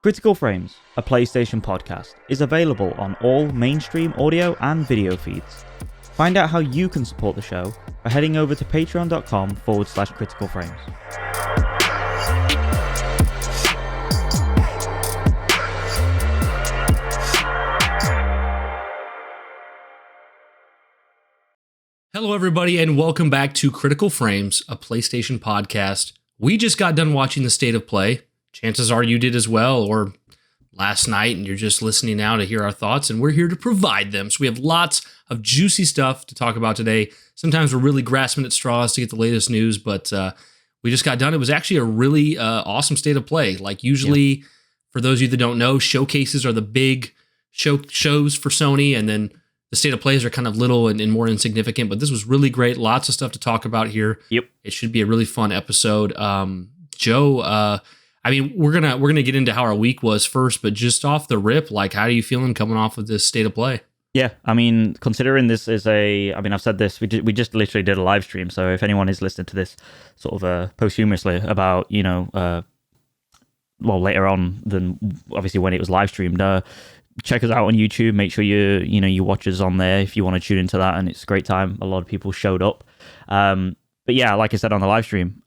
Critical Frames, a PlayStation podcast, is available on all mainstream audio and video feeds. Find out how you can support the show by heading over to patreon.com/Critical Frames. Hello, everybody, and welcome back to Critical Frames, a PlayStation podcast. We just got done watching the State of Play. Chances are you did as well, or last night, and you're just listening now to hear our thoughts, and we're here to provide them. So we have lots of juicy stuff to talk about today. Sometimes we're really grasping at straws to get the latest news, but we just got done. It was actually a really awesome State of Play. Like usually, for those of you that don't know, showcases are the big shows for Sony, and then the State of Plays are kind of little and more insignificant, but this was really great. Lots of stuff to talk about here. Yep. It should be a really fun episode. Joe, I mean, we're gonna get into how our week was first, but just off the rip, like, how are you feeling coming off of this State of Play? Yeah, I mean, considering this is I've said this, we just literally did a live stream, so if anyone is listening to this sort of posthumously about, later on than obviously when it was live streamed, check us out on YouTube. Make sure you watch us on there if you want to tune into that, and it's a great time. A lot of people showed up. But yeah, like I said on the live stream,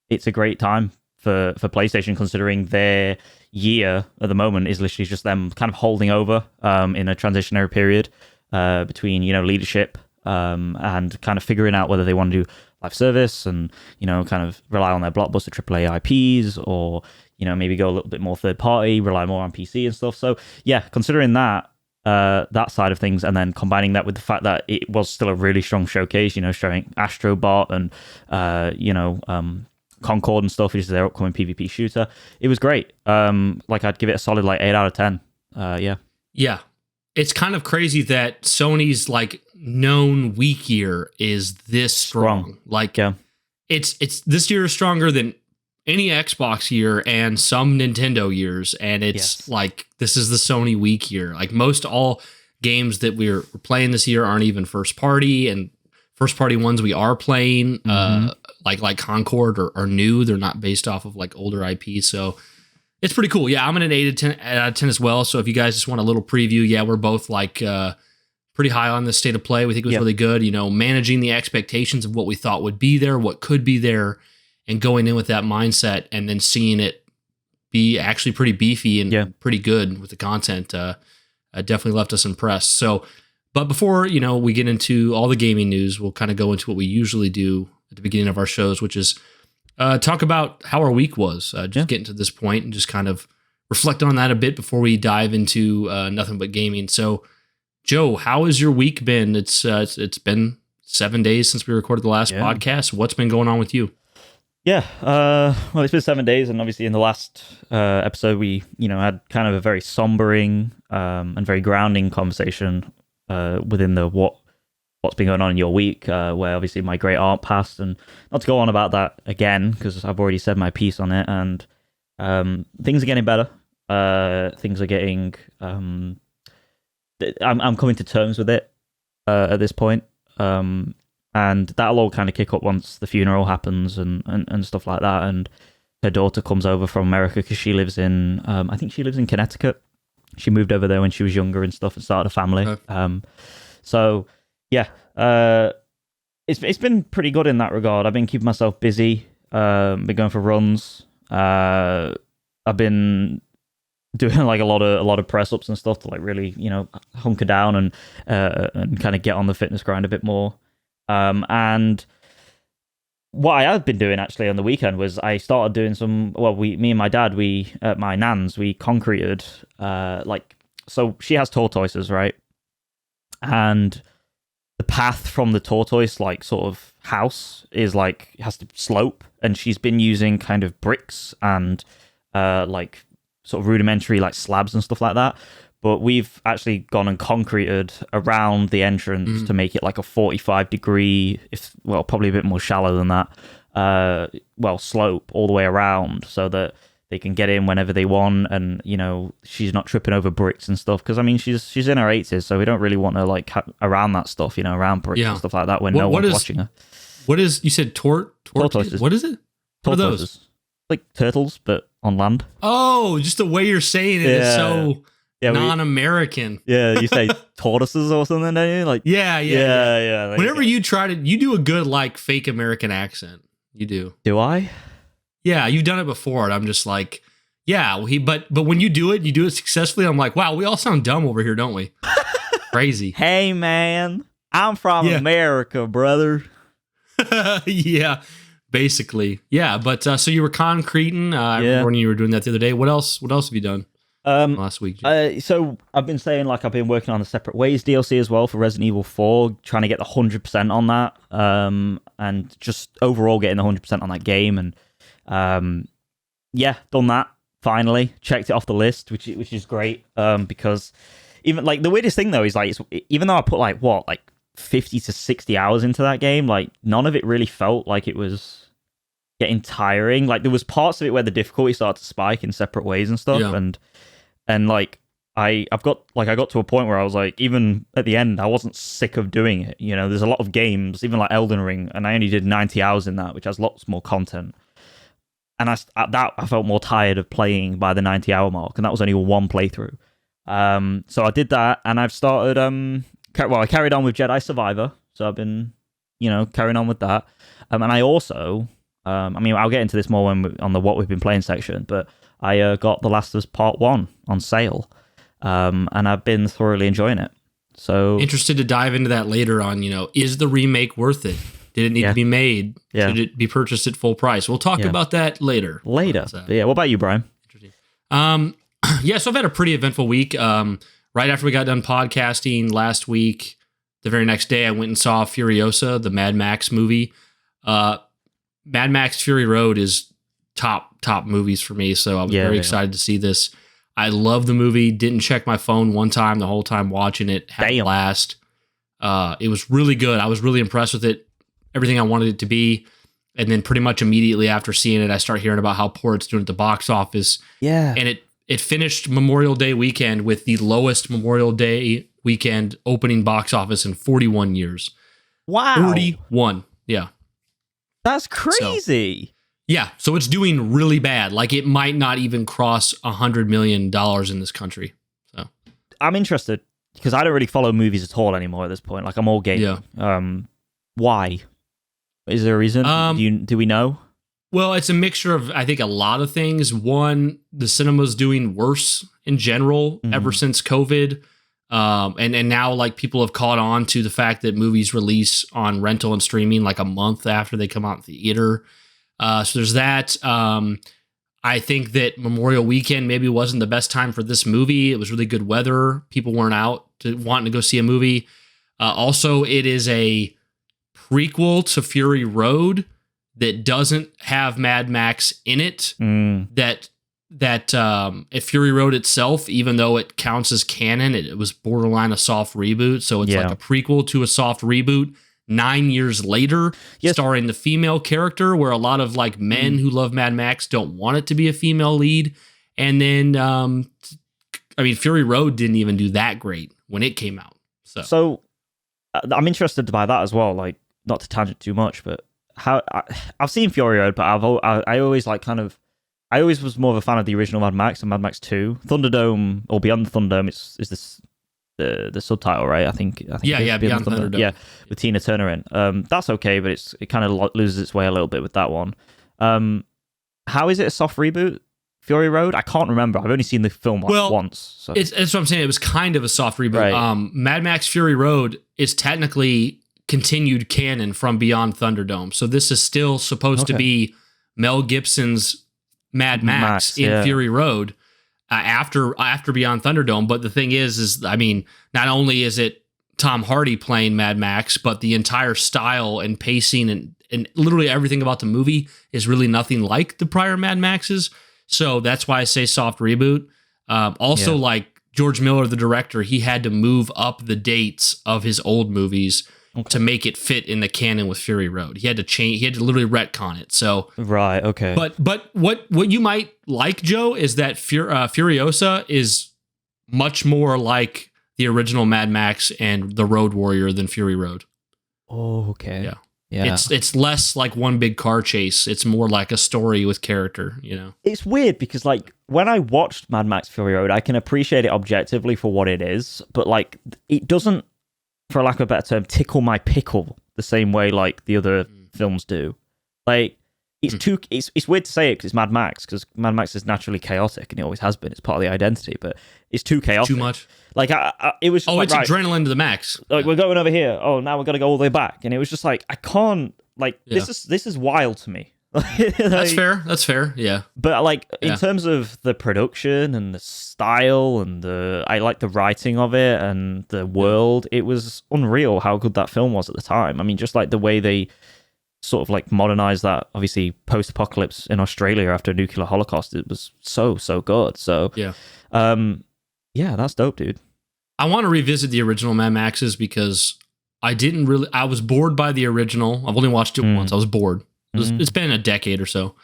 it's a great time for PlayStation, considering their year at the moment is literally just them kind of holding over in a transitionary period between leadership and kind of figuring out whether they want to do live service and kind of rely on their blockbuster AAA IPs, or maybe go a little bit more third party, rely more on PC and stuff. So yeah, considering that side of things, and then combining that with the fact that it was still a really strong showcase, showing Astro Bot and Concord and stuff, which is their upcoming PvP shooter. It was great. I'd give it a solid 8 out of 10. Yeah. It's kind of crazy that Sony's known weak year is this strong. It's this year is stronger than any Xbox year and some Nintendo years, and it's this is the Sony weak year. Most all games that we're playing this year aren't even first party, and first party ones we are playing like Concord are new. They're not based off of older IP, so it's pretty cool. Yeah, I'm at an 8 out of 10 as well. So if you guys just want a little preview, yeah, we're both pretty high on the State of Play. We think it was really good. Managing the expectations of what we thought would be there, what could be there, and going in with that mindset, and then seeing it be actually pretty beefy and pretty good with the content. Definitely left us impressed. So, but before we get into all the gaming news, we'll kind of go into what we usually do at the beginning of our shows, which is talk about how our week was. Getting to this point and just kind of reflect on that a bit before we dive into nothing but gaming. So, Joe, how has your week been? It's been 7 days since we recorded the last podcast. What's been going on with you? Yeah, well, it's been 7 days, and obviously in the last episode we, had kind of a very sombering and very grounding conversation within the what's been going on in your week, where obviously my great aunt passed, and not to go on about that again because I've already said my piece on it, and things are getting better. Things are getting. I'm coming to terms with it at this point. And that'll all kind of kick up once the funeral happens and stuff like that. And her daughter comes over from America because she lives in, I think she lives in Connecticut. She moved over there when she was younger and stuff and started a family. So yeah, it's been pretty good in that regard. I've been keeping myself busy, been going for runs. I've been doing a lot of press ups and stuff to really hunker down and kind of get on the fitness grind a bit more. And what I had been doing actually on the weekend was I started doing me and my dad, at my nan's, we concreted, so she has tortoises, right? And the path from the tortoise, sort of house is has to slope, and she's been using kind of bricks and, sort of rudimentary, slabs and stuff like that. But we've actually gone and concreted around the entrance to make it a 45-degree, probably a bit more shallow than that, slope all the way around, so that they can get in whenever they want, and she's not tripping over bricks and stuff. Because I mean, she's in her 80s, so we don't really want to around that stuff, around bricks and stuff like that when no one's watching her. What is, you said tortoises? What is it? Tortoises. Like turtles, but on land. Oh, just the way you're saying it is so non-American. You say tortoises or something, don't you? Like yeah. Whenever you try to, you do a good like fake American accent. You do. Do I? Yeah, you've done it before, and I'm just like, yeah. Well, but when you do it successfully. I'm like, wow, we all sound dumb over here, don't we? Crazy. Hey, man, I'm from America, brother. Yeah, basically. Yeah, but so you were concreting. I remember when you were doing that the other day. What else have you done last week? So I've been saying like I've been working on the Separate Ways DLC as well for Resident Evil 4, trying to get the 100% on that, and just overall getting the 100% on that game. And done that finally. Checked it off the list, which is great. Because even like the weirdest thing though is like even though I put like 50 to 60 hours into that game, like none of it really felt like it was getting tiring. Like there was parts of it where the difficulty started to spike in Separate Ways and stuff, and like I got to a point where I was like, even at the end I wasn't sick of doing it. You know, there's a lot of games, even like Elden Ring, and I only did 90 hours in that, which has lots more content. And I felt more tired of playing by the 90-hour mark, and that was only one playthrough. So I did that, and I've started I carried on with Jedi Survivor, so I've been, carrying on with that. And I also, I'll get into this more on the what we've been playing section, but I got The Last of Us Part 1 on sale, and I've been thoroughly enjoying it. So interested to dive into that later on. Is the remake worth it? Did it need to be made? Yeah. Should it be purchased at full price? We'll talk about that later. Yeah. What about you, Brian? Interesting. So I've had a pretty eventful week. Right after we got done podcasting last week, the very next day, I went and saw Furiosa, the Mad Max movie. Mad Max Fury Road is top movies for me, so I was very excited to see this. I love the movie. Didn't check my phone one time the whole time watching it. Had a blast. It was really good. I was really impressed with it. Everything I wanted it to be. And then pretty much immediately after seeing it, I start hearing about how poor it's doing at the box office. Yeah. And it finished Memorial Day weekend with the lowest Memorial Day weekend opening box office in 41 years. Wow. 41. Yeah. That's crazy. So it's doing really bad. Like it might not even cross $100 million in this country. So I'm interested because I don't really follow movies at all anymore at this point. Like I'm all gaming. Yeah. Why? Is there a reason? Do we know? Well, it's a mixture of, I think, a lot of things. One, the cinema's doing worse in general ever since COVID. And now like people have caught on to the fact that movies release on rental and streaming like a month after they come out in theater. So there's that. I think that Memorial Weekend maybe wasn't the best time for this movie. It was really good weather. People weren't out wanting to go see a movie. Also, it is a prequel to Fury Road that doesn't have Mad Max in it. That Fury Road itself, even though it counts as canon, it was borderline a soft reboot. So it's like a prequel to a soft reboot 9 years later, starring the female character, where a lot of like men who love Mad Max don't want it to be a female lead. And then, Fury Road didn't even do that great when it came out. So I'm interested by that as well. Like, not to tangent too much, but I've seen Fury Road, but I always I always was more of a fan of the original Mad Max and Mad Max 2. Thunderdome or Beyond the Thunderdome is this the subtitle, right? I think Beyond Thunderdome. Yeah, with Tina Turner in. That's okay, but it kind of loses its way a little bit with that one. How is it a soft reboot? Fury Road? I can't remember. I've only seen the film once. So. It's what I'm saying. It was kind of a soft reboot. Right. Mad Max Fury Road is technically continued canon from Beyond Thunderdome. So this is still supposed to be Mel Gibson's Mad Max in Fury Road after Beyond Thunderdome. But the thing is not only is it Tom Hardy playing Mad Max, but the entire style and pacing and literally everything about the movie is really nothing like the prior Mad Maxes. So that's why I say soft reboot. Like George Miller, the director, he had to move up the dates of his old movies to make it fit in the canon with Fury Road. He had to change. He had to literally retcon it. So right, okay. But what you might like, Joe, is that Furiosa is much more like the original Mad Max and the Road Warrior than Fury Road. Oh, okay. Yeah. It's less like one big car chase. It's more like a story with character, It's weird because like when I watched Mad Max Fury Road, I can appreciate it objectively for what it is, but like it doesn't, for lack of a better term, tickle my pickle the same way like the other films do. Like it's weird to say it because it's Mad Max, because Mad Max is naturally chaotic and it always has been. It's part of the identity, but it's too chaotic. Too much. Like it was. Just it's right, adrenaline to the max. Like we're going over here. Oh, now we're gonna go all the way back, and it was just like I can't. Like this is wild to me. Like, That's fair. Yeah. But like in terms of the production and the style and I like the writing of it and the world, it was unreal how good that film was at the time. I mean, just like the way they sort of like modernized that, obviously post-apocalypse in Australia after a nuclear holocaust, it was so good. So yeah, that's dope, dude. I want to revisit the original Mad Maxes because I was bored by the original. I've only watched it once. I was bored. It's been a decade or so.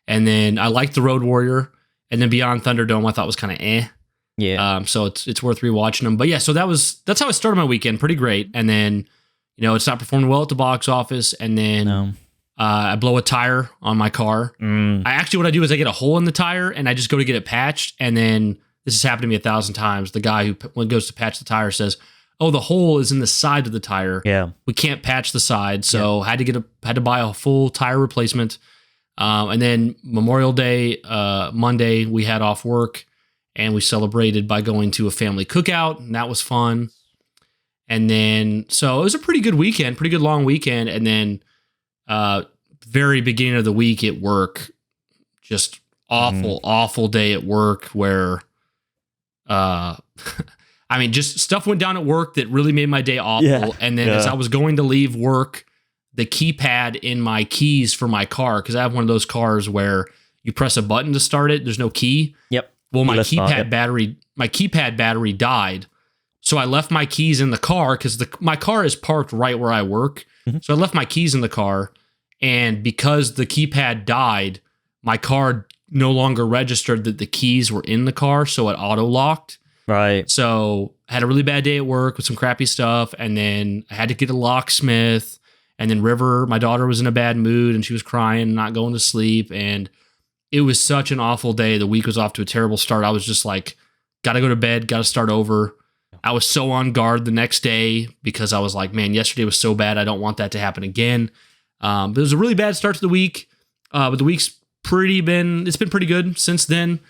And then I liked the Road Warrior, and then Beyond Thunderdome I thought was kind of eh. Yeah. So it's worth rewatching them. But yeah, so that's how I started my weekend. Pretty great. And then, it's not performing well at the box office. And then I blow a tire on my car. What I do is I get a hole in the tire and I just go to get it patched. And then this has happened to me 1,000 times. The guy who goes to patch the tire says, "Oh, the hole is in the side of the tire. Yeah, we can't patch the side." So had to buy a full tire replacement. And then Memorial Day, Monday, we had off work and we celebrated by going to a family cookout, and that was fun. And then, so it was a pretty good weekend, pretty good long weekend. And then, very beginning of the week at work, just awful day at work where, I mean, just stuff went down at work that really made my day awful. Yeah. And then as I was going to leave work, the keypad in my keys for my car, because I have one of those cars where you press a button to start it, there's no key. Yep. Well, my keypad battery died. So I left my keys in the car because my car is parked right where I work. So I left my keys in the car. And because the keypad died, my car no longer registered that the keys were in the car. So it auto locked. Right. So I had a really bad day at work with some crappy stuff. And then I had to get a locksmith. And then River, my daughter, was in a bad mood and she was crying, not going to sleep. And it was such an awful day. The week was off to a terrible start. I was just like, got to go to bed, got to start over. I was so on guard the next day because I was like, man, yesterday was so bad. I don't want that to happen again. But it was a really bad start to the week. But the week's it's been pretty good since then.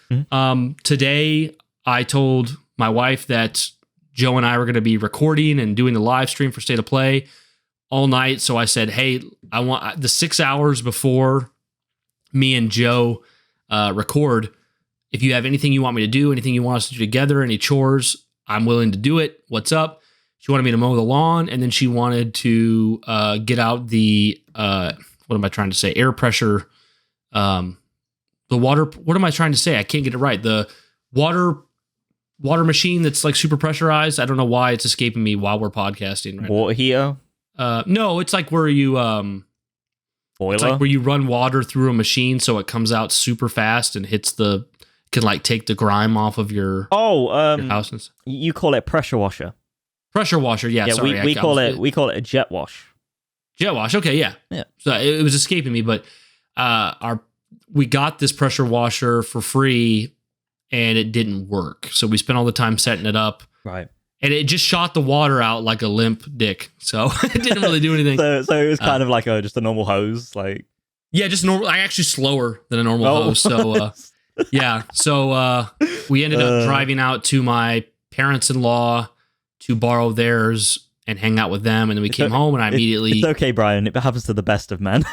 Today, I told my wife that Joe and I were going to be recording and doing the live stream for State of Play all night. So I said, hey, I want the 6 hours before me and Joe record. If you have anything you want me to do, anything you want us to do together, any chores, I'm willing to do it. What's up? She wanted me to mow the lawn, and then she wanted to get out the what am I trying to say? Air pressure, the water. What am I trying to say? I can't get it right. The water machine that's like super pressurized. I don't know why it's escaping me while we're podcasting. Right water heater? No, it's like where you boiler? It's like where you run water through a machine so it comes out super fast and can like take the grime off of your your house. You call it pressure washer. Pressure washer, yeah. Sorry, we call it a jet wash. Jet wash, okay, yeah. So it was escaping me, but we got this pressure washer for free, and it didn't work. So we spent all the time setting it up, right? And it just shot the water out like a limp dick. So it didn't really do anything. So it was kind of like just a normal hose, like just normal. Actually, slower than a normal hose. So So we ended up driving out to my parents-in-law to borrow theirs and hang out with them. And then we came home and I immediately... It's okay, Brian. It happens to the best of men.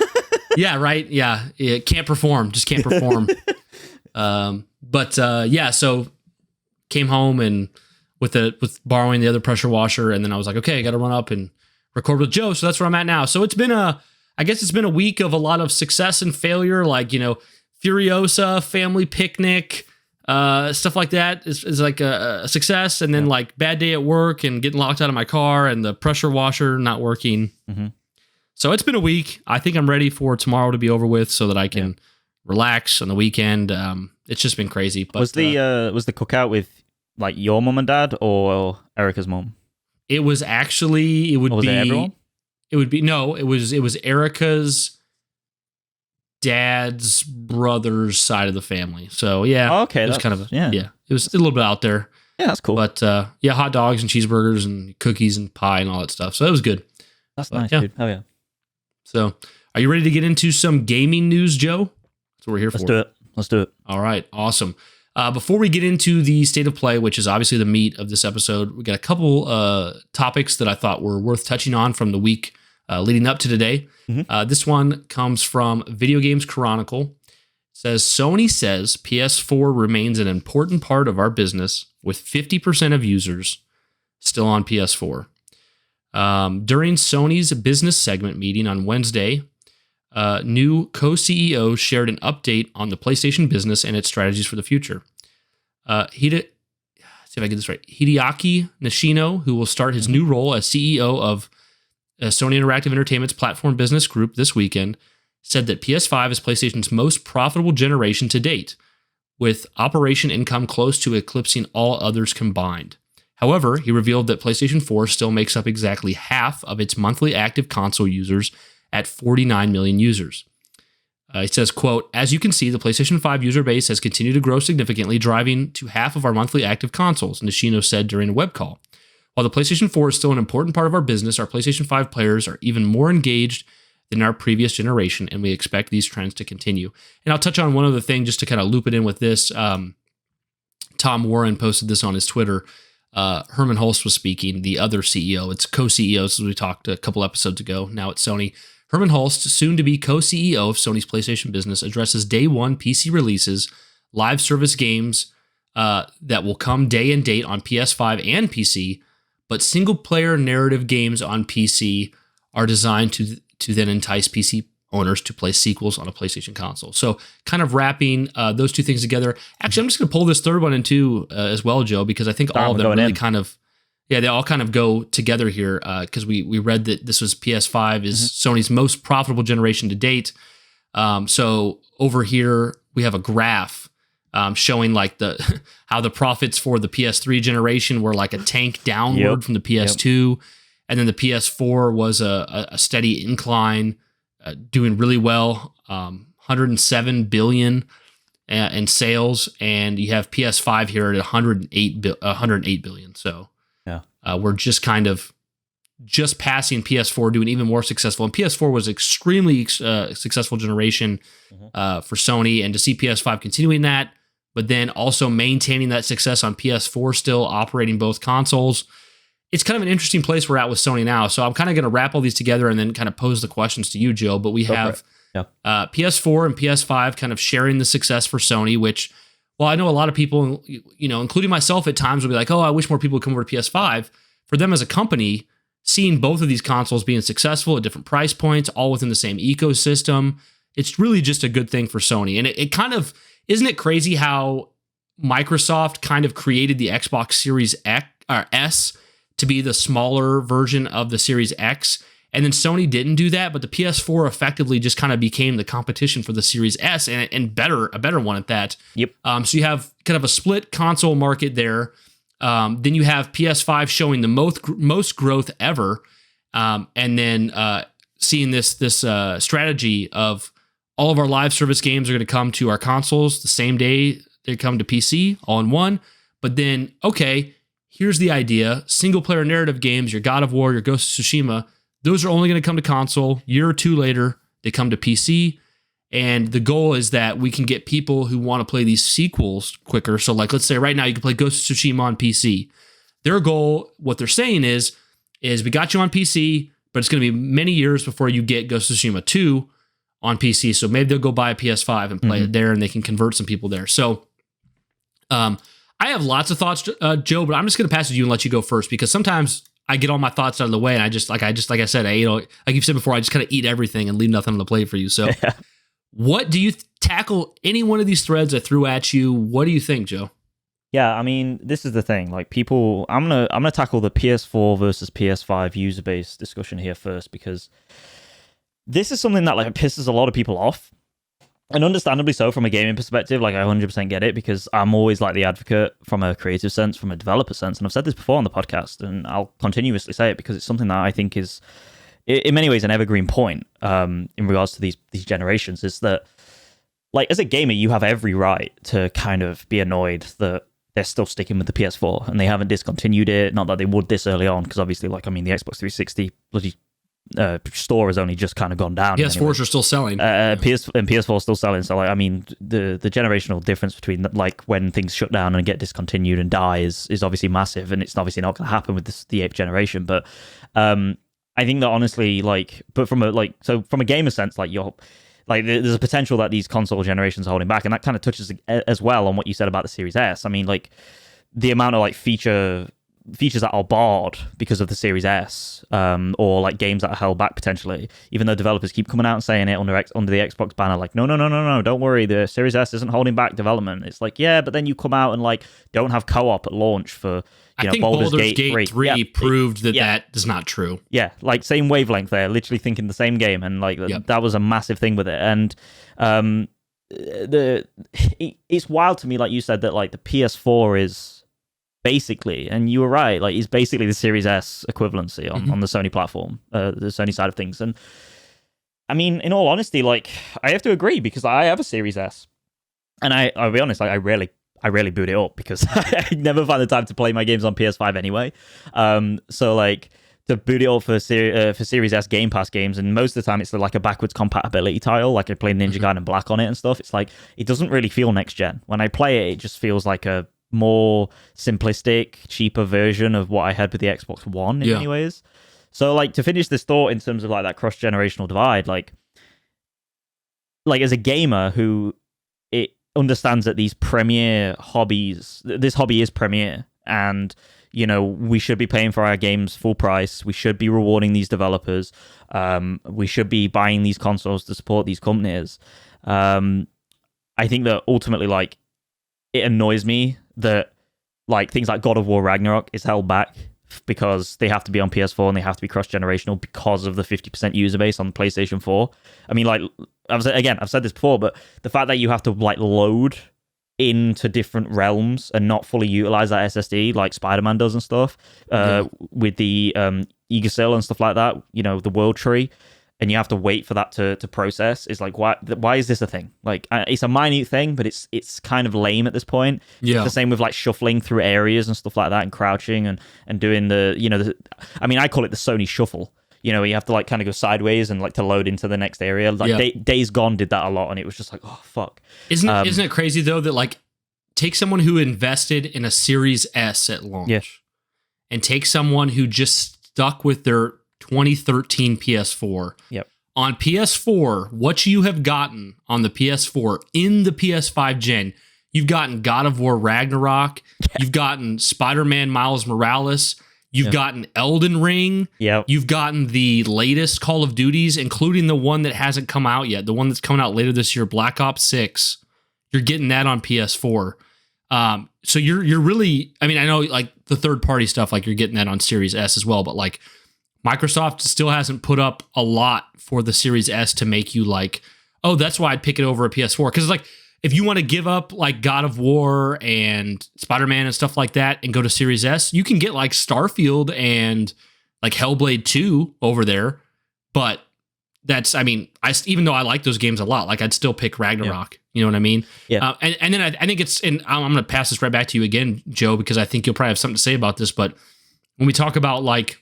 Yeah, right. Yeah. It can't perform. Just can't perform. So came home and with borrowing the other pressure washer. And then I was like, okay, I got to run up and record with Joe. So that's where I'm at now. So I guess it's been a week of a lot of success and failure. Like, Furiosa, family picnic, stuff like that is like a success. And then like bad day at work and getting locked out of my car and the pressure washer not working. So it's been a week. I think I'm ready for tomorrow to be over with so that I can relax on the weekend. It's just been crazy. But was the cookout with like your mom and dad or Erica's mom? It was actually, it would be everyone? It would be no. It was Erica's dad's brother's side of the family. So yeah, okay, it was kind of it was a little bit out there. Yeah, that's cool. But hot dogs and cheeseburgers and cookies and pie and all that stuff. So that was good. That's nice, dude. Oh yeah. So, are you ready to get into some gaming news, Joe? That's what we're here for. Let's do it. All right, awesome. Before we get into the state of play, which is obviously the meat of this episode, we got a couple topics that I thought were worth touching on from the week leading up to today. Mm-hmm. This one comes from Video Games Chronicle. It says, Sony says PS4 remains an important part of our business, with 50% of users still on PS4. During Sony's business segment meeting on Wednesday, new co-CEOs shared an update on the PlayStation business and its strategies for the future. See if I get this right. Hideaki Nishino, who will start his new role as CEO of Sony Interactive Entertainment's platform business group this weekend, said that PS5 is PlayStation's most profitable generation to date, with operation income close to eclipsing all others combined. However, he revealed that PlayStation 4 still makes up exactly half of its monthly active console users at 49 million users. He says, quote, as you can see, the PlayStation 5 user base has continued to grow significantly, driving to half of our monthly active consoles, Nishino said during a web call. While the PlayStation 4 is still an important part of our business, our PlayStation 5 players are even more engaged than our previous generation, and we expect these trends to continue. And I'll touch on one other thing just to kind of loop it in with this. Tom Warren posted this on his Twitter. Herman Hulst was speaking, the other CEO. It's co-CEOs, as we talked a couple episodes ago. Now it's Sony. Herman Hulst, soon to be co-CEO of Sony's PlayStation business, addresses day one PC releases, live service games that will come day and date on PS5 and PC, but single-player narrative games on PC are designed to then entice PC owners to play sequels on a PlayStation console. So kind of wrapping those two things together. Actually, I'm just going to pull this third one in too as well, Joe, because I think all of them really kind of, they all kind of go together here because we read that this was PS5 is Sony's most profitable generation to date. So over here, we have a graph showing like how the profits for the PS3 generation were like a tank downward from the PS2. And then the PS4 was a steady incline, doing really well, 107 billion in sales, and you have PS5 here at 108 billion. So we're just kind of passing PS4, doing even more successful. And PS4 was extremely successful generation for Sony, and to see PS5 continuing that, but then also maintaining that success on PS4, still operating both consoles. It's kind of an interesting place we're at with Sony now. So I'm kind of going to wrap all these together and then kind of pose the questions to you, Joe. But we have PS4 and PS5 kind of sharing the success for Sony, which, well, I know a lot of people, including myself at times, will be like, oh, I wish more people would come over to PS5. For them as a company, seeing both of these consoles being successful at different price points, all within the same ecosystem, it's really just a good thing for Sony. And it kind of, isn't it crazy how Microsoft kind of created the Xbox Series S to be the smaller version of the Series X, and then Sony didn't do that, but the PS4 effectively just kind of became the competition for the Series S, and a better one at that. Yep. So you have kind of a split console market there. Then you have PS5 showing the most growth ever, and then seeing this strategy of all of our live service games are going to come to our consoles the same day they come to PC, all in one. But then, okay, here's the idea. Single-player narrative games, your God of War, your Ghost of Tsushima, those are only going to come to console. Year or two later, they come to PC. And the goal is that we can get people who want to play these sequels quicker. So like, let's say right now you can play Ghost of Tsushima on PC. Their goal, what they're saying is we got you on PC, but it's going to be many years before you get Ghost of Tsushima 2 on PC. So maybe they'll go buy a PS5 and play it there, and they can convert some people there. So I have lots of thoughts, Joe, but I'm just going to pass it to you and let you go first, because sometimes I get all my thoughts out of the way, and I just like I said, like you've said before, I just kind of eat everything and leave nothing on the plate for you. So what do you tackle any one of these threads I threw at you? What do you think, Joe? Yeah, I mean, this is the thing. Like, people, I'm gonna tackle the PS4 versus PS5 user base discussion here first, because this is something that like pisses a lot of people off. And understandably so from a gaming perspective. Like, I 100% get it, because I'm always like the advocate from a creative sense, from a developer sense. And I've said this before on the podcast, and I'll continuously say it because it's something that I think is in many ways an evergreen point in regards to these generations, is that, like, as a gamer, you have every right to kind of be annoyed that they're still sticking with the PS4 and they haven't discontinued it. Not that they would this early on, because obviously, like, I mean, the Xbox 360 bloody store has only just kind of gone down. PS4s are still selling. PS4 is still selling. So, like, I mean, the generational difference between, like, when things shut down and get discontinued and die is obviously massive, and it's obviously not going to happen with the 8th generation. But I think that, honestly, like, but from a gamer sense, like, you're like, there's a potential that these console generations are holding back, and that kind of touches as well on what you said about the Series S. I mean, like, the amount of, like, features that are barred because of the Series S, or, like, games that are held back potentially, even though developers keep coming out and saying it under the Xbox banner, like, no, don't worry, the Series S isn't holding back development. It's like, yeah, but then you come out and, like, don't have co-op at launch for, I think Baldur's Gate 3 proved that is not true. Yeah, like, same wavelength there, literally thinking the same game, and, like, that was a massive thing with it. And it's wild to me, like you said, that, like, the PS4 is basically, and you were right, like, it's basically the Series S equivalency on the Sony platform, the Sony side of things. And I mean, in all honesty, like, I have to agree, because I have a Series S, and I'll be honest, like, I rarely boot it up because I never find the time to play my games on PS5 anyway. So, like, to boot it up for Series S Game Pass games, and most of the time it's like a backwards compatibility tile, like I played Ninja Gaiden Black on it and stuff. It's like, it doesn't really feel next gen. When I play it, it just feels like a more simplistic, cheaper version of what I had with the Xbox One in many ways. So, like, to finish this thought in terms of, like, that cross-generational divide, like as a gamer who it understands that these premier hobbies, this hobby is premier, and, you know, we should be paying for our games full price, we should be rewarding these developers, we should be buying these consoles to support these companies. I think that ultimately, like, it annoys me that, like, things like God of War Ragnarok is held back because they have to be on PS4 and they have to be cross-generational because of the 50% user base on PlayStation 4. I mean, like, I've said this before, but the fact that you have to, like, load into different realms and not fully utilize that SSD like Spider-Man does and stuff, with the Yggdrasil and stuff like that, you know, the world tree, and you have to wait for that to process, is like, why is this a thing? Like, it's a minute thing, but it's kind of lame at this point. Yeah. It's the same with, like, shuffling through areas and stuff like that, and crouching and doing the, you know, I mean, I call it the Sony shuffle. You know, you have to, like, kind of go sideways and, like, to load into the next area. Like, Days Gone did that a lot, and it was just like, oh, fuck. Isn't it crazy, though, that, like, take someone who invested in a Series S at launch, and take someone who just stuck with their 2013 PS4. Yep. On PS4, what you have gotten on the PS4 in the PS5 gen, you've gotten God of War Ragnarok, you've gotten Spider-Man Miles Morales, you've gotten Elden Ring, you've gotten the latest Call of Duties, including the one that hasn't come out yet, the one that's coming out later this year, Black Ops 6. You're getting that on PS4. So you're really, I mean, I know, like, the third-party stuff, like, you're getting that on Series S as well, but, like, Microsoft still hasn't put up a lot for the Series S to make you like, oh, that's why I'd pick it over a PS4. Because, like, if you want to give up, like, God of War and Spider-Man and stuff like that and go to Series S, you can get, like, Starfield and, like, Hellblade 2 over there. But that's, I mean, even though I like those games a lot, like, I'd still pick Ragnarok. You know what I mean? Yeah. And then I think it's, and I'm going to pass this right back to you again, Joe, because I think you'll probably have something to say about this. But when we talk about, like,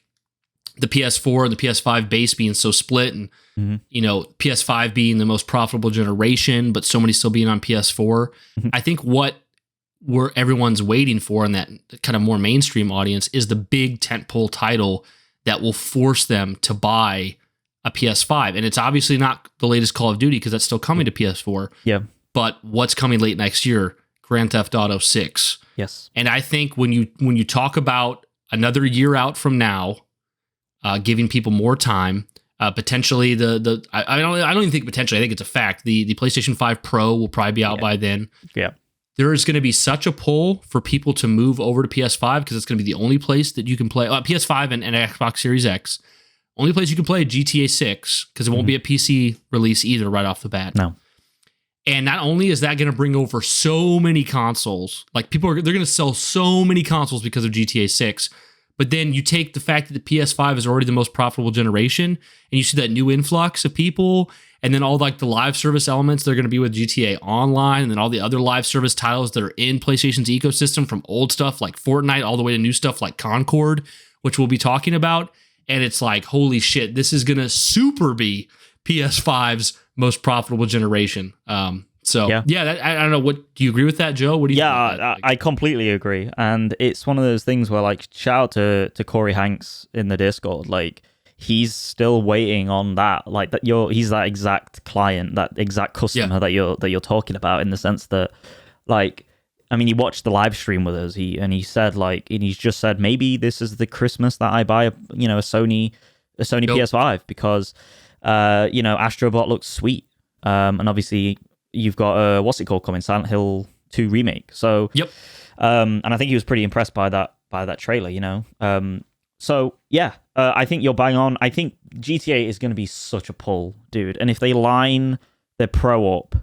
the PS4 and the PS5 base being so split, and you know, PS5 being the most profitable generation, but so many still being on PS4. I think what everyone's waiting for in that kind of more mainstream audience is the big tentpole title that will force them to buy a PS5. And it's obviously not the latest Call of Duty, because that's still coming to PS4. Yeah. But what's coming late next year? Grand Theft Auto 6. Yes. And I think when you talk about another year out from now, giving people more time, potentially I don't even think potentially, I think it's a fact. The PlayStation 5 Pro will probably be out by then. Yeah. There is going to be such a pull for people to move over to PS5, because it's going to be the only place that you can play PS5 and Xbox Series X. Only place you can play GTA 6, because it won't be a PC release either right off the bat. No. And not only is that going to bring over so many consoles, like, they're going to sell so many consoles because of GTA 6, But then you take the fact that the PS5 is already the most profitable generation, and you see that new influx of people, and then all like the live service elements that are going to be with GTA Online, and then all the other live service titles that are in PlayStation's ecosystem, from old stuff like Fortnite all the way to new stuff like Concord, which we'll be talking about. And it's like, holy shit, this is going to super be PS5's most profitable generation. I don't know. What do you agree with that, Joe? What do you? Yeah, I completely agree, and it's one of those things where, like, shout out to Corey Hanks in the Discord. Like, he's still waiting on that. Like, he's that exact client, that exact customer that you're talking about, in the sense that, like, I mean, he watched the live stream with us. He's just said maybe this is the Christmas that I buy a Sony PS5, because Astro Bot looks sweet, and obviously you've got what's it called coming, Silent Hill 2 remake. So and I think he was pretty impressed by that trailer. I think you're bang on. I think GTA is going to be such a pull, dude. And if they line their Pro up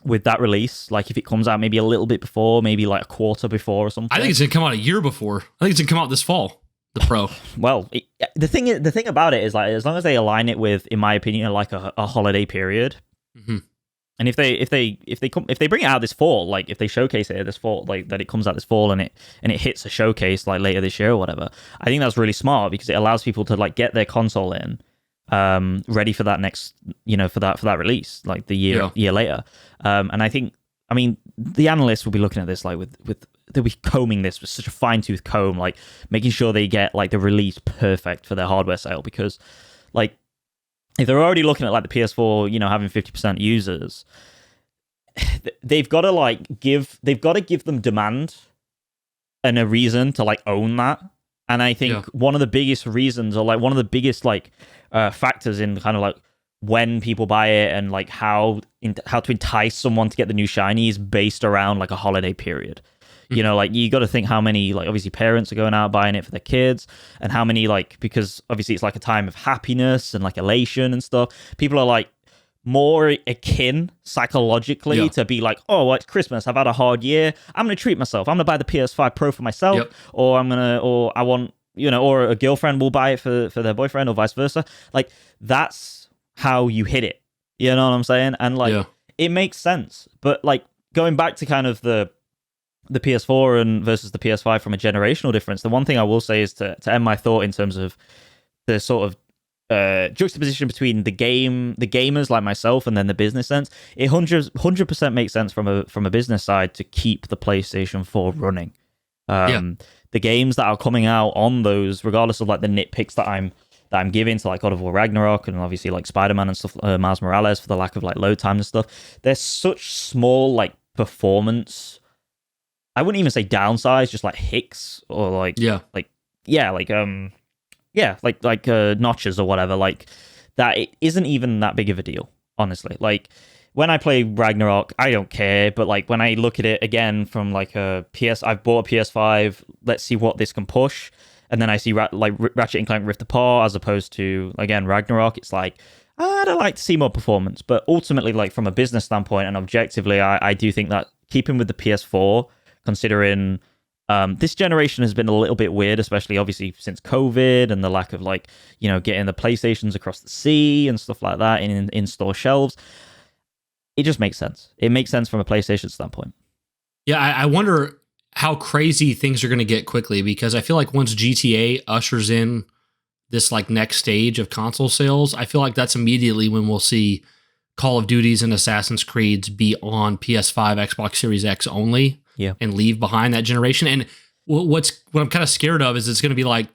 with that release, like if it comes out maybe a little bit before, maybe like a quarter before or something. I think it's gonna come out a year before. I think it's gonna come out this fall. The Pro. Well, the thing about it is, like, as long as they align it with, in my opinion, like a holiday period. Mm-hmm. And if they bring it out this fall, like if they showcase it this fall, like that it comes out this fall and it hits a showcase like later this year or whatever, I think that's really smart, because it allows people to like get their console in, ready for that next, for that release, like the year later. And I mean, the analysts will be looking at this like they'll be combing this with such a fine-tooth comb, like making sure they get like the release perfect for their hardware sale, because like, if they're already looking at like the PS4, having 50% users, they've got to give them demand and a reason to like own that. And I think one of the biggest reasons, or like one of the biggest like factors in kind of like when people buy it and like how to entice someone to get the new shiny is based around like a holiday period. Like you got to think how many, like, obviously parents are going out buying it for their kids, and how many, like, because obviously it's like a time of happiness and like elation and stuff. People are like more akin psychologically to be like, oh, well, it's Christmas, I've had a hard year, I'm going to treat myself, I'm going to buy the PS5 Pro for myself, or I want, or a girlfriend will buy it for their boyfriend, or vice versa. Like, that's how you hit it. You know what I'm saying? And like, it makes sense. But like, going back to kind of the PS4 and versus the PS5 from a generational difference, the one thing I will say is to end my thought in terms of the sort of juxtaposition between the gamers like myself, and then the business sense. It 100% makes sense from a business side to keep the PlayStation 4 running. The games that are coming out on those, regardless of like the nitpicks that I'm giving to like God of War Ragnarok, and obviously like Spider-Man and stuff, Miles Morales, for the lack of like load time and stuff, they're such small like performance, I wouldn't even say downsize, just like hicks, or like notches or whatever, like that. It isn't even that big of a deal, honestly. Like when I play Ragnarok, I don't care, but like when I look at it again from like I've bought a PS5, let's see what this can push, and then I see Ratchet and Clank Rift Apart as opposed to, again, Ragnarok, it's like, I'd like to see more performance. But ultimately, like from a business standpoint and objectively, I do think that keeping with the PS4, considering this generation has been a little bit weird, especially obviously since COVID and the lack of like, getting the PlayStations across the sea and stuff like that in store shelves. It just makes sense. It makes sense from a PlayStation standpoint. Yeah, I wonder how crazy things are going to get quickly, because I feel like once GTA ushers in this like next stage of console sales, I feel like that's immediately when we'll see Call of Duties and Assassin's Creeds be on PS5, Xbox Series X only, and leave behind that generation. And what I'm kind of scared of is it's going to be like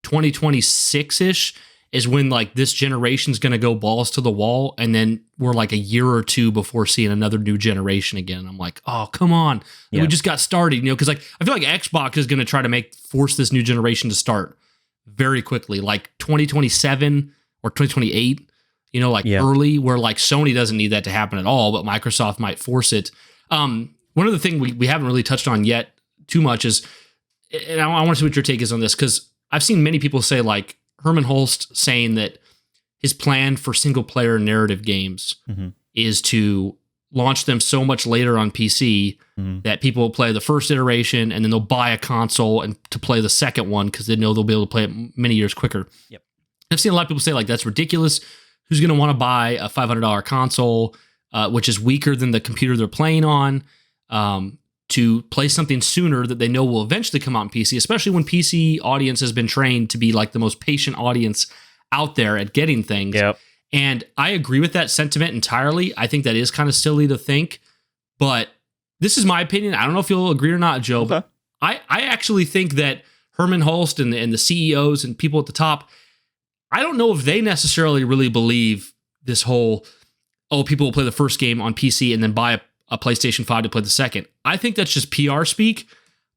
2026-ish is when like this generation's going to go balls to the wall, and then we're like a year or two before seeing another new generation again. I'm like, oh, come on. We just got started, because like I feel like Xbox is going to try to force this new generation to start very quickly, like 2027 or 2028, early, where like Sony doesn't need that to happen at all, but Microsoft might force it. One of the things we haven't really touched on yet too much is, and I want to see what your take is on this, because I've seen many people say, like Herman Holst saying that his plan for single player narrative games is to launch them so much later on PC that people will play the first iteration and then they'll buy a console and to play the second one because they know they'll be able to play it many years quicker. Yep. I've seen a lot of people say like that's ridiculous. Who's going to want to buy a $500 console, which is weaker than the computer they're playing on, to play something sooner that they know will eventually come out on PC, especially when PC audience has been trained to be like the most patient audience out there at getting things. Yep. And I agree with that sentiment entirely. I think that is kind of silly to think, but this is my opinion. I don't know if you'll agree or not, Joe. Okay. I actually think that Herman Hulst and the CEOs and people at the top, I don't know if they necessarily really believe this whole, people will play the first game on PC and then buy a PlayStation 5 to play the second. I think that's just PR speak.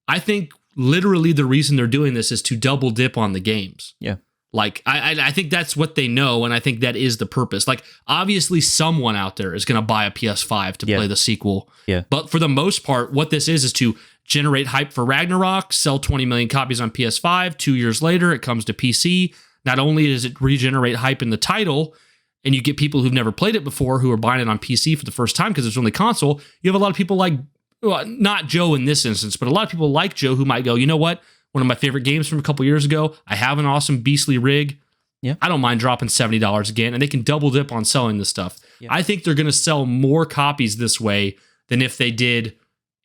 I think literally the reason they're doing this is to double dip on the games. Yeah. Like, I think that's what they know, and I think that is the purpose. Like, obviously, someone out there is going to buy a PS5 to play the sequel. Yeah. But for the most part, what this is to generate hype for Ragnarok, sell 20 million copies on PS5. 2 years later, it comes to PC. Not only does it regenerate hype in the title, and you get people who've never played it before who are buying it on PC for the first time because it's only console, you have a lot of people like, well, not Joe in this instance, but a lot of people like Joe who might go, you know what? One of my favorite games from a couple years ago. I have an awesome beastly rig. Yeah. I don't mind dropping $70 again, and they can double dip on selling this stuff. Yeah. I think they're going to sell more copies this way than if they did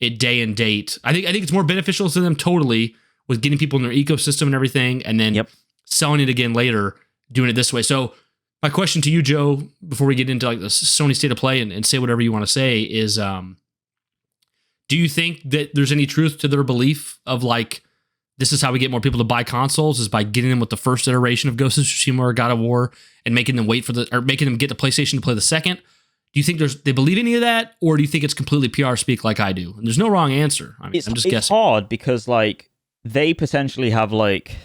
it day and date. I think it's more beneficial to them totally with getting people in their ecosystem and everything, and then selling it again later, doing it this way. So my question to you, Joe, before we get into like the Sony State of Play and say whatever you want to say is, do you think that there's any truth to their belief of like, this is how we get more people to buy consoles is by getting them with the first iteration of Ghost of Tsushima or God of War and making them making them get the PlayStation to play the second? Do you think they believe any of that, or do you think it's completely PR speak like I do? And there's no wrong answer. I mean, I'm just guessing. It's hard because like they potentially have like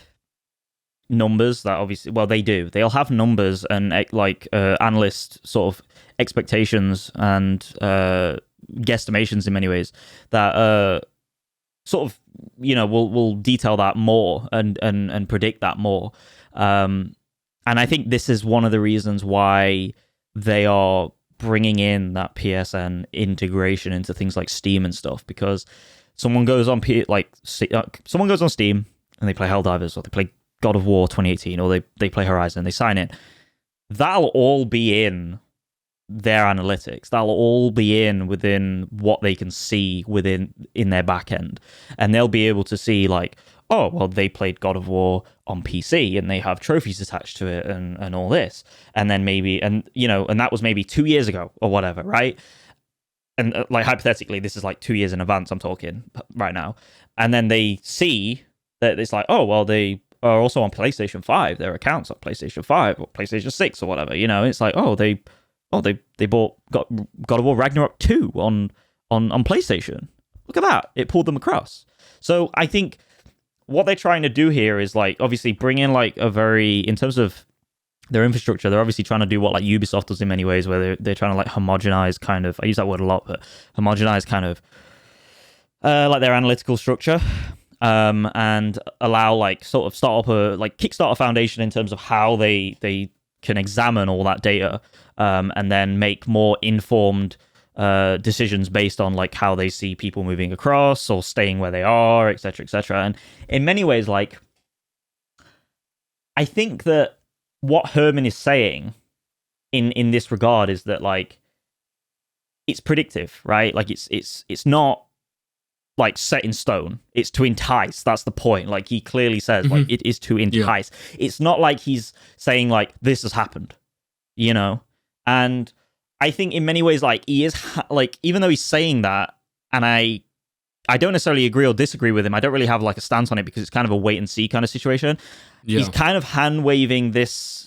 numbers that obviously, well, they do. They'll have numbers and like analyst sort of expectations and guesstimations in many ways that sort of, you know, we'll detail that more and predict that more. And I think this is one of the reasons why they are bringing in that PSN integration into things like Steam and stuff, because someone goes on someone goes on Steam and they play Helldivers or they play God of War 2018 or they play Horizon, they sign it. That'll all be in their analytics. That'll all be within what they can see in their back end. And they'll be able to see like, oh, well, they played God of War on PC and they have trophies attached to it and all this. And then maybe, and that was maybe 2 years ago or whatever, right? And like hypothetically, this is like 2 years in advance I'm talking right now. And then they see that it's like, oh, well, they are also on PlayStation 5. Their accounts are PlayStation 5 or PlayStation 6 or whatever. It's like, they bought God of War Ragnarok 2 on PlayStation. Look at that. It pulled them across. So I think what they're trying to do here is like obviously bring in like in terms of their infrastructure, they're obviously trying to do what like Ubisoft does in many ways, where they're trying to like homogenize kind of, I use that word a lot, but homogenize kind of like their analytical structure. And allow like sort of start up kickstart a foundation in terms of how they can examine all that data, and then make more informed decisions based on like how they see people moving across or staying where they are, etc., etc. And in many ways, like I think that what Herman is saying in this regard is that like it's predictive, right? Like it's not like set in stone. It's to entice. That's the point. Like he clearly says, like it is to entice. Yeah. It's not like he's saying like this has happened, And I think in many ways, like he is like, even though he's saying that, and I don't necessarily agree or disagree with him. I don't really have like a stance on it because it's kind of a wait and see kind of situation. Yeah. He's kind of hand waving this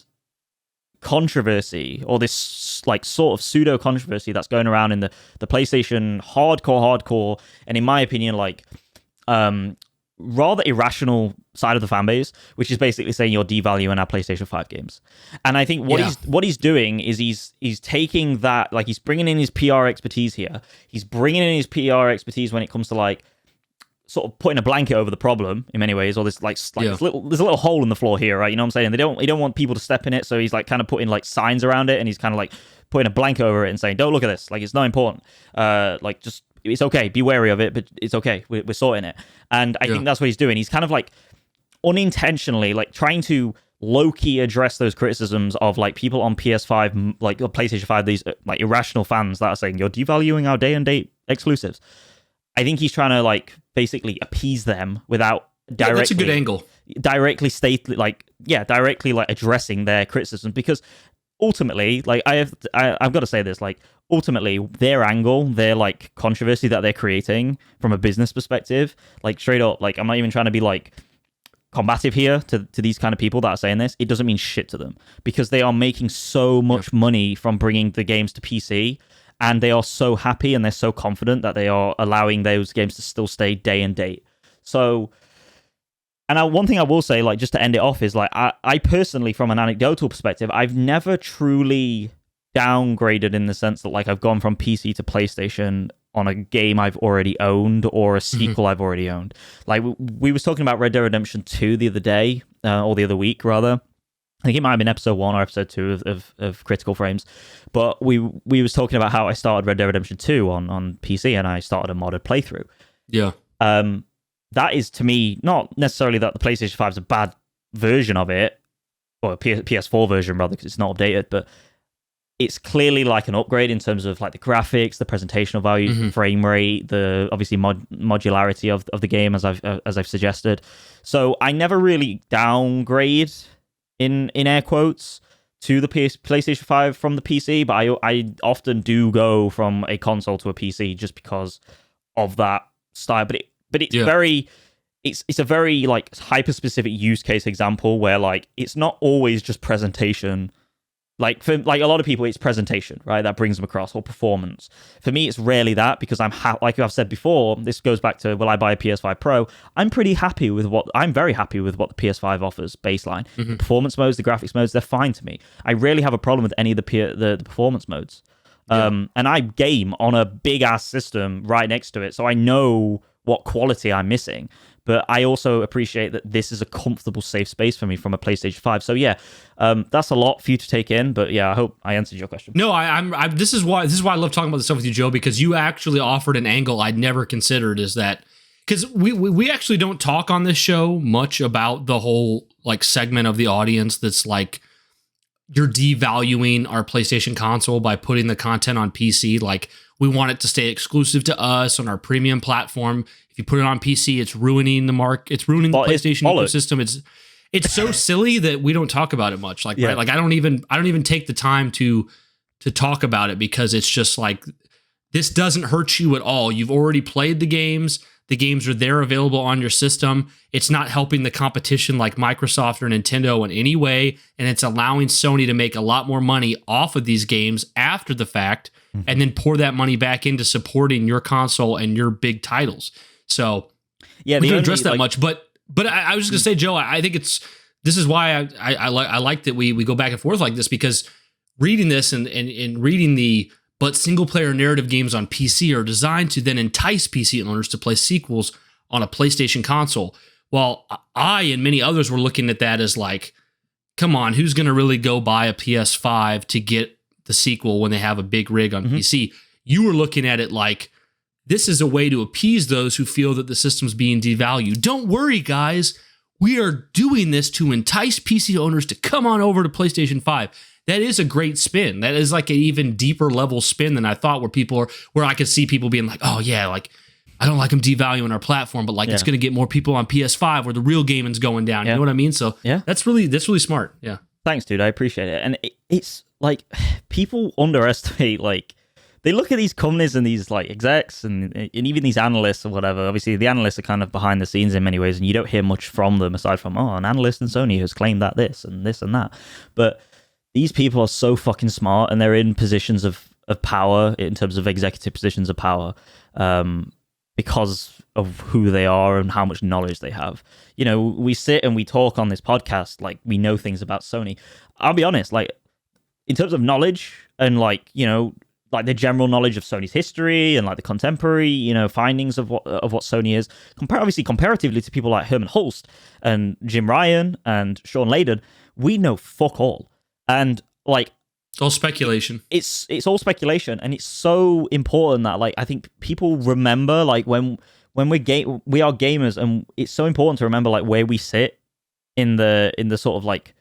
controversy or this like sort of pseudo controversy that's going around in the PlayStation hardcore, and in my opinion, like rather irrational side of the fan base, which is basically saying you're devaluing our PlayStation 5 games. And I think what he's doing is he's taking that, like he's bringing in his PR expertise here. He's bringing in his PR expertise when it comes to like sort of putting a blanket over the problem in many ways, or there's a little hole in the floor here, right? You know what I'm saying? They don't want people to step in it, so he's like kind of putting like signs around it, and he's kind of like putting a blanket over it and saying, don't look at this, like it's not important, like just it's okay, be wary of it, but it's okay, we're sorting it. And I think that's what he's doing. He's kind of like unintentionally like trying to low-key address those criticisms of like people on PS5, like PlayStation 5, these like irrational fans that are saying you're devaluing our day and date exclusives. I think he's trying to like basically appease them without directly. That's a good angle. Directly directly like addressing their criticism, because ultimately, like I've got to say this, like ultimately their angle, their like controversy that they're creating from a business perspective, like straight up, like I'm not even trying to be like combative here to these kind of people that are saying this, it doesn't mean shit to them, because they are making so much money from bringing the games to PC, and they are so happy and they're so confident that they are allowing those games to still stay day and date. So, and one thing I will say, like just to end it off, is like I personally, from an anecdotal perspective, I've never truly downgraded in the sense that like I've gone from PC to PlayStation on a game I've already owned or a sequel I've already owned. Like we was talking about Red Dead Redemption 2 the other day, or the other week rather. I think it might have been episode 1 or episode 2 of Critical Frames, but we was talking about how I started Red Dead Redemption 2 on PC, and I started a modded playthrough. Yeah. That is, to me, not necessarily that the PlayStation 5 is a bad version of it, or a PS4 version rather, because it's not updated, but it's clearly like an upgrade in terms of like the graphics, the presentational value, the frame rate, the obviously modularity of the game, as I've suggested. So I never really downgrade in air quotes to the PlayStation 5 from the PC, but I often do go from a console to a PC just because of that style. But it's very, it's a very like hyper specific use case example where like it's not always just presentation. Like for like a lot of people, it's presentation, right? That brings them across, or performance. For me, it's rarely that, because like I've said before, this goes back to, will I buy a PS5 Pro? I'm very happy with what the PS5 offers baseline. The performance modes, the graphics modes, they're fine to me. I rarely have a problem with any of the performance modes. And I game on a big ass system right next to it, so I know what quality I'm missing. But I also appreciate that this is a comfortable, safe space for me from a PlayStation 5. So yeah, that's a lot for you to take in. But yeah, I hope I answered your question. No, this is why I love talking about this stuff with you, Joe, because you actually offered an angle I'd never considered. Is that because we actually don't talk on this show much about the whole like segment of the audience that's like, you're devaluing our PlayStation console by putting the content on PC. Like, we want it to stay exclusive to us on our premium platform. If you put it on PC, it's ruining the it's ruining the PlayStation ecosystem. It's so silly that we don't talk about it much. Like, right? Like I don't even take the time to talk about it, because it's just like, this doesn't hurt you at all. You've already played the games. The games are there available on your system. It's not helping the competition like Microsoft or Nintendo in any way, and it's allowing Sony to make a lot more money off of these games after the fact, and then pour that money back into supporting your console and your big titles. So yeah, we can address that much, but I was just gonna say, Joe, I think this is why I like that we go back and forth like this, because reading this and reading but single-player narrative games on PC are designed to then entice PC owners to play sequels on a PlayStation console. While I and many others were looking at that as like, come on, who's going to really go buy a PS5 to get the sequel when they have a big rig on PC? You were looking at it like, this is a way to appease those who feel that the system's being devalued. Don't worry, guys. We are doing this to entice PC owners to come on over to PlayStation 5. That is a great spin. That is like an even deeper level spin than I thought, where I could see people being like, oh yeah, like I don't like them devaluing our platform, but like it's going to get more people on PS5 where the real gaming's going down. You know what I mean? So that's really smart. Yeah. Thanks, dude. I appreciate it. And it's like, people underestimate, like, they look at these companies and these like execs and even these analysts or whatever. Obviously, the analysts are kind of behind the scenes in many ways, and you don't hear much from them aside from, an analyst in Sony has claimed that this and that. But these people are so fucking smart, and they're in positions of power, in terms of executive positions of power, because of who they are and how much knowledge they have. You know, we sit and we talk on this podcast like we know things about Sony. I'll be honest, like, in terms of knowledge and like, you know, like the general knowledge of Sony's history and like the contemporary, you know, findings of what Sony is, comparatively to people like Herman Hulst and Jim Ryan and Sean Layden, we know fuck all. And like, It's all speculation. It's all speculation, and it's so important that like I think people remember like when we are gamers, and it's so important to remember like where we sit in the sort of like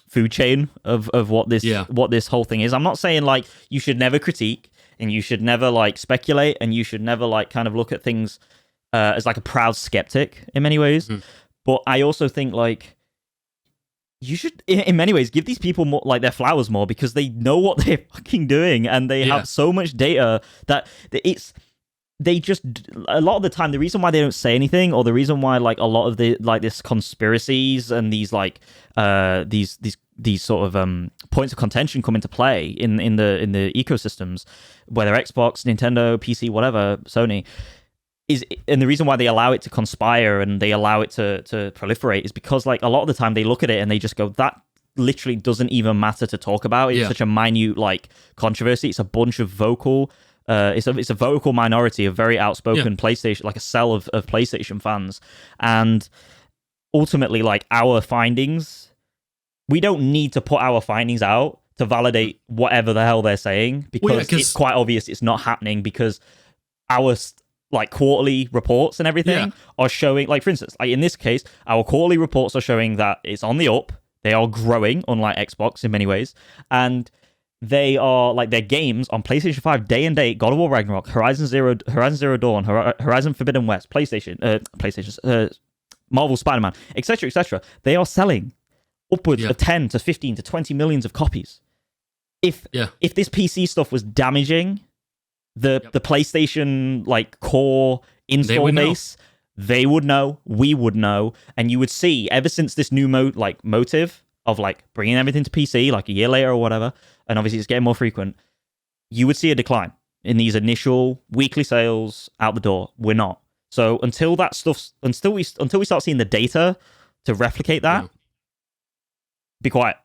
food chain of what this whole thing is. I'm not saying like you should never critique and you should never like speculate and you should never like kind of look at things as like a proud skeptic in many ways. But I also think like you should in many ways give these people more like their flowers more, because they know what they're fucking doing, and they have so much data that they just, a lot of the time, the reason why they don't say anything, or the reason why like a lot of the like this conspiracies and these like these sort of points of contention come into play in the ecosystems, whether Xbox, Nintendo, PC, whatever, Sony, and the reason why they allow it to conspire and they allow it to proliferate is because like a lot of the time they look at it and they just go, that literally doesn't even matter to talk about. It's such a minute like controversy. It's a bunch of vocal it's a vocal minority of very outspoken PlayStation, like a cell of PlayStation fans. And ultimately like our findings, we don't need to put our findings out to validate whatever the hell they're saying, because it's quite obvious it's not happening, because our like quarterly reports and everything are showing, like for instance, like in this case, our quarterly reports are showing that it's on the up. They are growing, unlike Xbox in many ways, and they are like their games on PlayStation 5 day and date: God of War Ragnarok, Horizon Zero Dawn, Horizon Forbidden West, Marvel Spider-Man, etc. They are selling upwards of 10 to 15 to 20 millions of copies. If this PC stuff was damaging the PlayStation like core install base, they would know, we would know, and you would see ever since this new motive of like bringing everything to PC like a year later or whatever, and obviously it's getting more frequent, you would see a decline in these initial weekly sales out the door. We're not. So until we start seeing the data to replicate that, be quiet.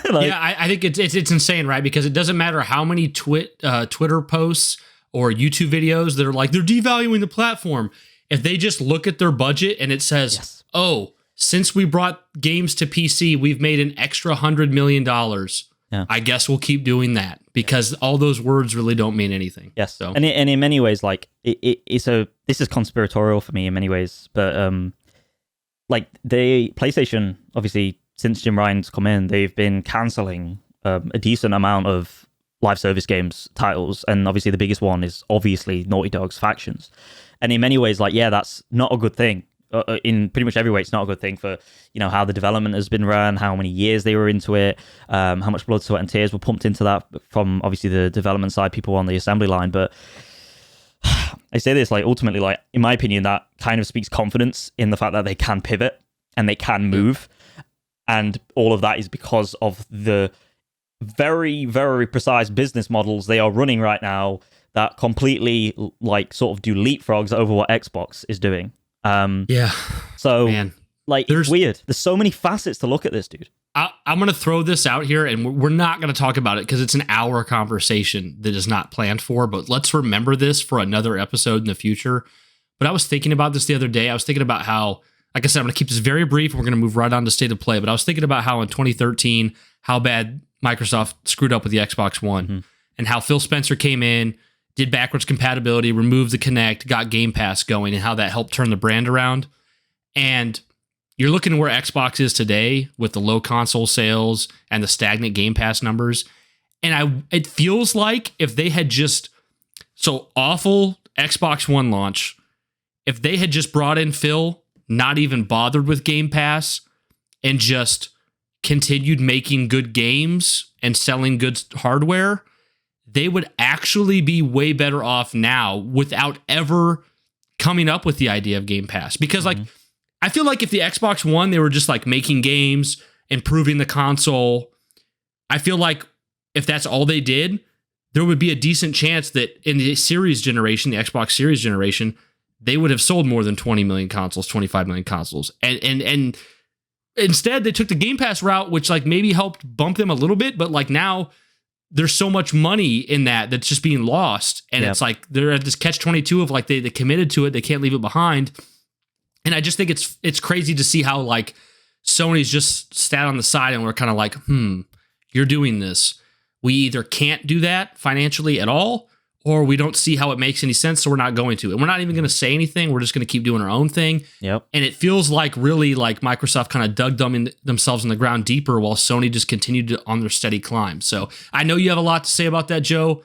I think it's insane, right? Because it doesn't matter how many Twitter posts or YouTube videos that are like, they're devaluing the platform. If they just look at their budget and it says, oh, since we brought games to PC, we've made an extra $100 million. I guess we'll keep doing that, because all those words really don't mean anything. Yes. So. And in many ways, like this is conspiratorial for me in many ways, but like PlayStation, obviously, since Jim Ryan's come in, they've been canceling a decent amount of live service games titles, and obviously the biggest one is obviously Naughty Dog's Factions. And in many ways, like, that's not a good thing. In pretty much every way, it's not a good thing for, how the development has been run, how many years they were into it, how much blood, sweat, and tears were pumped into that from obviously the development side, people on the assembly line. But I say this, like, ultimately, like, in my opinion, that kind of speaks confidence in the fact that they can pivot and they can move. And all of that is because of the very, very precise business models they are running right now that completely, like, sort of do leapfrogs over what Xbox is doing. So, man, like, it's weird. There's so many facets to look at this, dude. I'm going to throw this out here, and we're not going to talk about it because it's an hour conversation that is not planned for, but let's remember this for another episode in the future. But I was thinking about this the other day. I was thinking about how, like I said, I'm going to keep this very brief. We're going to move right on to State of Play. But I was thinking about how in 2013, how bad Microsoft screwed up with the Xbox One, and how Phil Spencer came in, did backwards compatibility, removed the Kinect, got Game Pass going, and how that helped turn the brand around. And you're looking at where Xbox is today with the low console sales and the stagnant Game Pass numbers. And it feels like if they had just, so awful Xbox One launch, if they had just brought in Phil, not even bothered with Game Pass, and just continued making good games and selling good hardware, they would actually be way better off now without ever coming up with the idea of Game Pass. Because like, I feel like if the Xbox One, they were just like making games, improving the console, I feel like if that's all they did, there would be a decent chance that in the series generation, the Xbox Series generation, they would have sold more than 20 million consoles, 25 million consoles. And instead they took the Game Pass route, which like maybe helped bump them a little bit, but like now there's so much money in that's just being lost. And it's like, they're at this catch-22 of like, they committed to it. They can't leave it behind. And I just think it's crazy to see how like Sony's just sat on the side and we're kind of like, you're doing this. we either can't do that financially at all, or we don't see how it makes any sense, so we're not going to. And we're not even going to say anything. We're just going to keep doing our own thing. Yep. And it feels like really like Microsoft kind of dug themselves in the ground deeper while Sony just continued on their steady climb. So I know you have a lot to say about that, Joe.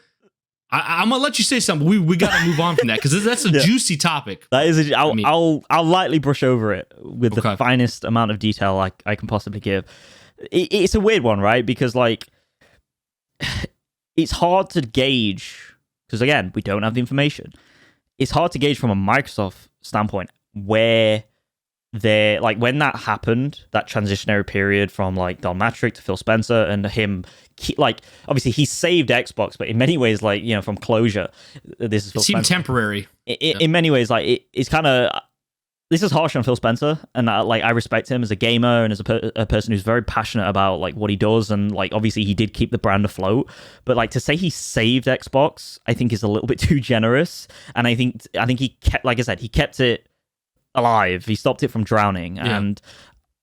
I'm gonna let you say something. We got to move on from that because that's a juicy topic. That is. I'll lightly brush over it with the finest amount of detail I can possibly give. It's a weird one, right? Because like, it's hard to gauge. Because again, we don't have the information. It's hard to gauge from a Microsoft standpoint where they're like when that happened, that transitionary period from like Don Matrick to Phil Spencer and him, like obviously he saved Xbox, but in many ways, like from closure, this is Phil Spencer. Seemed temporary. In many ways, like it's kind of. This is harsh on Phil Spencer, and I respect him as a gamer and as a person who's very passionate about like what he does, and like obviously he did keep the brand afloat. But like to say he saved Xbox, I think is a little bit too generous. And I think he kept, like I said, he kept it alive. He stopped it from drowning, and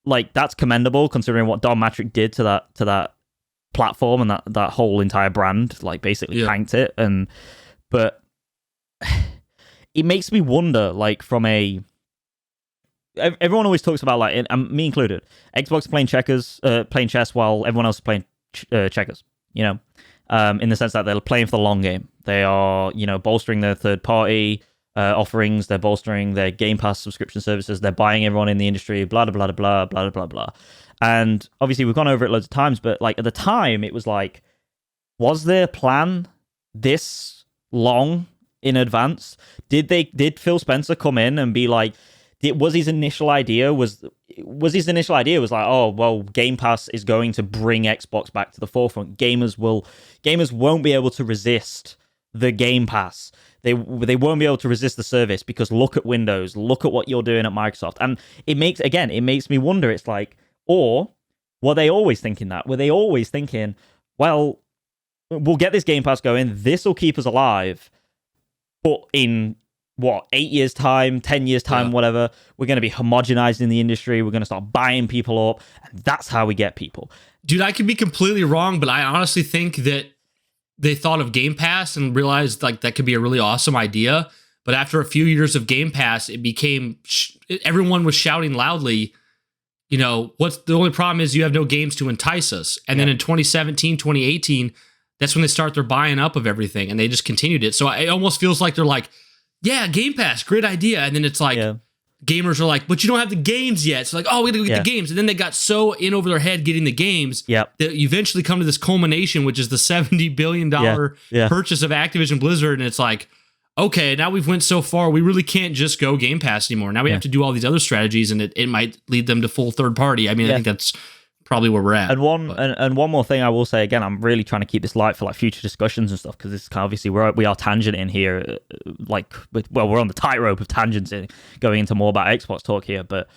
like that's commendable considering what Don Matrick did to that platform and that whole entire brand, like basically tanked it. But it makes me wonder, like from a everyone always talks about like, and me included, Xbox playing chess while everyone else is playing checkers. In the sense that they're playing for the long game. They are, bolstering their third party offerings. They're bolstering their Game Pass subscription services. They're buying everyone in the industry. Blah blah blah blah blah blah blah. And obviously we've gone over it loads of times, but like at the time it was like, was their plan this long in advance? Did Phil Spencer come in and be like? Was his initial idea like, oh well, Game Pass is going to bring Xbox back to the forefront. Gamers won't be able to resist the Game Pass. They won't be able to resist the service because look at Windows, look at what you're doing at Microsoft, and it makes me wonder. It's like, or were they always thinking that? Were they always thinking, well, we'll get this Game Pass going, this will keep us alive, but in 8 years time, 10 years time, whatever, we're going to be homogenized in the industry. We're going to start buying people up. And that's how we get people. Dude, I could be completely wrong, but I honestly think that they thought of Game Pass and realized like that could be a really awesome idea. But after a few years of Game Pass, it became, everyone was shouting loudly, what's the only problem is you have no games to entice us. And then in 2017, 2018, that's when they start their buying up of everything. And they just continued it. So it almost feels like they're like, yeah, Game Pass, great idea. And then it's like, gamers are like, but you don't have the games yet. So like, oh, we got to get the games. And then they got so in over their head getting the games that you eventually come to this culmination, which is the $70 billion purchase of Activision Blizzard. And it's like, okay, now we've went so far, we really can't just go Game Pass anymore. Now we have to do all these other strategies, and it might lead them to full third party. I mean, I think that's probably where we're at. And one more thing I will say, again, I'm really trying to keep this light for like future discussions and stuff, because this is kind of obviously we are tangenting here, we're on the tightrope of tangents going into more about Xbox talk here. But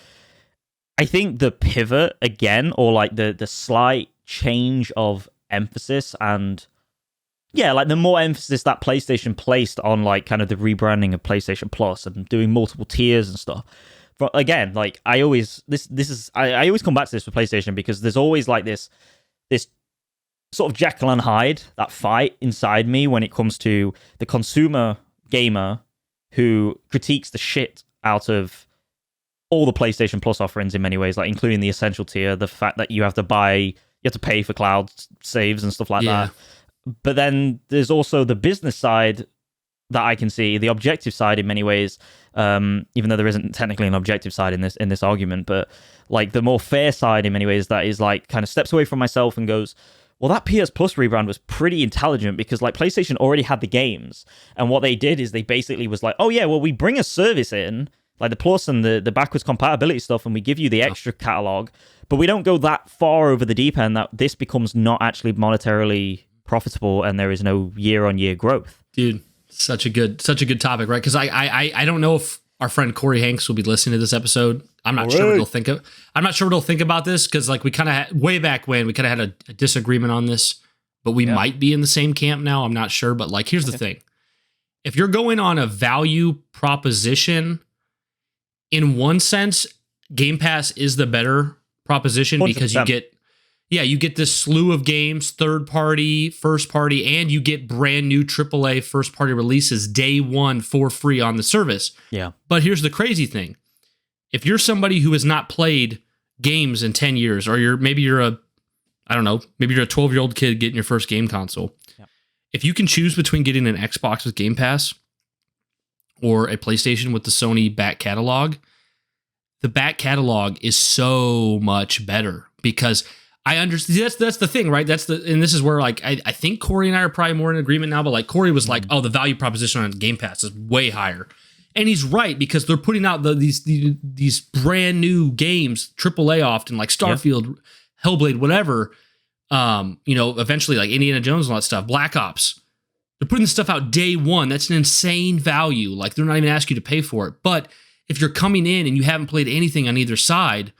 I think the pivot again, or like the slight change of emphasis, and like the more emphasis that PlayStation placed on like kind of the rebranding of PlayStation Plus and doing multiple tiers and stuff. Again, like I always come back to this for PlayStation, because there's always like this sort of Jekyll and Hyde, that fight inside me when it comes to the consumer gamer who critiques the shit out of all the PlayStation Plus offerings in many ways, like including the essential tier, the fact that you have to pay for cloud saves and stuff like that. But then there's also the business side that I can see, the objective side in many ways, even though there isn't technically an objective side in this argument, but like the more fair side in many ways, that is like kind of steps away from myself and goes, well, that PS Plus rebrand was pretty intelligent, because like PlayStation already had the games, and what they did is they basically was like, oh yeah, well, we bring a service in, like the Plus and the backwards compatibility stuff, and we give you the extra catalog, but we don't go that far over the deep end that this becomes not actually monetarily profitable and there is no year-on-year growth. Dude, such a good topic, right? Because I don't know if our friend Corey Hanks will be listening to this episode. I'm not sure what he'll think of. I'm not sure what he'll think about this, because like we kind of way back when we kind of had a disagreement on this, but we might be in the same camp now. I'm not sure, but like here's the thing: if you're going on a value proposition, in one sense, Game Pass is the better proposition 100%. Because yeah, you get this slew of games, third party, first party, and you get brand new AAA first party releases day one for free on the service. Yeah. But here's the crazy thing. If you're somebody who has not played games in 10 years, or maybe you're a 12-year-old kid getting your first game console. Yeah. If you can choose between getting an Xbox with Game Pass or a PlayStation with the Sony back catalog, the back catalog is so much better because I understand that's the thing, right? And this is where like I think Corey and I are probably more in agreement now, but like Corey was like, oh, the value proposition on Game Pass is way higher. And he's right, because they're putting out these brand new games, AAA often, like Starfield, Hellblade, whatever. Eventually like Indiana Jones and all that stuff, Black Ops. They're putting this stuff out day one. That's an insane value. Like they're not even asking you to pay for it. But if you're coming in and you haven't played anything on either side,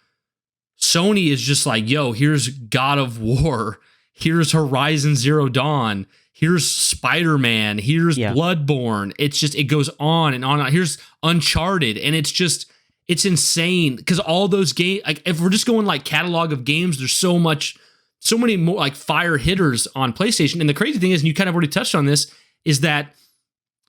Sony is just like, yo, here's God of War, here's Horizon Zero Dawn, here's Spider-Man, here's Bloodborne. It goes on and on. Here's Uncharted. And it's insane because all those games, like if we're just going like catalog of games, there's so many more like fire hitters on PlayStation. And the crazy thing is, and you kind of already touched on this, is that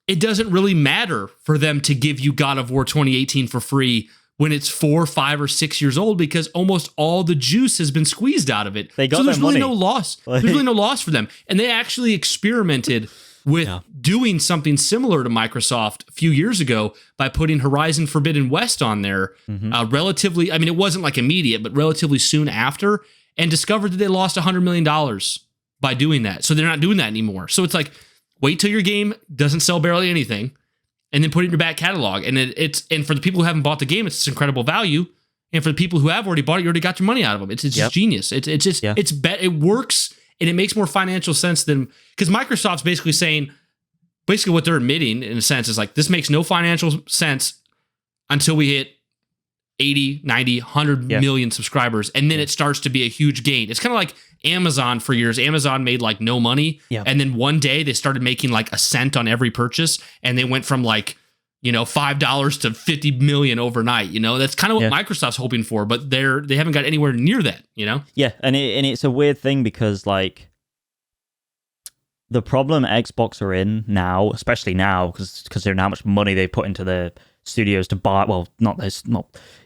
it doesn't really matter for them to give you God of War 2018 for free when it's 4, 5, or 6 years old, because almost all the juice has been squeezed out of it. They got so there's really money. no loss. There's really no loss for them. And they actually experimented with doing something similar to Microsoft a few years ago by putting Horizon Forbidden West on there relatively, I mean, it wasn't like immediate, but relatively soon after, and discovered that they lost $100 million by doing that. So they're not doing that anymore. So it's like, wait till your game doesn't sell barely anything, and then put it in your back catalog. And and for the people who haven't bought the game, it's incredible value. And for the people who have already bought it, you already got your money out of them. It's just genius. It works, and it makes more financial sense than, because Microsoft's basically saying, what they're admitting in a sense is like, this makes no financial sense until we hit 80, 90, 100 million subscribers. And then it starts to be a huge gain. It's kind of like Amazon for years. Amazon made like no money. Yeah. And then one day they started making like a cent on every purchase. And they went from like, $5 to 50 million overnight. That's kind of what Microsoft's hoping for, but they haven't got anywhere near that, Yeah. And it's a weird thing because like the problem Xbox are in now, especially now, because they're how much money they put into the studios to buy, well, not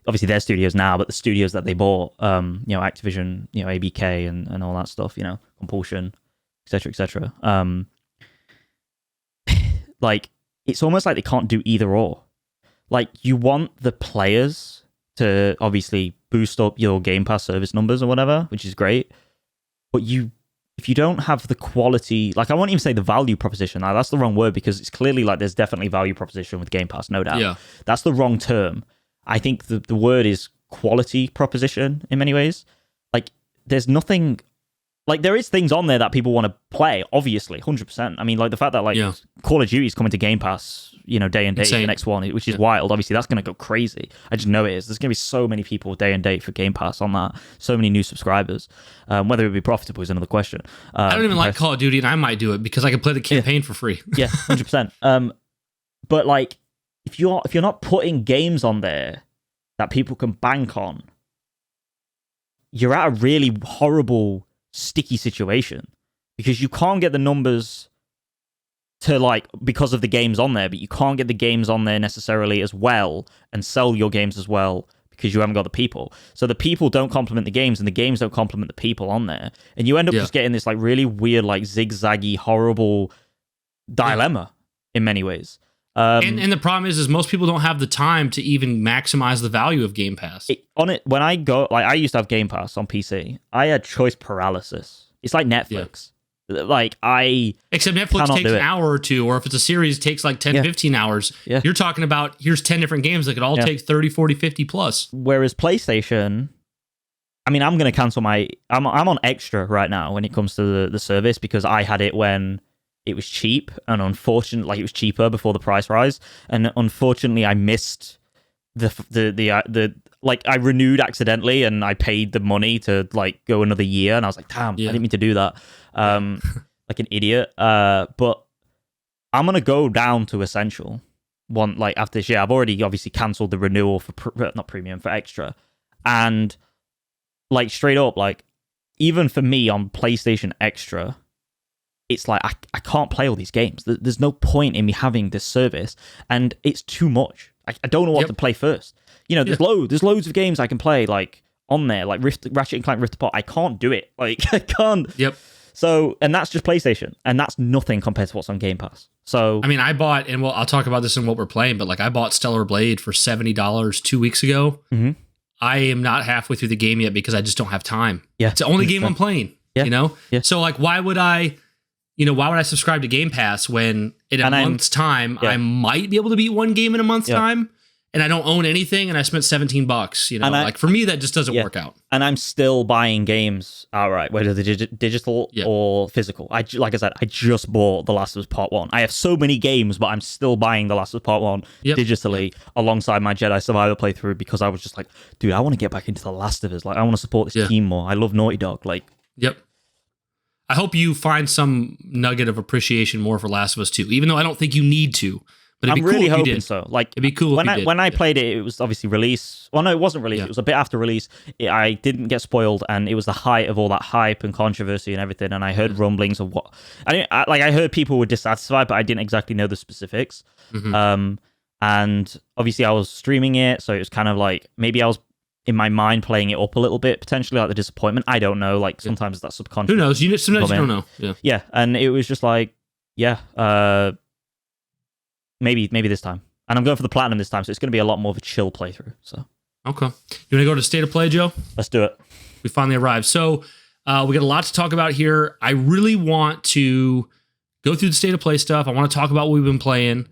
obviously their studios now, but the studios that they bought, Activision, ABK and all that stuff, Compulsion, etc. Like, it's almost like they can't do either or. Like, you want the players to obviously boost up your Game Pass service numbers or whatever, which is great, but if you don't have the quality, like I won't even say the value proposition. Now, that's the wrong word, because it's clearly like there's definitely value proposition with Game Pass, no doubt. Yeah. That's the wrong term. I think the word is quality proposition in many ways. Like there's nothing, like there is things on there that people want to play, obviously, 100%. I mean, like the fact that like Call of Duty is coming to Game Pass, day and date, the next one, which is wild. Obviously, that's going to go crazy. I just know it is. There's going to be so many people day and date for Game Pass on that. So many new subscribers. Whether it would be profitable is another question. I don't even like Call of Duty, and I might do it because I can play the campaign for free. Yeah, 100%. But like, if you're not putting games on there that people can bank on, you're at a really horrible, sticky situation, because you can't get the numbers to like, because of the games on there, but you can't get the games on there necessarily as well and sell your games as well because you haven't got the people. So the people don't complement the games, and the games don't complement the people on there, and you end up just getting this like really weird, like zigzaggy, horrible dilemma in many ways. And the problem is most people don't have the time to even maximize the value of Game Pass. When I go, like I used to have Game Pass on PC, I had choice paralysis. It's like Netflix. Like except Netflix takes an hour or two, or if it's a series, it takes like 10, 15 hours. Yeah. You're talking about, here's 10 different games that could all take 30, 40, 50 plus. Whereas PlayStation, I mean, I'm going to cancel I'm on extra right now when it comes to the service, because I had it when it was cheap, and unfortunately, like it was cheaper before the price rise, and unfortunately, I missed the like I renewed accidentally, and I paid the money to like go another year, and I was like, damn, I didn't mean to do that, like an idiot. But I'm gonna go down to Essential like after this year. I've already obviously cancelled the renewal for not premium, for extra, and like straight up, like even for me on PlayStation Extra, it's like I can't play all these games. There's no point in me having this service, and it's too much. I don't know what to play first. There's loads of games I can play like on there, like Ratchet and Clank Rift Apart. I can't do it. Like I can't. Yep. So, and that's just PlayStation, and that's nothing compared to what's on Game Pass. So, I mean, I bought, and I'll talk about this in what we're playing, but like I bought Stellar Blade for $70 2 weeks ago. Mm-hmm. I am not halfway through the game yet because I just don't have time. Yeah, it's the only game I'm playing. Yeah. Yeah. So like, why would I subscribe to Game Pass when in a month's time I might be able to beat one game in a month's time? And I don't own anything, and I spent $17. Like for me, that just doesn't work out. And I'm still buying games outright, whether they're digital or physical. Like I said, I just bought The Last of Us Part 1. I have so many games, but I'm still buying The Last of Us Part 1 digitally alongside my Jedi Survivor playthrough because I was just like, dude, I want to get back into The Last of Us. Like, I want to support this team more. I love Naughty Dog. Like, yep. I hope you find some nugget of appreciation more for Last of Us 2, even though I don't think you need to. But I'm really hoping so. Like, it'd be cool when I played it, it was obviously release. Well, no, it wasn't release. It was a bit after release. I didn't get spoiled, and it was the height of all that hype and controversy and everything. And I heard rumblings of what I heard people were dissatisfied, but I didn't exactly know the specifics. Mm-hmm. And obviously, I was streaming it, so it was kind of like maybe I was in my mind playing it up a little bit, potentially like the disappointment. I don't know. Like sometimes that's subconscious. Who knows? Sometimes you don't know. Yeah, and it was just like, maybe this time. And I'm going for the platinum this time, so it's going to be a lot more of a chill playthrough. So okay. You want to go to State of Play, Joe? Let's do it. We finally arrived. So we got a lot to talk about here. I really want to go through the State of Play stuff. I want to talk about what we've been playing.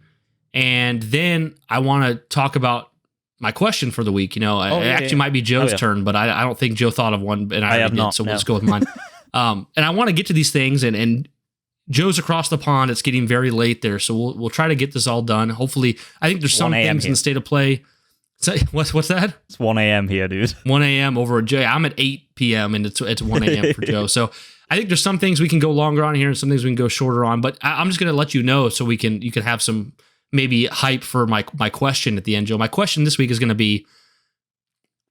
And then I want to talk about my question for the week. It might be Joe's turn, but I don't think Joe thought of one, and I have not. So we'll just go with mine. And I want to get to these things, and Joe's across the pond. It's getting very late there, so we'll try to get this all done. Hopefully, I think there's some things in the State of Play. What's that? It's 1 a.m. here, dude. 1 a.m. over at Joe. I'm at 8 p.m. and it's 1 a.m. for Joe. So I think there's some things we can go longer on here and some things we can go shorter on. But I'm just going to let you know so you can have some maybe hype for my question at the end, Joe. My question this week is going to be,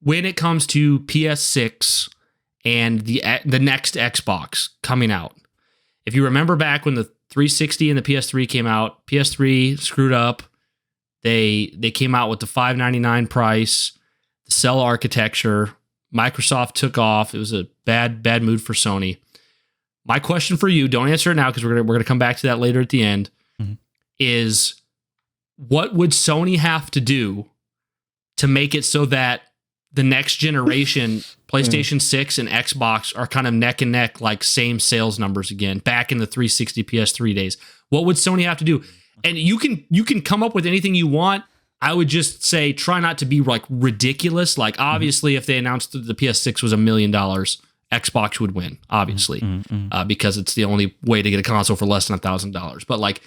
when it comes to PS6 and the next Xbox coming out. If you remember back when the 360 and the PS3 came out, PS3 screwed up. They came out with the $599 price, the cell architecture. Microsoft took off. It was a bad mood for Sony. My question for you, don't answer it now because we're gonna come back to that later at the end, is what would Sony have to do to make it so that the next generation PlayStation 6 and Xbox are kind of neck and neck, like same sales numbers again, back in the 360 PS3 days? What would Sony have to do? And you can come up with anything you want. I would just say try not to be like ridiculous. Like obviously, if they announced that the PS6 was $1 million, Xbox would win, obviously, because it's the only way to get a console for less than $1,000. But like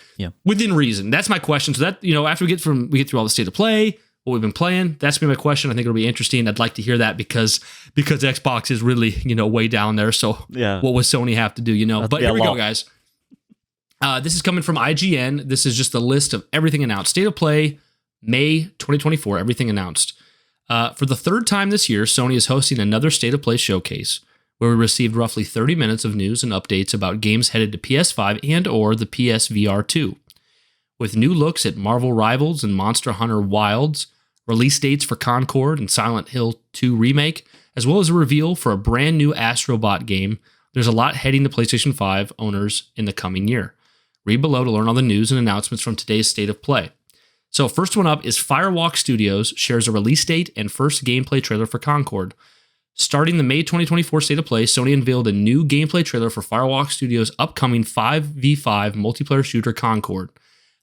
within reason, that's my question. So that after we get through all the State of Play, what we've been playing, that's been my question. I think it'll be interesting. I'd like to hear that because Xbox is really way down there. So what would Sony have to do? But here we go, guys. This is coming from IGN. This is just the list of everything announced. State of Play, May 2024. Everything announced. For the third time this year, Sony is hosting another State of Play showcase, where we received roughly 30 minutes of news and updates about games headed to PS5 and or the PSVR 2. With new looks at Marvel Rivals and Monster Hunter Wilds, release dates for Concord and Silent Hill 2 Remake, as well as a reveal for a brand new Astro Bot game, there's a lot heading to PlayStation 5 owners in the coming year. Read below to learn all the news and announcements from today's State of Play. So first one up is Firewalk Studios shares a release date and first gameplay trailer for Concord. Starting the May 2024 State of Play, Sony unveiled a new gameplay trailer for Firewalk Studios' upcoming 5v5 multiplayer shooter Concord.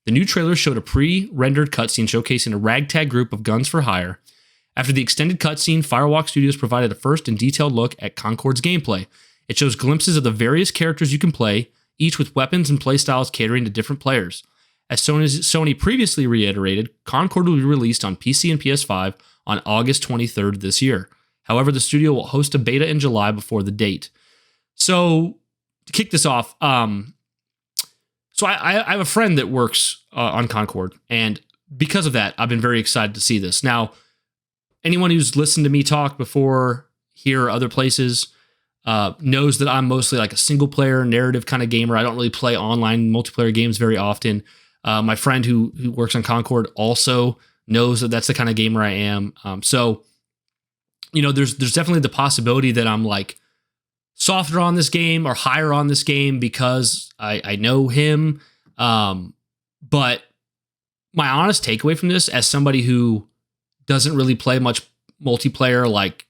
The new trailer showed a pre-rendered cutscene showcasing a ragtag group of guns for hire. After the extended cutscene, Firewalk Studios provided a first and detailed look at Concord's gameplay. It shows glimpses of the various characters you can play, each with weapons and playstyles catering to different players. As Sony previously reiterated, Concord will be released on PC and PS5 on August 23rd this year. However, the studio will host a beta in July before the date. So, to kick this off, so I have a friend that works on Concord, and because of that, I've been very excited to see this. Now, anyone who's listened to me talk before here or other places, knows that I'm mostly like a single player narrative kind of gamer. I don't really play online multiplayer games very often. My friend who works on Concord also knows that that's the kind of gamer I am. So, there's definitely the possibility that I'm like softer on this game or higher on this game because I know him. But my honest takeaway from this, as somebody who doesn't really play much multiplayer, like,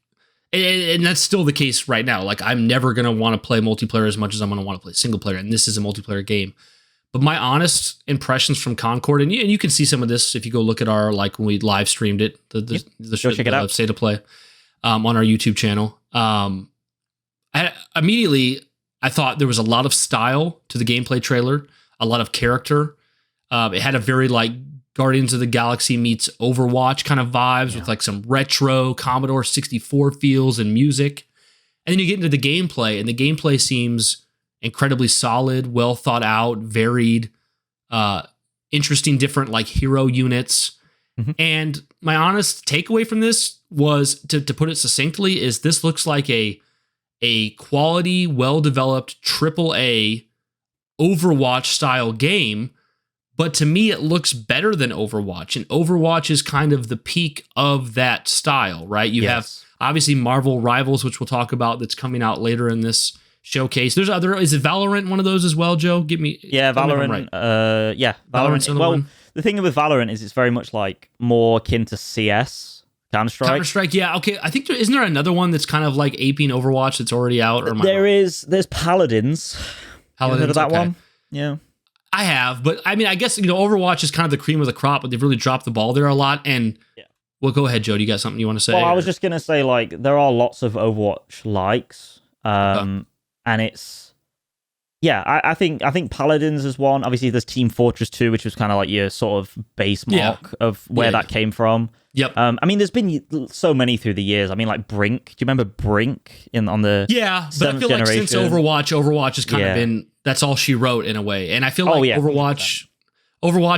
and that's still the case right now. Like, I'm never going to want to play multiplayer as much as I'm going to want to play single player. And this is a multiplayer game. But my honest impressions from Concord, and you can see some of this if you go look at our, like, when we live streamed it, the check it out. State of Play on our YouTube channel. I thought there was a lot of style to the gameplay trailer, a lot of character. It had a very, like, Guardians of the Galaxy meets Overwatch kind of vibes with, like, some retro Commodore 64 feels and music. And then you get into the gameplay, and the gameplay seems incredibly solid, well thought out, varied, interesting, different, like, hero units. Mm-hmm. And my honest takeaway from this was, to put it succinctly, is this looks like a quality, well-developed AAA Overwatch style game. But to me, it looks better than Overwatch. And Overwatch is kind of the peak of that style, right? You have obviously Marvel Rivals, which we'll talk about, that's coming out later in this showcase. There's is it Valorant one of those as well, Joe? Valorant. Right. Valorant. Well, the thing with Valorant is it's very much like more akin to CS, Counter-Strike. Yeah. Okay. I think isn't there another one that's kind of like aping Overwatch that's already out? Or there's Paladins. You heard of that one? Yeah. I have, but I mean, I guess, Overwatch is kind of the cream of the crop, but they've really dropped the ball there a lot. And well, go ahead, Joe. Do you got something you want to say? Well, I was just going to say, like, there are lots of Overwatch likes. And it's, I think Paladins is one. Obviously, there's Team Fortress 2, which was kind of like your sort of base mark of where that came from. Yep. I mean, there's been so many through the years. I mean, like Brink. Do you remember Brink on the but I feel like since Overwatch has kind of been, that's all she wrote in a way. And I feel like Overwatch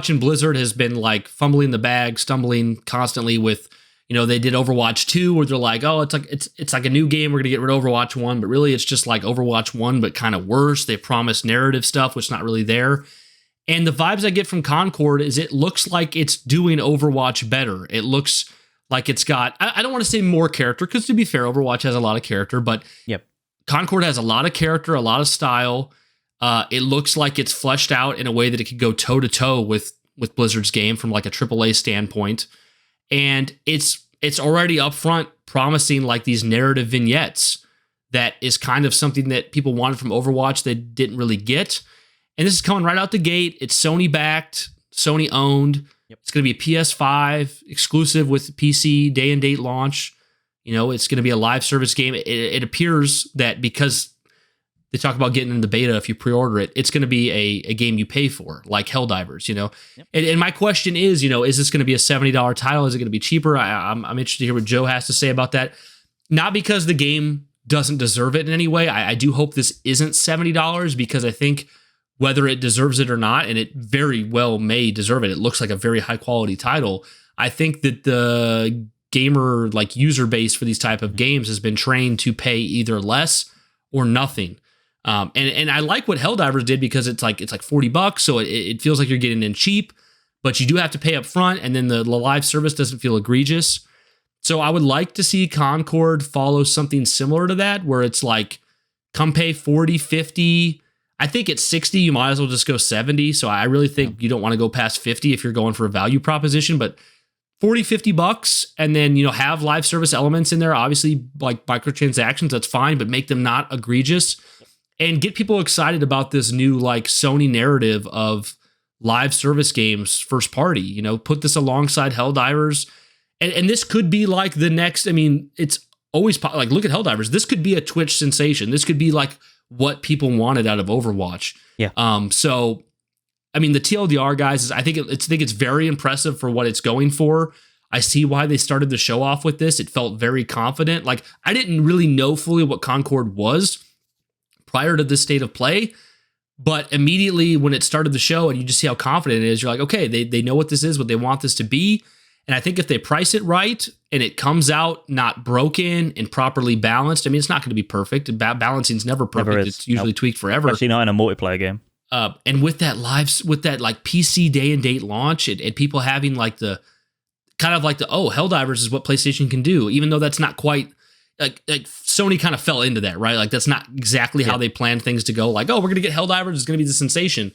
and Blizzard has been like fumbling the bag, stumbling constantly with, they did Overwatch 2 where they're like, oh, it's like a new game. We're going to get rid of Overwatch 1, but really it's just like Overwatch 1, but kind of worse. They promised narrative stuff, which is not really there. And the vibes I get from Concord is it looks like it's doing Overwatch better. It looks like it's got, I don't want to say more character, because to be fair, Overwatch has a lot of character, but Concord has a lot of character, a lot of style. It looks like it's fleshed out in a way that it could go toe-to-toe with Blizzard's game from like a AAA standpoint. And it's already up front promising like these narrative vignettes that is kind of something that people wanted from Overwatch they didn't really get. And this is coming right out the gate. It's Sony backed, Sony owned. It's going to be a PS5 exclusive with PC day and date launch. It's going to be a live service game. It appears that because they talk about getting in the beta if you pre-order it, it's going to be a game you pay for, like Helldivers, And my question is, is this going to be a $70 title? Is it going to be cheaper? I'm interested to hear what Joe has to say about that. Not because the game doesn't deserve it in any way. I do hope this isn't $70 because I think whether it deserves it or not, and it very well may deserve it. It looks like a very high quality title. I think that the gamer like user base for these type of games has been trained to pay either less or nothing. And I like what Helldivers did because it's like $40, so it feels like you're getting in cheap, but you do have to pay up front, and then the live service doesn't feel egregious. So I would like to see Concord follow something similar to that, where it's like, come pay 40, 50. I think at 60, you might as well just go 70. So I really think you don't want to go past 50 if you're going for a value proposition, but 40, $50, and then, have live service elements in there. Obviously, like microtransactions, that's fine, but make them not egregious and get people excited about this new like Sony narrative of live service games first party. Put this alongside Helldivers. And this could be like the next, I mean, it's always like, look at Helldivers. This could be a Twitch sensation. This could be like what people wanted out of Overwatch. Yeah. So, I mean, the TLDR guys, I think it's very impressive for what it's going for. I see why they started the show off with this. It felt very confident. Like, I didn't really know fully what Concord was prior to this state of play, but immediately when it started the show and you just see how confident it is, you're like, okay, they know what this is, what they want this to be. And I think if they price it right and it comes out not broken and properly balanced, I mean, it's not going to be perfect. Balancing's never perfect. Never is. It's usually tweaked forever. Especially not in a multiplayer game. And with that like PC day and date launch and people having like the kind of like Helldivers is what PlayStation can do, even though that's not quite like Sony kind of fell into that, right? Like that's not exactly how they planned things to go. Like, we're going to get Helldivers, it's going to be the sensation.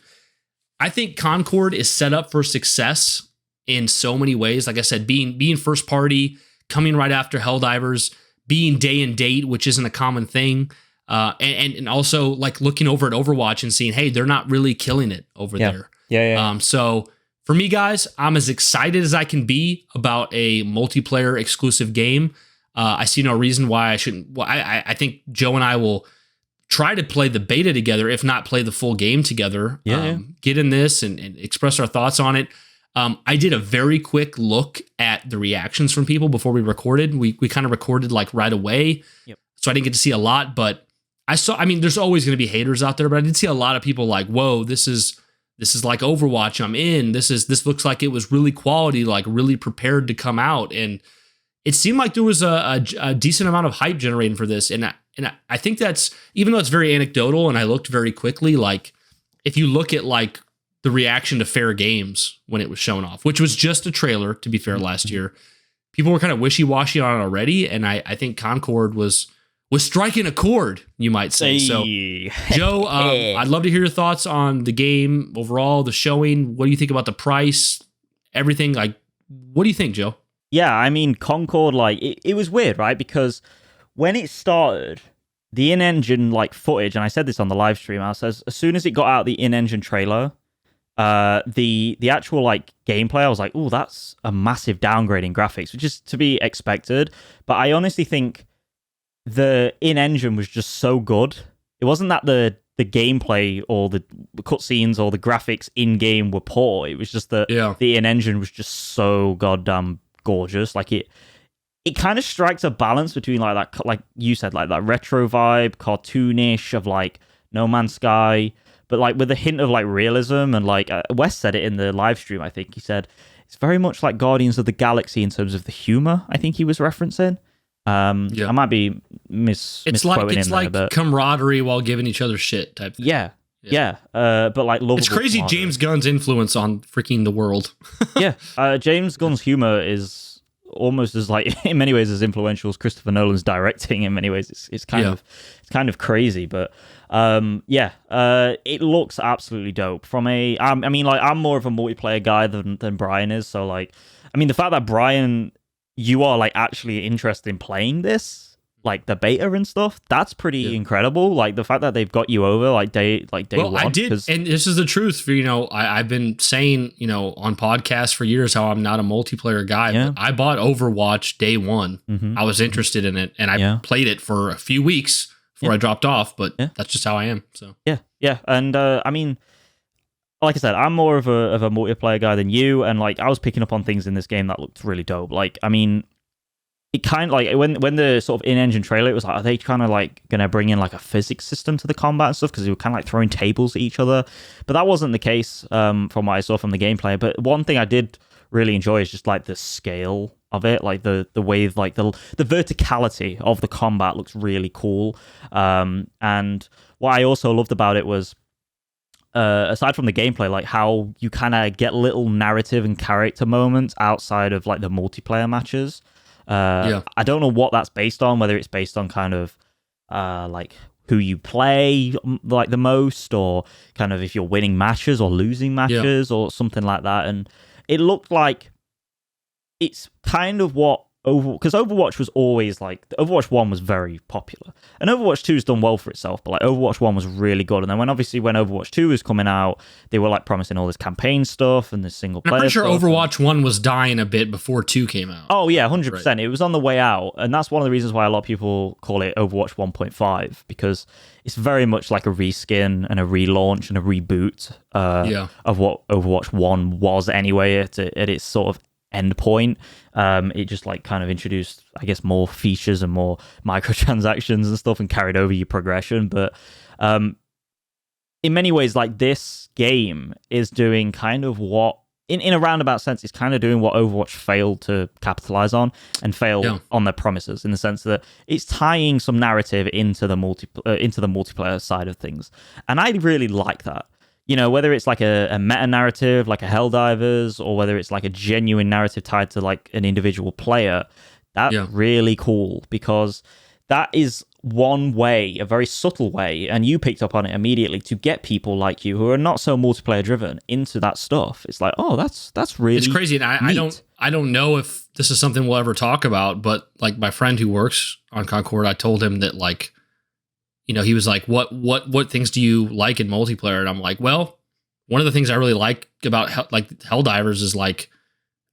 I think Concord is set up for success in so many ways. Like I said, being first party, coming right after Helldivers, being day and date, which isn't a common thing. And also like looking over at Overwatch and seeing, hey, they're not really killing it over there. Yeah. So for me, guys, I'm as excited as I can be about a multiplayer exclusive game. I see no reason why I shouldn't. Well, I think Joe and I will try to play the beta together, if not play the full game together. Get in this and express our thoughts on it. I did a very quick look at the reactions from people before we recorded. We kind of recorded like right away. So I didn't get to see a lot, but I mean, there's always going to be haters out there, but I did see a lot of people like, whoa, this is like Overwatch. I'm in. This looks like it was really quality, like really prepared to come out. And it seemed like there was a decent amount of hype generating for this. And I think that's, even though it's very anecdotal and I looked very quickly, like if you look at like the reaction to Fair Games when it was shown off, which was just a trailer, to be fair, last year, people were kind of wishy-washy on it already. And I think Concord was striking a chord, you might say. So, Joe, I'd love to hear your thoughts on the game overall, the showing. What do you think about the price, everything? Like, what do you think, Joe? Yeah, I mean, Concord, like, it was weird, right? Because when it started, the in-engine, like, footage, and I said this on the live stream, I says, as soon as it got out the in-engine trailer, the actual, like, gameplay, I was like, oh, that's a massive downgrade in graphics, which is to be expected. But I honestly think the in-engine was just so good. It wasn't that the gameplay or the cutscenes or the graphics in-game were poor. It was just that the in-engine was just so goddamn gorgeous. Like it kind of strikes a balance between like that, like you said, like that retro vibe, cartoonish of like No Man's Sky, but like with a hint of like realism. And like Wes said it in the live stream, I think he said it's very much like Guardians of the Galaxy in terms of the humor. I think he was referencing. I might be misquoting it's like there, but camaraderie while giving each other shit type thing. Yeah. But like lovable. It's crazy James Gunn's influence on freaking the world. James Gunn's humor is almost as like in many ways as influential as Christopher Nolan's directing. In many ways, it's kind of crazy, but it looks absolutely dope. I mean, like I'm more of a multiplayer guy than Brian is, so like, I mean, the fact that Brian, you are like actually interested in playing this, like the beta and stuff, that's pretty incredible. Like the fact that they've got you over like day one. I did, and this is the truth. For I've been saying on podcasts for years how I'm not a multiplayer guy. But I bought Overwatch day one. I was interested in it, and I played it for a few weeks before I dropped off. But that's just how I am. So and I mean, like I said, I'm more of a multiplayer guy than you, and like I was picking up on things in this game that looked really dope. Like, I mean, it kind of like when the sort of in-engine trailer, it was like, are they kind of like gonna bring in like a physics system to the combat and stuff? Because they were kind of like throwing tables at each other, but that wasn't the case from what I saw from the gameplay. But one thing I did really enjoy is just like the scale of it, like the way like the verticality of the combat looks really cool. And what I also loved about it was, aside from the gameplay, like how you kind of get little narrative and character moments outside of like the multiplayer matches. I don't know what that's based on, whether it's based on kind of like who you play like the most, or kind of if you're winning matches or losing matches or something like that. And it looked like it's kind of what because Overwatch was always like, Overwatch 1 was very popular, and Overwatch 2 has done well for itself, but like Overwatch 1 was really good. And then when Overwatch 2 was coming out, they were like promising all this campaign stuff and this single player. I'm pretty sure stuff. Overwatch 1 was dying a bit before 2 came out. Oh yeah, 100%. Right. It was on the way out, and that's one of the reasons why a lot of people call it Overwatch 1.5, because it's very much like a reskin and a relaunch and a reboot of what Overwatch 1 was anyway at its sort of end point. It just like kind of introduced, I guess, more features and more microtransactions and stuff, and carried over your progression. But in many ways, like, this game is doing kind of what in a roundabout sense, it's kind of doing what Overwatch failed to capitalize on and fail on their promises, in the sense that it's tying some narrative into the multiplayer side of things, and I really like that. You know, whether it's like a meta narrative, like a Helldivers, or whether it's like a genuine narrative tied to like an individual player, that's really cool, because that is one way, a very subtle way, and you picked up on it immediately, to get people like you who are not so multiplayer driven into that stuff. It's like, oh, that's really, it's crazy. And I don't know if this is something we'll ever talk about, but like my friend who works on Concord, I told him that, like, you know, he was like, what things do you like in multiplayer? And I'm like, well, one of the things I really like about Helldivers is like,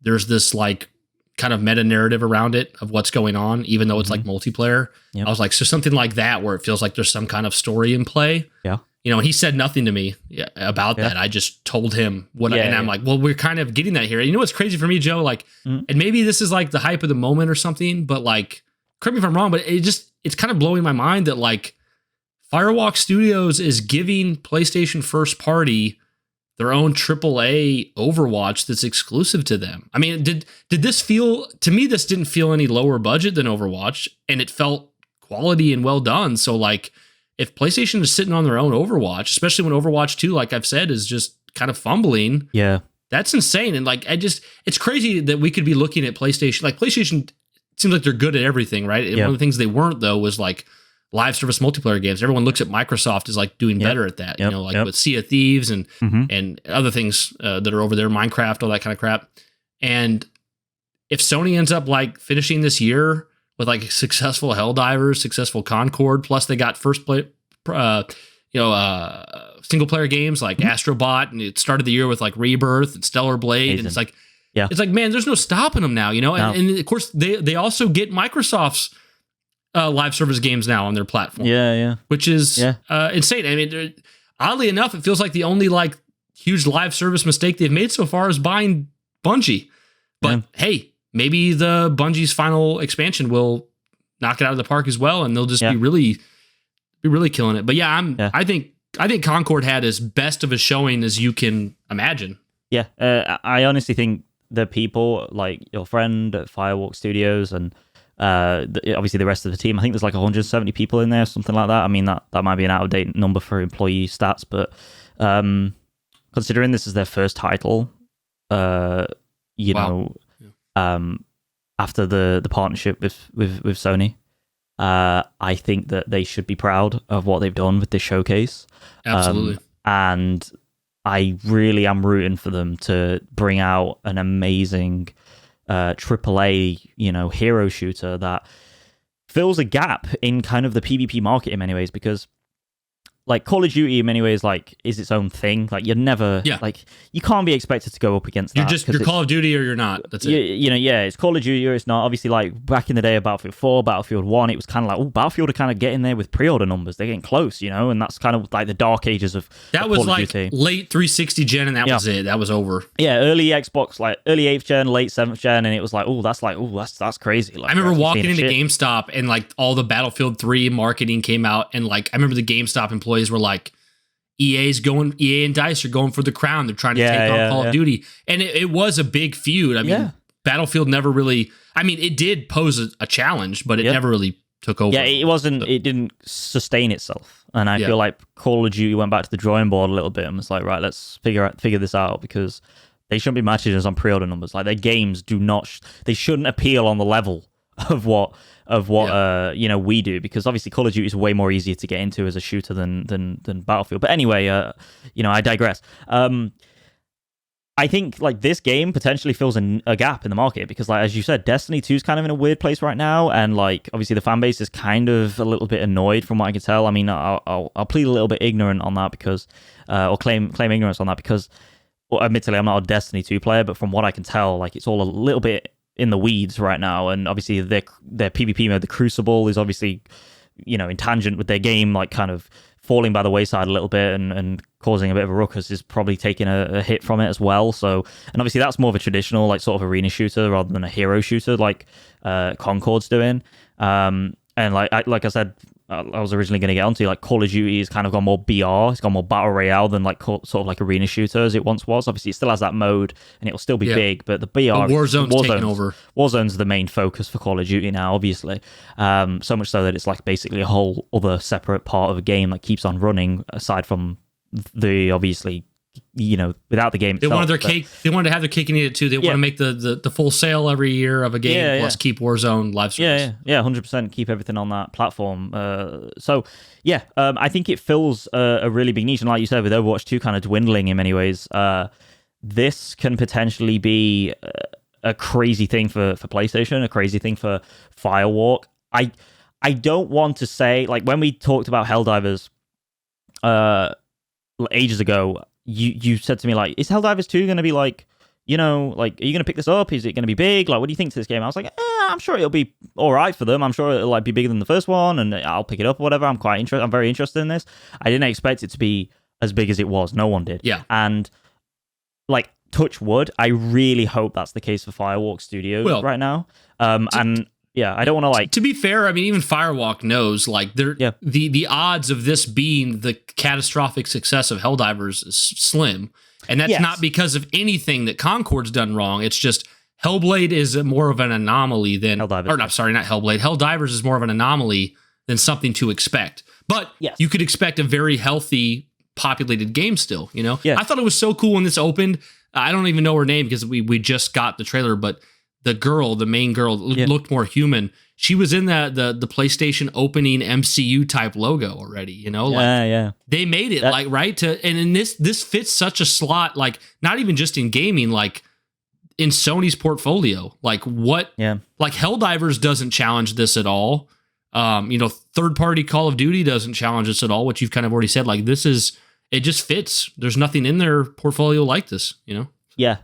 there's this like kind of meta narrative around it of what's going on, even though it's like multiplayer. Yep. I was like, so something like that, where it feels like there's some kind of story in play. Yeah. You know, and he said nothing to me about that. I just told him and I'm like, well, we're kind of getting that here. You know what's crazy for me, Joe? Like, and maybe this is like the hype of the moment or something, but like, correct me if I'm wrong, but it's kind of blowing my mind that like Firewalk Studios is giving PlayStation first party their own AAA Overwatch that's exclusive to them. I mean, did this feel, to me, this didn't feel any lower budget than Overwatch, and it felt quality and well done. So like, if PlayStation is sitting on their own Overwatch, especially when Overwatch 2, like I've said, is just kind of fumbling. Yeah. That's insane. And like, it's crazy that we could be looking at PlayStation. Like, PlayStation seems like they're good at everything, right? And one of the things they weren't, though, was like live service multiplayer games. Everyone looks at Microsoft as like doing better at that, you know, like with Sea of Thieves and other things that are over there, Minecraft, all that kind of crap. And if Sony ends up like finishing this year with like successful Helldivers, successful Concord, plus they got single player games like Astro Bot, and it started the year with like Rebirth and Stellar Blade. Amazing. And it's like, it's like, man, there's no stopping them now, you know? No. And of course they also get Microsoft's live service games now on their platform. Which is insane. I mean, oddly enough, it feels like the only like huge live service mistake they've made so far is buying Bungie. But hey, maybe the Bungie's final expansion will knock it out of the park as well, and they'll just be really killing it. But I think Concord had as best of a showing as you can imagine. I honestly think the people like your friend at Firewalk Studios and obviously the rest of the team, I think there's like 170 people in there, something like that. I mean, that might be an out-of-date number for employee stats, but considering this is their first title, after the partnership with Sony, I think that they should be proud of what they've done with this showcase. Absolutely. And I really am rooting for them to bring out an amazing AAA, hero shooter that fills a gap in kind of the PvP market in many ways, because like Call of Duty in many ways like is its own thing. Like you're never like you can't be expected to go up against that. You're Call of Duty or you're not. That's it. It's Call of Duty or it's not. Obviously, like back in the day of Battlefield 4, Battlefield 1, it was kind of like, Battlefield are kind of getting there with pre-order numbers. They're getting close, and that's kind of like the dark ages of that was Call like of Duty. Late 360 gen, and that was it. That was over. Yeah, early Xbox, like early 8th gen, late 7th gen, and it was like, that's crazy. Like, I remember walking into GameStop and like all the Battlefield 3 marketing came out, and like I remember the GameStop employees were like, EA and DICE are going for the crown. They're trying to take on Call of Duty. And it was a big feud. I mean, Battlefield never really... I mean, it did pose a challenge, but it never really took over. Yeah, it didn't sustain itself. And I feel like Call of Duty went back to the drawing board a little bit and was like, right, let's figure this out, because they shouldn't be matching us on pre-order numbers. Like, their games do not... they shouldn't appeal on the level of what we do, because obviously Call of Duty is way more easier to get into as a shooter than Battlefield. But anyway, I digress. I think like this game potentially fills a gap in the market, because like as you said, Destiny 2 is kind of in a weird place right now, and like obviously the fan base is kind of a little bit annoyed from what I can tell. I mean, I'll plead a little bit ignorant on that because or claim ignorance on that because, well, admittedly I'm not a Destiny 2 player, but from what I can tell, like it's all a little bit in the weeds right now, and obviously their PvP mode, the Crucible, is obviously in tangent with their game, like kind of falling by the wayside a little bit and causing a bit of a ruckus, is probably taking a hit from it as well. So, and obviously that's more of a traditional like sort of arena shooter rather than a hero shooter like Concord's doing. And like I said, I was originally going to get onto, like, Call of Duty has kind of gone more BR. It's gone more battle royale than like sort of like arena shooter as it once was. Obviously, it still has that mode, and it'll still be big. But the BR, Warzone's taken over. Warzone's the main focus for Call of Duty now, obviously. So much so that it's like basically a whole other separate part of a game that keeps on running aside from the obviously. Without the game itself. They wanted their cake. They wanted to have their cake and eat it too. They want to make the full sale every year of a game, plus keep Warzone live service. Yeah, 100%. Keep everything on that platform. I think it fills a really big niche. And like you said, with Overwatch 2 kind of dwindling in many ways, this can potentially be a crazy thing for PlayStation, a crazy thing for Firewalk. I don't want to say, like, when we talked about Helldivers ages ago, you said to me, like, is Helldivers 2 going to be like, are you going to pick this up? Is it going to be big? Like, what do you think to this game? I was like, I'm sure it'll be all right for them. I'm sure it'll like be bigger than the first one, and I'll pick it up or whatever. I'm very interested in this. I didn't expect it to be as big as it was. No one did. Yeah. And touch wood, I really hope that's the case for Firewalk Studios right now. I don't want to like. To be fair, I mean, even Firewalk knows like the odds of this being the catastrophic success of Helldivers is slim, and that's not because of anything that Concord's done wrong. It's just Hellblade is more of an anomaly than Helldivers. Or, no, sorry, not Hellblade. Helldivers is more of an anomaly than something to expect. But you could expect a very healthy, populated game still. I thought it was so cool when this opened. I don't even know her name because we just got the trailer, but. The main girl, looked more human. She was in the PlayStation opening MCU type logo already, They made it and in this fits such a slot, like not even just in gaming, like in Sony's portfolio. Like like Helldivers doesn't challenge this at all. Third party Call of Duty doesn't challenge this at all, which you've kind of already said. Like it just fits. There's nothing in their portfolio like this, Yeah.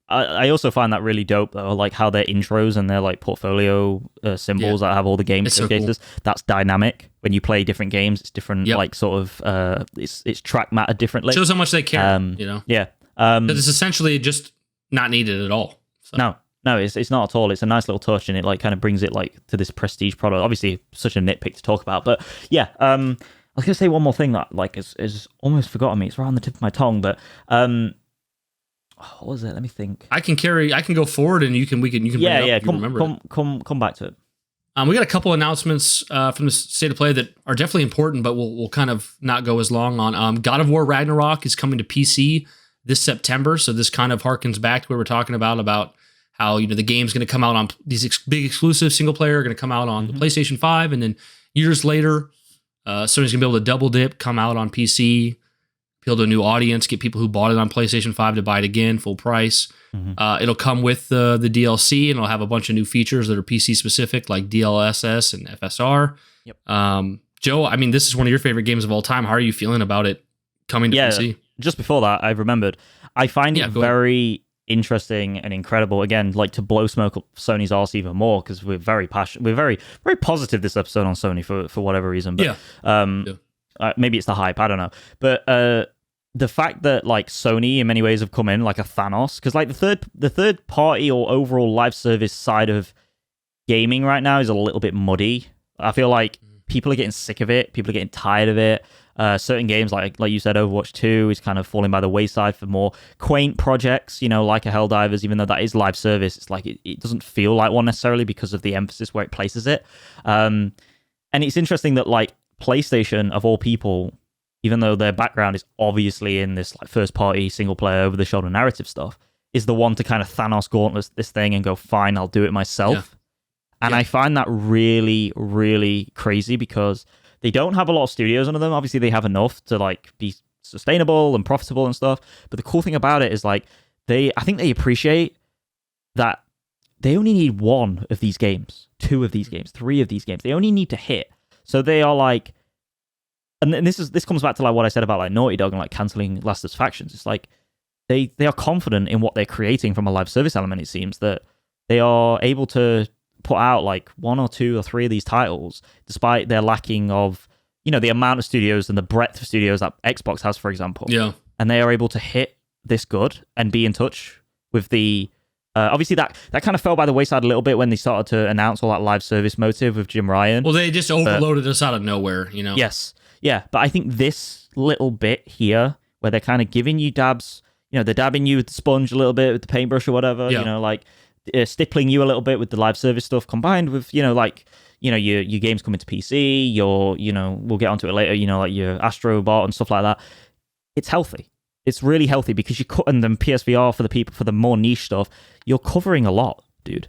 I also find that really dope, though, like how their intros and their like portfolio symbols that have all the game showcases. So cool. That's dynamic. When you play different games, it's different. Like sort of it's track matter differently. Shows how much they care. Yeah. But it's essentially just not needed at all. So. No, it's not at all. It's a nice little touch, and it like kind of brings it like to this prestige product. Obviously, such a nitpick to talk about, but yeah. I was gonna say one more thing that like is almost forgotten me. It's right on the tip of my tongue, but what was it? Let me think. I can go forward, and you can bring it up. Come back to it. We got a couple announcements from the State of Play that are definitely important, but we'll kind of not go as long on. God of War Ragnarok is coming to PC this September, so this kind of harkens back to what we're talking about how the game's going to come out on these big exclusive single player are going to come out on the PlayStation 5, and then years later, Sony's going to be able to double dip, come out on PC. Appeal to a new audience, get people who bought it on PlayStation 5 to buy it again, full price. It'll come with the DLC, and it'll have a bunch of new features that are PC specific, like DLSS and FSR. Yep. Joe, I mean, this is one of your favorite games of all time. How are you feeling about it coming to PC? Just before that, I remembered. I find it very interesting and incredible. Again, like to blow smoke up Sony's arse even more, because we're very passionate. We're very, very positive this episode on Sony for whatever reason. But maybe it's the hype. I don't know. But the fact that like Sony in many ways have come in like a Thanos, because like the third party or overall live service side of gaming right now is a little bit muddy. I feel like people are getting sick of it. People are getting tired of it. Certain games like you said, Overwatch 2 is kind of falling by the wayside for more quaint projects, like a Helldivers, even though that is live service. It's like it doesn't feel like one necessarily because of the emphasis where it places it. And it's interesting that like PlayStation, of all people, even though their background is obviously in this like first party single player over the shoulder narrative stuff, is the one to kind of Thanos gauntlet this thing and go, fine, I'll do it myself. And I find that really, really crazy, because they don't have a lot of studios under them. Obviously they have enough to like be sustainable and profitable and stuff. But the cool thing about it is like I think they appreciate that they only need one of these games, two of these games, three of these games. They only need to hit. So they are like, and this comes back to like what I said about like Naughty Dog and like canceling Last of Us Factions. It's like they are confident in what they're creating from a live service element. It seems that they are able to put out like one or two or three of these titles, despite their lacking of the amount of studios and the breadth of studios that Xbox has, for example. Yeah, and they are able to hit this good and be in touch with the Obviously, that kind of fell by the wayside a little bit when they started to announce all that live service motive with Jim Ryan. Well, they just overloaded us out of nowhere, Yes. Yeah, but I think this little bit here, where they're kind of giving you dabs, they're dabbing you with the sponge a little bit, with the paintbrush or whatever, stippling you a little bit with the live service stuff, combined with, your games coming to PC, we'll get onto it later, like your Astro Bot and stuff like that. It's healthy. It's really healthy because you're cutting them PSVR for the more niche stuff. You're covering a lot, dude.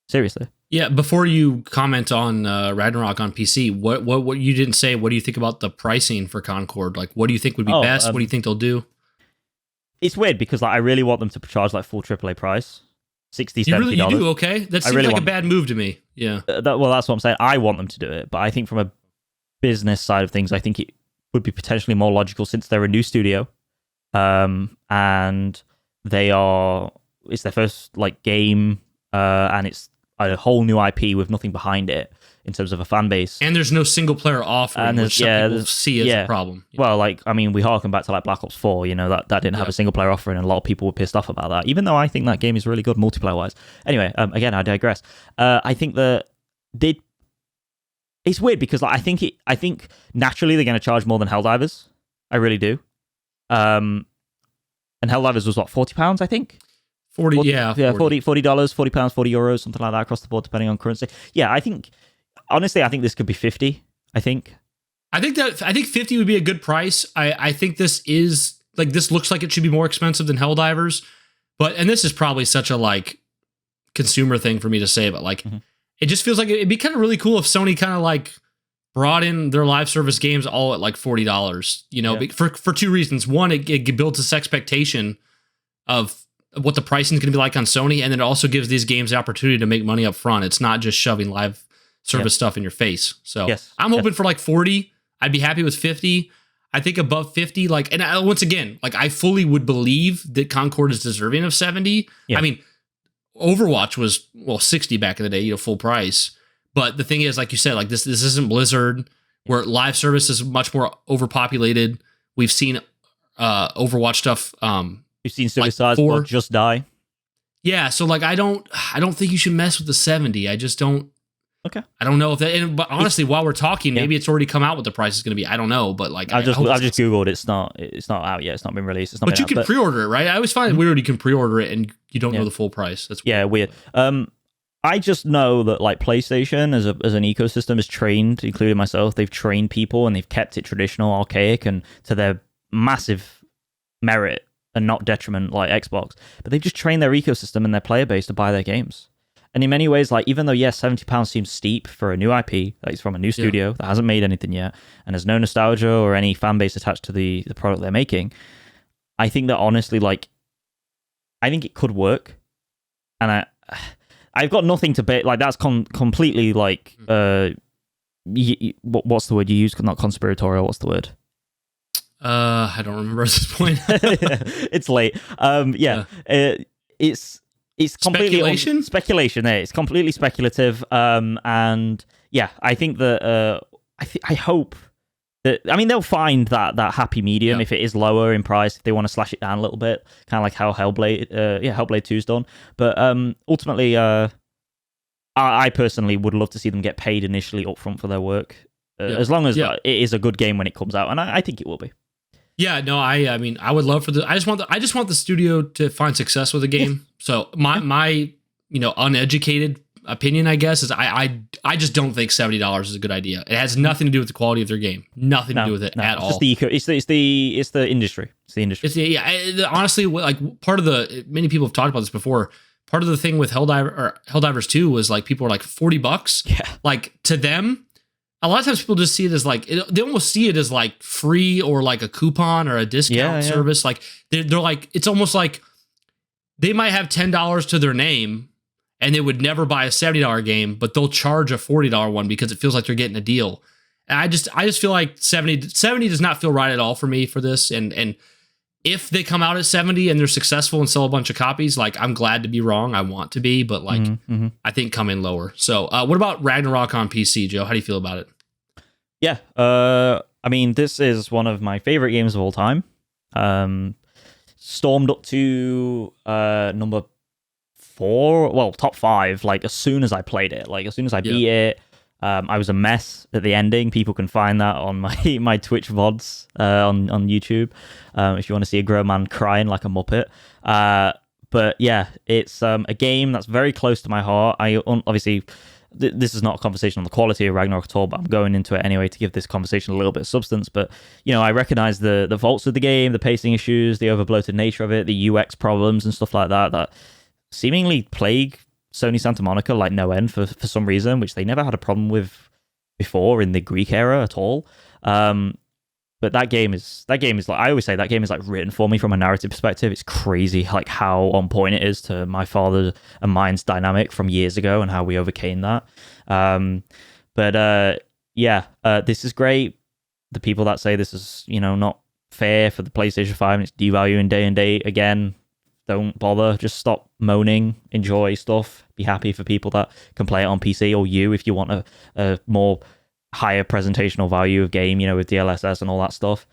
Seriously. Yeah, before you comment on Ragnarok on PC, what you didn't say, what do you think about the pricing for Concord? Like, what do you think would be best? What do you think they'll do? It's weird because I really want them to charge like full AAA price, $60, $70. You do? Okay. That seems like a bad move to me. Yeah. That's what I'm saying. I want them to do it, but I think from a business side of things, I think it would be potentially more logical since they're a new studio, and it's their first like game, and it's a whole new IP with nothing behind it in terms of a fan base. And there's no single player offering, which some people see as a problem. Well, we harken back to like Black Ops 4, that didn't have a single player offering, and a lot of people were pissed off about that, even though I think that game is really good multiplayer wise. Anyway, again, I digress. I think that it's weird because I think naturally they're going to charge more than Helldivers. I really do. And Helldivers was what, £40, I think? 40, $40, £40, €40, something like that across the board, depending on currency. Yeah, honestly, I think this could be 50. I think 50 would be a good price. I think this looks like it should be more expensive than Helldivers, and this is probably such a like consumer thing for me to say, but it just feels like it'd be kind of really cool if Sony kind of like brought in their live service games all at like $40, for two reasons. One, it builds this expectation of what the pricing is going to be like on Sony, and then it also gives these games the opportunity to make money up front. It's not just shoving live service stuff in your face. So I'm hoping for like 40. I'd be happy with 50. I think above 50, once again, I fully would believe that Concord is deserving of 70. Yeah. I mean, Overwatch was 60 back in the day, full price. But the thing is, like you said, this isn't Blizzard, where live service is much more overpopulated. We've seen Overwatch stuff. You've seen Suicide Squad just die. Yeah, so I don't think you should mess with the 70. I just don't. Okay. I don't know if that. But honestly, while we're talking, maybe it's already come out what the price is going to be. I don't know, but I've just googled. It's not out yet. It's not been released. But you can pre-order it, right? I always find it weird you can pre-order it and you don't know the full price. That's weird. I just know that PlayStation as an ecosystem is trained, including myself. They've trained people and they've kept it traditional, archaic, and to their massive merit and not detriment like Xbox. But they've just trained their ecosystem and their player base to buy their games. And in many ways, even though £70 seems steep for a new IP that is from a new studio that hasn't made anything yet, and there's no nostalgia or any fan base attached to the product they're making, I think that honestly, I think it could work. And I've got nothing to bet. That's completely what's the word you use? Not conspiratorial. What's the word? I don't remember at this point. It's late. It's completely speculation. There, it's completely speculative. And yeah, I think that I hope that they'll find that happy medium if it is lower in price, if they want to slash it down a little bit, kind of like how Hellblade 2's done. But ultimately, I personally would love to see them get paid initially upfront for their work, as long as it is a good game when it comes out, and I think it will be. Yeah, no, I mean, I would love for I just want the studio to find success with the game. So my uneducated opinion, I guess, is I just don't think $70 is a good idea. It has nothing to do with the quality of their game. Nothing to do with it at all. It's the industry. It's the industry. Honestly, part of many people have talked about this before. Part of the thing with Helldivers 2 was people were $40. Yeah. To them, a lot of times people just see it as they almost see it as free or a coupon or a discount service. They're it's almost like they might have $10 to their name and they would never buy a $70 game, but they'll charge a $40 one because it feels like they're getting a deal. And I just feel like 70 does not feel right at all for me for this. And if they come out at 70 and they're successful and sell a bunch of copies, I'm glad to be wrong. I want to be, but I think come in lower. So what about Ragnarok on PC, Joe? How do you feel about it? Yeah, this is one of my favorite games of all time. Stormed up to number top 5, like as soon as I played it, like as soon as I beat it. I was a mess at the ending. People can find that on my Twitch VODs on YouTube if you want to see a grown man crying like a muppet. But yeah, it's a game that's very close to my heart. I obviously, this is not a conversation on the quality of Ragnarok at all, but I'm going into it anyway to give this conversation a little bit of substance. But, I recognize the faults of the game, the pacing issues, the over-bloated nature of it, the UX problems and stuff like that seemingly plague Sony Santa Monica like no end for some reason, which they never had a problem with before in the Greek era at all. But that game is like, I always say that game is like written for me from a narrative perspective. It's crazy like how on point it is to my father and mine's dynamic from years ago and how we overcame that. This is great. The people that say this is, not fair for the PlayStation 5 and it's devaluing day and day again, don't bother. Just stop moaning. Enjoy stuff. Be happy for people that can play it on PC, or you if you want a more higher presentational value of game, with DLSS and all that stuff.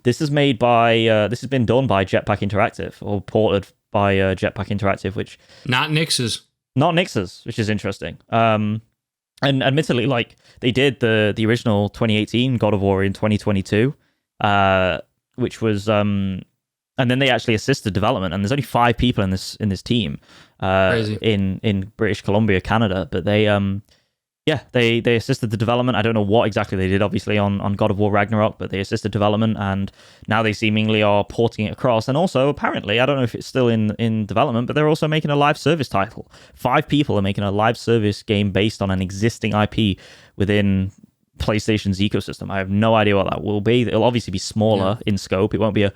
This is made by this has been done by Jetpack Interactive, or ported by Jetpack Interactive, which not Nix's, which is interesting. And admittedly, like they did the original 2018 God of War in 2022, which was and then they actually assisted development, and there's only 5 people in this team in British Columbia, Canada. But they assisted the development. I don't know what exactly they did, obviously, on God of War Ragnarok, but they assisted development, and now they seemingly are porting it across. And also, apparently, I don't know if it's still in development, but they're also making a live service title. 5 people are making a live service game based on an existing IP within PlayStation's ecosystem. I have no idea what that will be. It'll obviously be smaller in scope. It won't be a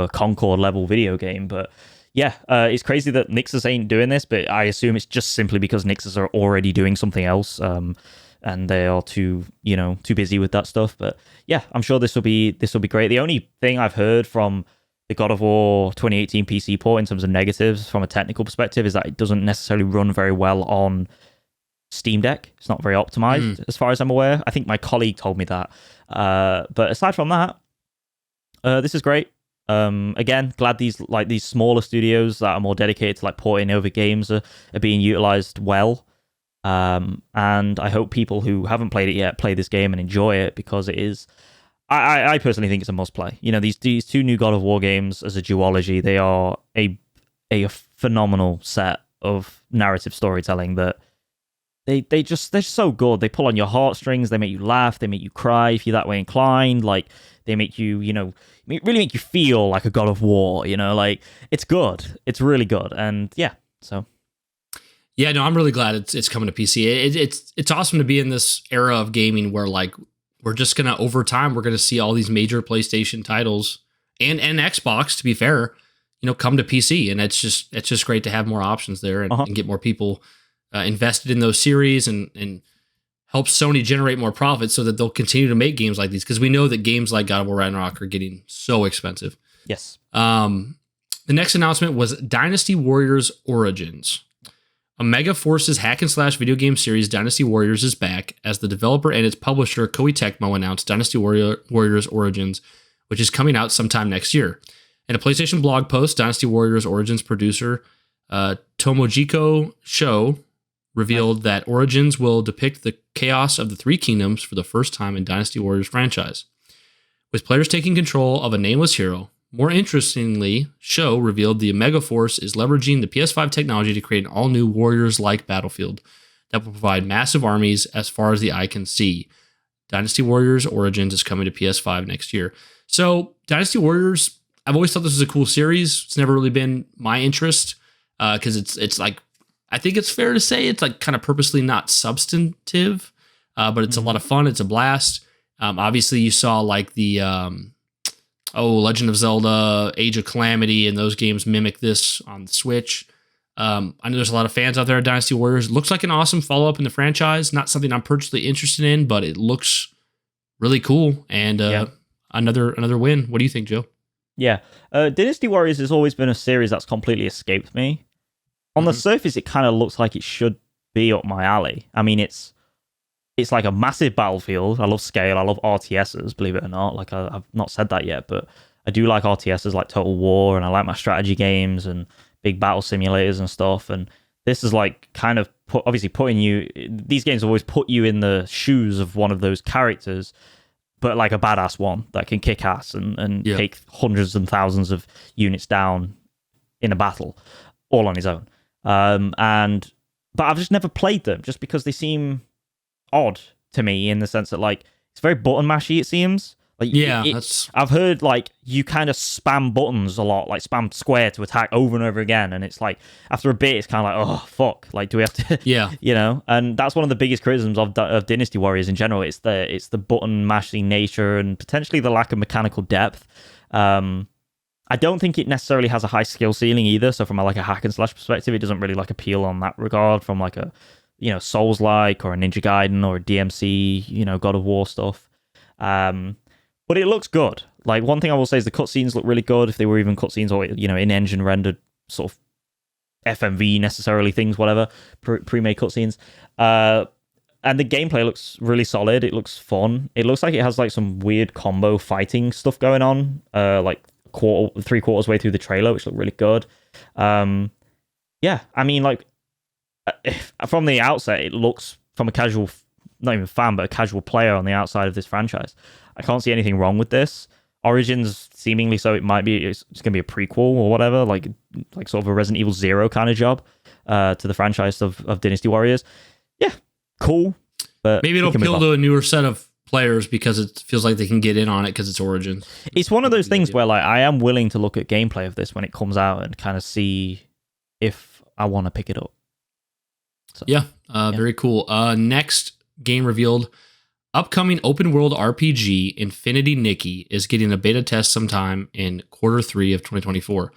Concord level video game, but yeah, it's crazy that Nixes ain't doing this, but I assume it's just simply because Nixes are already doing something else, and they are too busy with that stuff. But yeah, I'm sure this will be great. The only thing I've heard from the God of War 2018 PC port in terms of negatives from a technical perspective is that it doesn't necessarily run very well on Steam Deck. It's not very optimized as far as I'm aware. I think my colleague told me that. But aside from that, this is great. Again, glad these smaller studios that are more dedicated to like porting over games are being utilized well. And I hope people who haven't played it yet play this game and enjoy it, because it is. I personally think it's a must play. These 2 new God of War games as a duology, they are a phenomenal set of narrative storytelling that. They're so good. They pull on your heartstrings. They make you laugh. They make you cry if you're that way inclined. Like they make you, really make you feel like a God of War. Like it's good. It's really good. And yeah, so yeah, no, I'm really glad it's coming to PC. It's awesome to be in this era of gaming where like we're just gonna over time we're gonna see all these major PlayStation titles and Xbox, to be fair, come to PC, and it's just great to have more options there and get more people invested in those series and help Sony generate more profits so that they'll continue to make games like these, because we know that games like God of War Ragnarok are getting so expensive. Yes. The next announcement was Dynasty Warriors Origins. Omega Force's hack and slash video game series Dynasty Warriors is back, as the developer and its publisher Koei Tecmo announced Dynasty Warriors Origins, which is coming out sometime next year. In a PlayStation blog post, Dynasty Warriors Origins producer Tomojiko Sho revealed that Origins will depict the chaos of the 3 kingdoms for the first time in Dynasty Warriors franchise, with players taking control of a nameless hero. More interestingly, Sho revealed the Omega Force is leveraging the PS5 technology to create an all-new Warriors-like battlefield that will provide massive armies as far as the eye can see. Dynasty Warriors Origins is coming to PS5 next year. So, Dynasty Warriors, I've always thought this was a cool series. It's never really been my interest, because it's like, I think it's fair to say it's like kind of purposely not substantive, but it's a lot of fun. It's a blast. Obviously, you saw like the Legend of Zelda, Age of Calamity, and those games mimic this on the Switch. I know there's a lot of fans out there of Dynasty Warriors. Looks like an awesome follow-up in the franchise. Not something I'm personally interested in, but it looks really cool. And another win. What do you think, Joe? Yeah. Dynasty Warriors has always been a series that's completely escaped me. On the surface, it kind of looks like it should be up my alley. I mean, it's like a massive battlefield. I love scale. I love RTSs, believe it or not. Like, I've not said that yet, but I do like RTSs like Total War, and I like my strategy games, and big battle simulators and stuff. And this is like kind of obviously putting you. These games always put you in the shoes of one of those characters, but like a badass one that can kick ass and take hundreds and thousands of units down in a battle, all on his own. But I've just never played them just because they seem odd to me in the sense that like it's very button mashy, it seems. Like I've heard like you kind of spam buttons a lot, like spam square to attack over and over again, and it's like after a bit it's kind of like, oh fuck, like do we have to you know? And that's one of the biggest criticisms of Dynasty Warriors in general. It's the button mashing nature and potentially the lack of mechanical depth. I don't think it necessarily has a high skill ceiling either, so from a hack and slash perspective it doesn't really like appeal on that regard from like a Souls-like or a Ninja Gaiden or a DMC, God of War stuff. But it looks good. Like, one thing I will say is the cutscenes look really good, if they were even cutscenes or, in-engine rendered sort of FMV necessarily things, whatever, pre-made cutscenes. And the gameplay looks really solid. It looks fun. It looks like it has like some weird combo fighting stuff going on, like 3/4 way through the trailer, which looked really good. Yeah, I mean, like, from the outset, it looks, from a casual, not even fan, but a casual player on the outside of this franchise, I can't see anything wrong with this. Origins, seemingly so, it's going to be a prequel or whatever, like sort of a Resident Evil 0 kind of job to the franchise of Dynasty Warriors. Yeah, cool. But maybe it'll appeal to a newer set of players because it feels like they can get in on it because it's Origins. It's one of those things where like I am willing to look at gameplay of this when it comes out and kind of see if I want to pick it up. So, very cool. Next game revealed. Upcoming open world RPG Infinity Nikki is getting a beta test sometime in Q3 of 2024.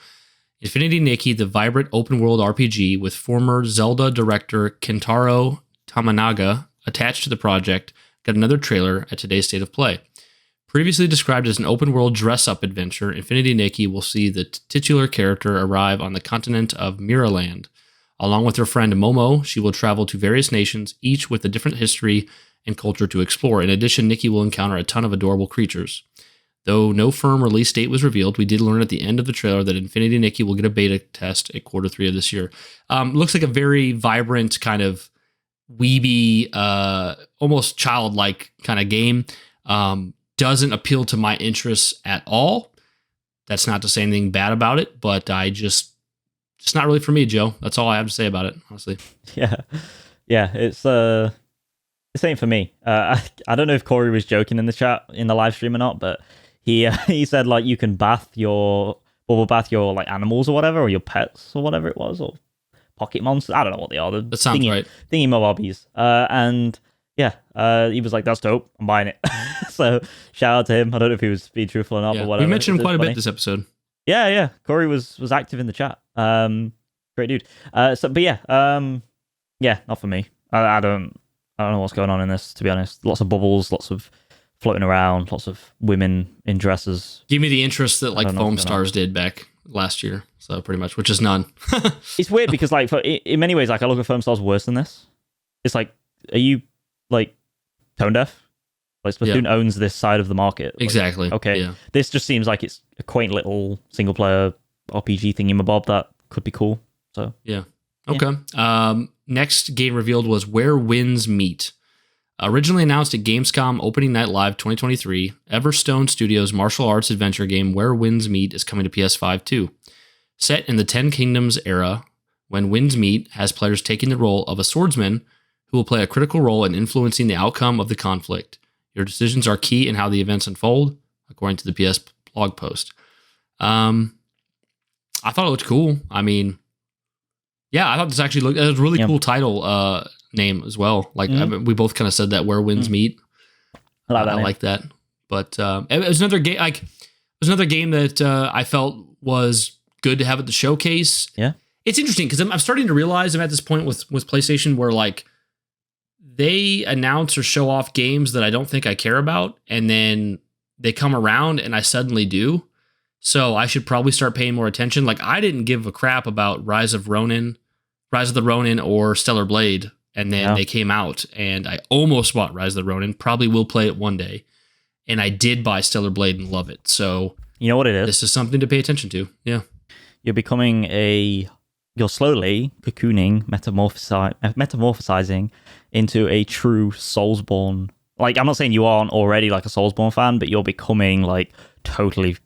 Infinity Nikki, the vibrant open world RPG with former Zelda director Kentaro Tamanaga attached to the project, got another trailer at today's State of Play. Previously described as an open world dress-up adventure, Infinity Nikki will see the titular character arrive on the continent of Miraland. Along with her friend Momo, she will travel to various nations, each with a different history and culture to explore. In addition, Nikki will encounter a ton of adorable creatures. Though no firm release date was revealed, we did learn at the end of the trailer that Infinity Nikki will get a beta test at Q3 of this year. Looks like a very vibrant kind of weeby, almost childlike kind of game. Doesn't appeal to my interests at all. That's not to say anything bad about it, but it's not really for me, Joe. That's all I have to say about it, honestly. Yeah, it's ain't for me. I don't know if Corey was joking in the chat in the live stream or not, but he said like you can bubble bath your like animals or whatever, or your pets or whatever it was, or pocket monsters. I don't know what they are. That sounds right. Thingy mobobbies. And yeah, he was like, "That's dope. I'm buying it." So shout out to him. I don't know if he was being truthful or not, but whatever. We mentioned him quite a bit this episode. Yeah. Corey was active in the chat. Great dude. Yeah, not for me. I don't know what's going on in this, to be honest. Lots of bubbles, lots of floating around, lots of women in dresses. Give me the interest that like Foam Stars did back last year, so pretty much, which is none. It's weird because like in many ways, like I look at Foam Stars worse than this. It's like, are you like tone deaf? Like Splatoon owns this side of the market. Like, exactly. Okay. Yeah. This just seems like it's a quaint little single player RPG thingamabob that could be cool. So yeah. Okay. Next game revealed was Where Winds Meet. Originally announced at Gamescom Opening Night Live 2023, Everstone Studios' martial arts adventure game Where Winds Meet is coming to PS5 too. Set in the Ten Kingdoms era, When Winds Meet has players taking the role of a swordsman who will play a critical role in influencing the outcome of the conflict. Your decisions are key in how the events unfold, according to the PS blog post. I thought it looked cool. I mean, yeah, I thought this actually looked. It was a really cool title name as well. Like we both kind of said that Where Winds Meet. I like that. But it was another game. Like it was another game that I felt was good to have at the showcase. Yeah, it's interesting because I'm starting to realize I'm at this point with PlayStation where like they announce or show off games that I don't think I care about, and then they come around and I suddenly do. So I should probably start paying more attention. Like I didn't give a crap about Rise of the Ronin or Stellar Blade, and then they came out and I almost bought Rise of the Ronin. Probably will play it one day. And I did buy Stellar Blade and love it. So you know what it is? This is something to pay attention to. Yeah. you're slowly cocooning, metamorphosizing into a true Soulsborne. Like, I'm not saying you aren't already like a Soulsborne fan, but you're becoming like totally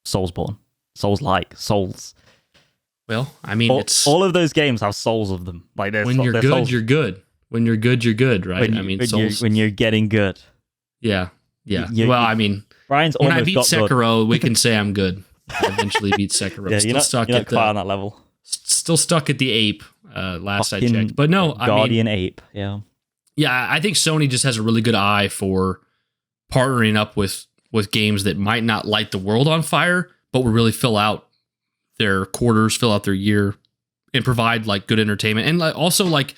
Soulsborne. Souls. Well, I mean, it's all of those games have souls of them. Like, when you're good, souls. You're good. When you're good, you're good, right? When you're getting good. Yeah. Well, I mean, Brian's when I beat Sekiro, we can say I'm good. I eventually beat Sekiro. Yeah, you're not quite on that level. Still stuck at the ape. Last I checked, but no, Guardian ape. Yeah. I think Sony just has a really good eye for partnering up with games that might not light the world on fire, but will really fill out their quarters, fill out their year, and provide like good entertainment, and like also like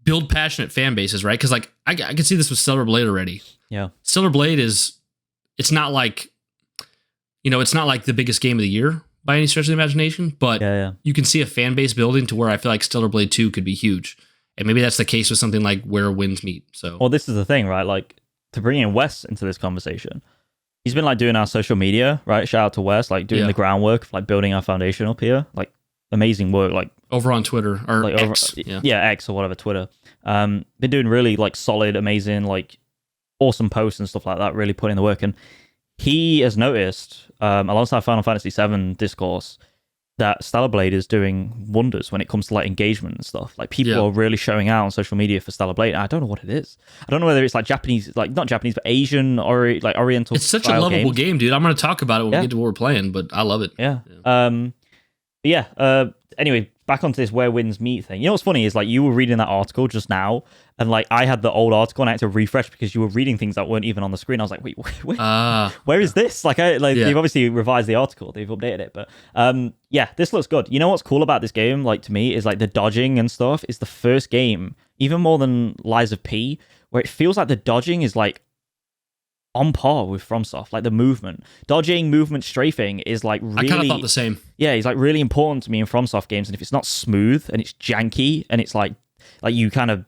build passionate fan bases, right? Because like I can see this with Stellar Blade already. Yeah, Stellar Blade it's not like, it's not like the biggest game of the year by any stretch of the imagination, but you can see a fan base building to where I feel like Stellar Blade 2 could be huge. And maybe that's the case with something like Where Winds Meet. So, well, this is the thing, right? Like, to bring in Wes into this conversation, he's been like doing our social media, right? Shout out to Wes, like doing the groundwork of like building our foundation up here. Like, amazing work. Like, over on Twitter or like X. X or whatever, Twitter. Been doing really like solid, amazing, like awesome posts and stuff like that, really putting in the work. And he has noticed, alongside Final Fantasy VII discourse, that Stellar Blade is doing wonders when it comes to like engagement and stuff. Like, people are really showing out on social media for Stellar Blade. I don't know what it is. I don't know whether it's like Japanese, like not Japanese, but Asian or like Oriental. It's such a lovable game, dude. I'm going to talk about it when we get to what we're playing, but I love it. Anyway, back onto this Where Winds Meet thing. You know what's funny is like you were reading that article just now, and like I had the old article and I had to refresh because you were reading things that weren't even on the screen. I was like, wait, where is this? Like, they've obviously revised the article, they've updated it, but this looks good. You know what's cool about this game, like to me, is like the dodging and stuff. Is the first game, even more than Lies of P, where it feels like the dodging is like on par with FromSoft. Like the dodging, movement, strafing is like really. I kind of thought the same. Yeah, it's like really important to me in FromSoft games, and if it's not smooth and it's janky and it's like you kind of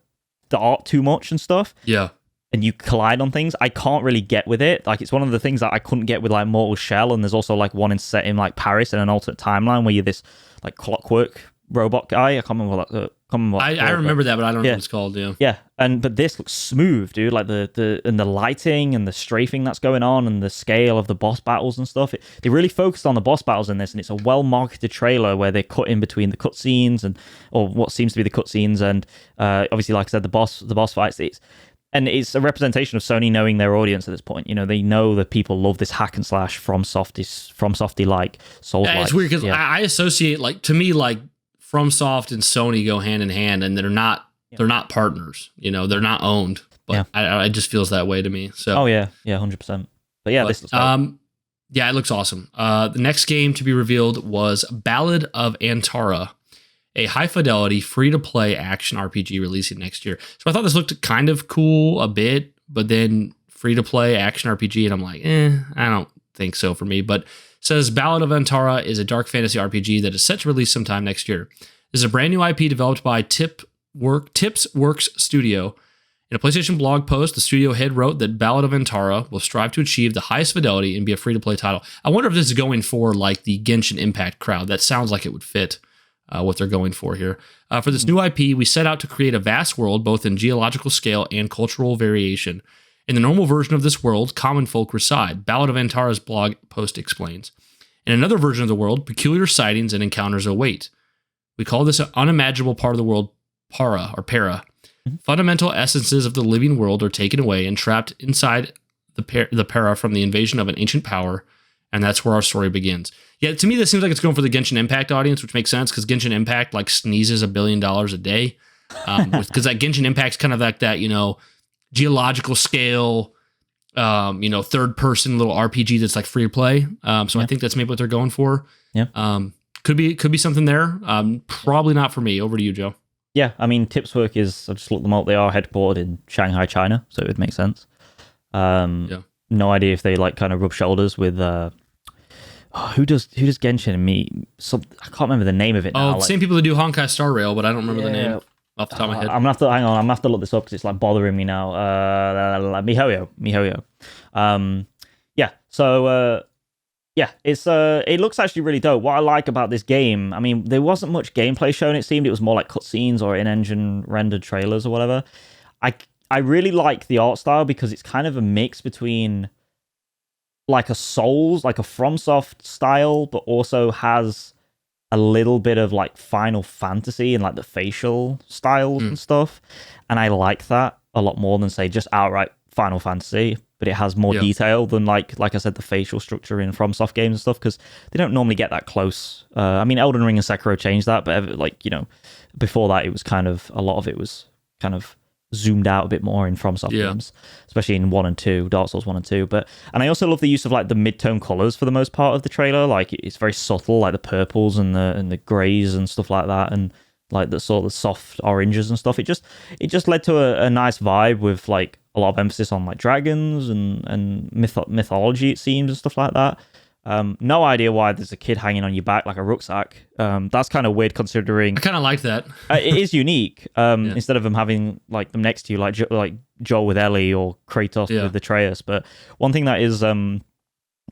dart too much and stuff. Yeah. And you collide on things, I can't really get with it. Like, it's one of the things that I couldn't get with like Mortal Shell, and there's also like one set in like Paris in an alternate timeline where you're this like clockwork robot guy. I can't remember what that. I remember that, but I don't know what it's called. Yeah. But this looks smooth, dude. Like the lighting and the strafing that's going on and the scale of the boss battles and stuff. They really focused on the boss battles in this, and it's a well marketed trailer where they cut in between the cutscenes or what seems to be the cutscenes, and obviously, like I said, the boss fights. It's a representation of Sony knowing their audience at this point. You know, they know that people love this hack and slash FromSofty like Souls. Yeah, it's weird because I associate, like, to me, like FromSoft and Sony go hand in hand, and they're not partners. You know, they're not owned. But it just feels that way to me. So 100%. But this looks it looks awesome. The next game to be revealed was Ballad of Antara, a high-fidelity, free-to-play action RPG releasing next year. So I thought this looked kind of cool a bit, but then free-to-play action RPG, and I'm like, I don't think so for me. But it says Ballad of Antara is a dark fantasy RPG that is set to release sometime next year. This is a brand new IP developed by Tips Works Studio. In a PlayStation blog post, the studio head wrote that Ballad of Antara will strive to achieve the highest fidelity and be a free-to-play title. I wonder if this is going for like the Genshin Impact crowd. That sounds like it would fit what they're going for here. For this new IP, we set out to create a vast world, both in geological scale and cultural variation. In the normal version of this world, common folk reside. Ballad of Antara's blog post explains. In another version of the world, peculiar sightings and encounters await. We call this an unimaginable part of the world para. Mm-hmm. Fundamental essences of the living world are taken away and trapped inside the para from the invasion of an ancient power, and that's where our story begins. Yeah, to me, this seems like it's going for the Genshin Impact audience, which makes sense because Genshin Impact like sneezes $1 billion a day. Because like Genshin Impact's kind of like that, geological scale, third person little RPG that's like free to play. I think that's maybe what they're going for. Yeah. Could be something there. Probably not for me. Over to you, Joe. Yeah, I mean, Tipswork is, I just looked them up, they are headquartered in Shanghai, China, so it would make sense. No idea if they like kind of rub shoulders with who does Genshin and me? I can't remember the name of it now. Same people that do Honkai Star Rail, but I don't remember the name off the top of my head. I'm gonna have to look this up because it's like bothering me now. MiHoYo. yeah, it looks actually really dope. What I like about this game, I mean, there wasn't much gameplay shown. It seemed it was more like cutscenes or in-engine rendered trailers or whatever. I really like the art style because it's kind of a mix between like a Souls, like a FromSoft style, but also has a little bit of like Final Fantasy and like the facial styles and stuff. And I like that a lot more than say just outright Final Fantasy, but it has more detail than like I said, the facial structure in FromSoft games and stuff, because they don't normally get that close. I mean, Elden Ring and Sekiro changed that, but like, you know, before that it was kind of, a lot of it was kind of zoomed out a bit more in FromSoft games, especially in 1 and 2, Dark Souls 1 and 2. And I also love the use of like the mid-tone colors for the most part of the trailer. Like it's very subtle, like the purples and the grays and stuff like that, and like the sort of soft oranges and stuff. It just led to a nice vibe with like a lot of emphasis on like dragons and mythology, it seems, and stuff like that. No idea why there's a kid hanging on your back like a rucksack. That's kind of weird considering. I kind of like that. It is unique. Instead of them having like them next to you, like Joel with Ellie or Kratos with Atreus. But one thing that is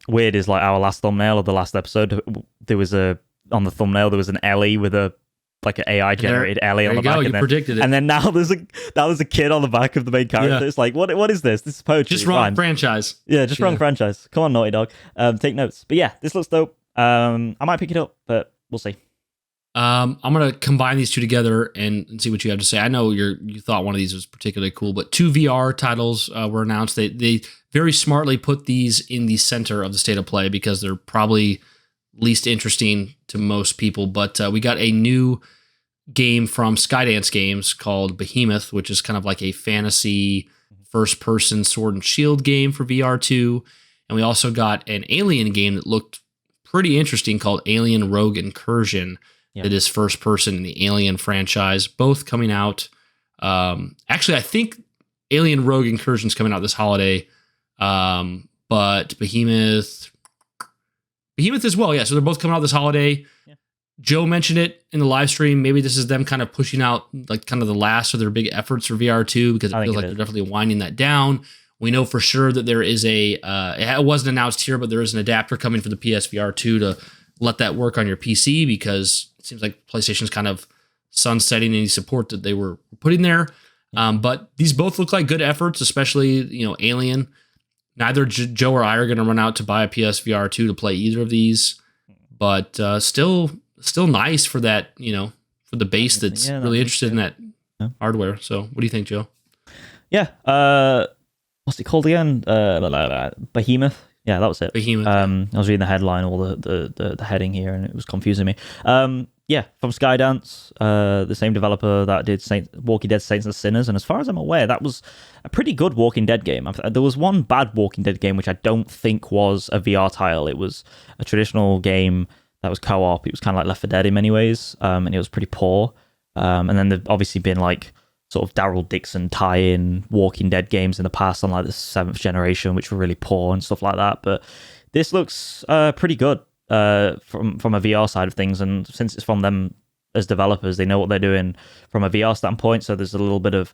weird is like our last thumbnail of the last episode. There was on the thumbnail there was an Ellie with a like an AI generated Ellie on the back. You predicted it. And then now there's a kid on the back of the main character. It's like, what is this? This is poetry. Just wrong franchise. Yeah, just wrong franchise. Come on, Naughty Dog. Take notes. But yeah, this looks dope. I might pick it up, but we'll see. I'm gonna combine these two together and see what you have to say. I know you thought one of these was particularly cool, but 2 VR titles were announced. They very smartly put these in the center of the state of play because they're probably least interesting to most people. But we got a new game from Skydance Games called Behemoth, which is kind of like a fantasy first-person sword and shield game for VR2. And we also got an Alien game that looked pretty interesting called Alien Rogue Incursion. That is first person in the Alien franchise, both coming out. Actually, I think Alien Rogue Incursion is coming out this holiday, but Behemoth as well. Yeah, so they're both coming out this holiday. Yeah. Joe mentioned it in the live stream. Maybe this is them kind of pushing out like kind of the last of their big efforts for VR2 because it feels like they're definitely winding that down. We know for sure that there is it wasn't announced here, but there is an adapter coming for the PSVR 2 to let that work on your PC because it seems like PlayStation's kind of sunsetting any support that they were putting there. But these both look like good efforts, especially, Alien. Neither Joe or I are going to run out to buy a PSVR 2 to play either of these, but still nice for that, for the base that's really interested in that hardware. So what do you think, Joe? Yeah. What's it called again? Behemoth. Yeah, that was it. Behemoth. I was reading the headline or the heading here, and it was confusing me. Yeah, from Skydance, the same developer that did Walking Dead Saints and Sinners, and as far as I'm aware, that was a pretty good Walking Dead game. There was one bad Walking Dead game, which I don't think was a VR title. It was a traditional game that was co-op. It was kind of like Left 4 Dead in many ways, and it was pretty poor. And then there've obviously been like sort of Daryl Dixon tie-in Walking Dead games in the past on like the 7th generation, which were really poor and stuff like that. But this looks pretty good from a VR side of things, and since it's from them as developers, they know what they're doing from a VR standpoint. So there's a little bit of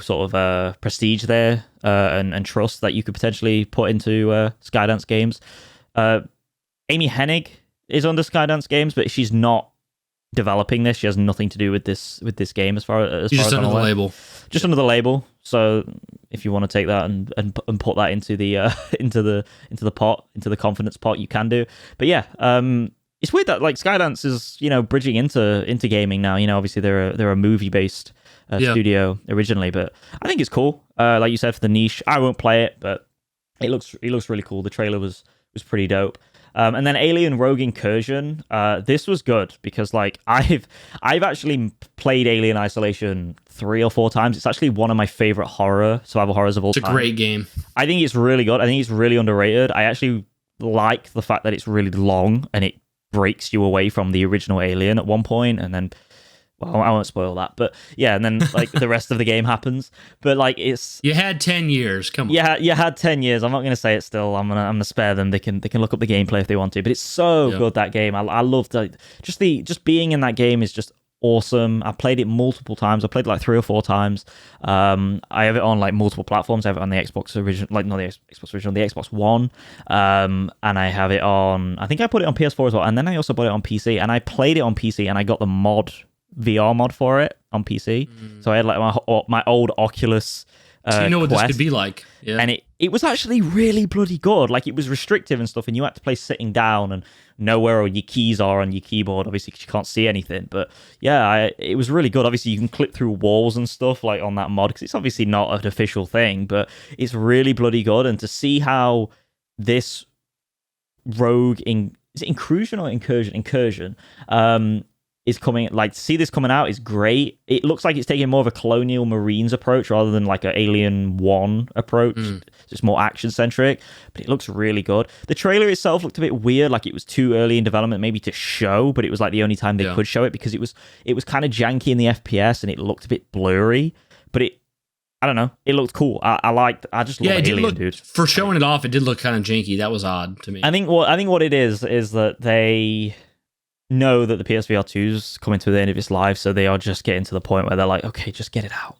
sort of prestige there and trust that you could potentially put into Skydance Games. Amy Hennig is under Skydance Games, but she's not developing this. She has nothing to do with this game as far as just under the label. Just under the label. So if you want to take that and put that into the into the pot, into the confidence pot, you can do. But yeah, it's weird that like Skydance is bridging into gaming now. Obviously they're a movie based studio originally, but I think it's cool. Like you said, for the niche, I won't play it, but it looks really cool. The trailer was pretty dope. And then Alien Rogue Incursion, this was good because like I've actually played Alien Isolation 3 or 4 times. It's actually one of my favorite survival horrors of all time. It's a great game. I think it's really good. I think it's really underrated. I actually like the fact that it's really long and it breaks you away from the original Alien at one point, and then I won't spoil that, but yeah, and then like the rest of the game happens. But like you had 10 years. Come on. Yeah, you had 10 years. I'm not gonna say it still. I'm gonna spare them. They can look up the gameplay if they want to. But it's so good, that game. I love just being in that game is just awesome. I played it multiple times. I played it like 3 or 4 times. I have it on like multiple platforms. I have it on the Xbox original, like not the Xbox original, the Xbox One. And I have it on, I think I put it on PS4 as well. And then I also put it on PC, and I played it on PC, and I got the VR mod for it on PC. So I had like my old Oculus. So you know what Quest, this could be like. Yeah. And it was actually really bloody good. Like, it was restrictive and stuff, and you had to play sitting down and know where all your keys are on your keyboard, obviously, because you can't see anything. But yeah, it was really good. Obviously, you can clip through walls and stuff like on that mod, because it's obviously not an official thing, but it's really bloody good. And to see how this rogue is it incursion or incursion is coming, like, to see this coming out is great. It looks like it's taking more of a Colonial Marines approach rather than like an Alien 1 approach. It's more action centric, but it looks really good. The trailer itself looked a bit weird, like it was too early in development maybe to show, but it was like the only time they could show it, because it was kind of janky in the FPS and it looked a bit blurry, but I don't know, it looked cool. I just love Alien, dude. For showing it off, it did look kind of janky. That was odd to me. I think what it is that they know that the PSVR 2 is coming to the end of its life, so they are just getting to the point where they're like, okay, just get it out.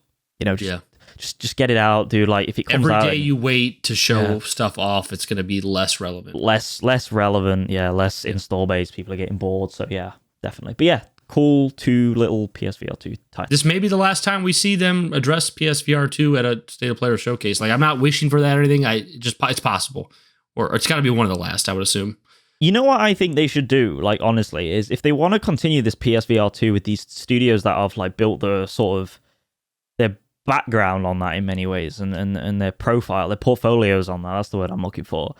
Just get it out, dude. Like, if it comes out every day you wait to show stuff off, it's going to be less relevant. Less relevant, less install base. People are getting bored, so yeah, definitely. But yeah, cool 2 little PSVR 2 titles. This may be the last time we see them address PSVR 2 at a State of Play or showcase. Like, I'm not wishing for that or anything. It's possible, or it's got to be one of the last, I would assume. You know what I think they should do, like, honestly, is if they want to continue this PSVR 2 with these studios that have like built the sort of their background on that in many ways, and their profile, their portfolios on that, that's the word I'm looking for.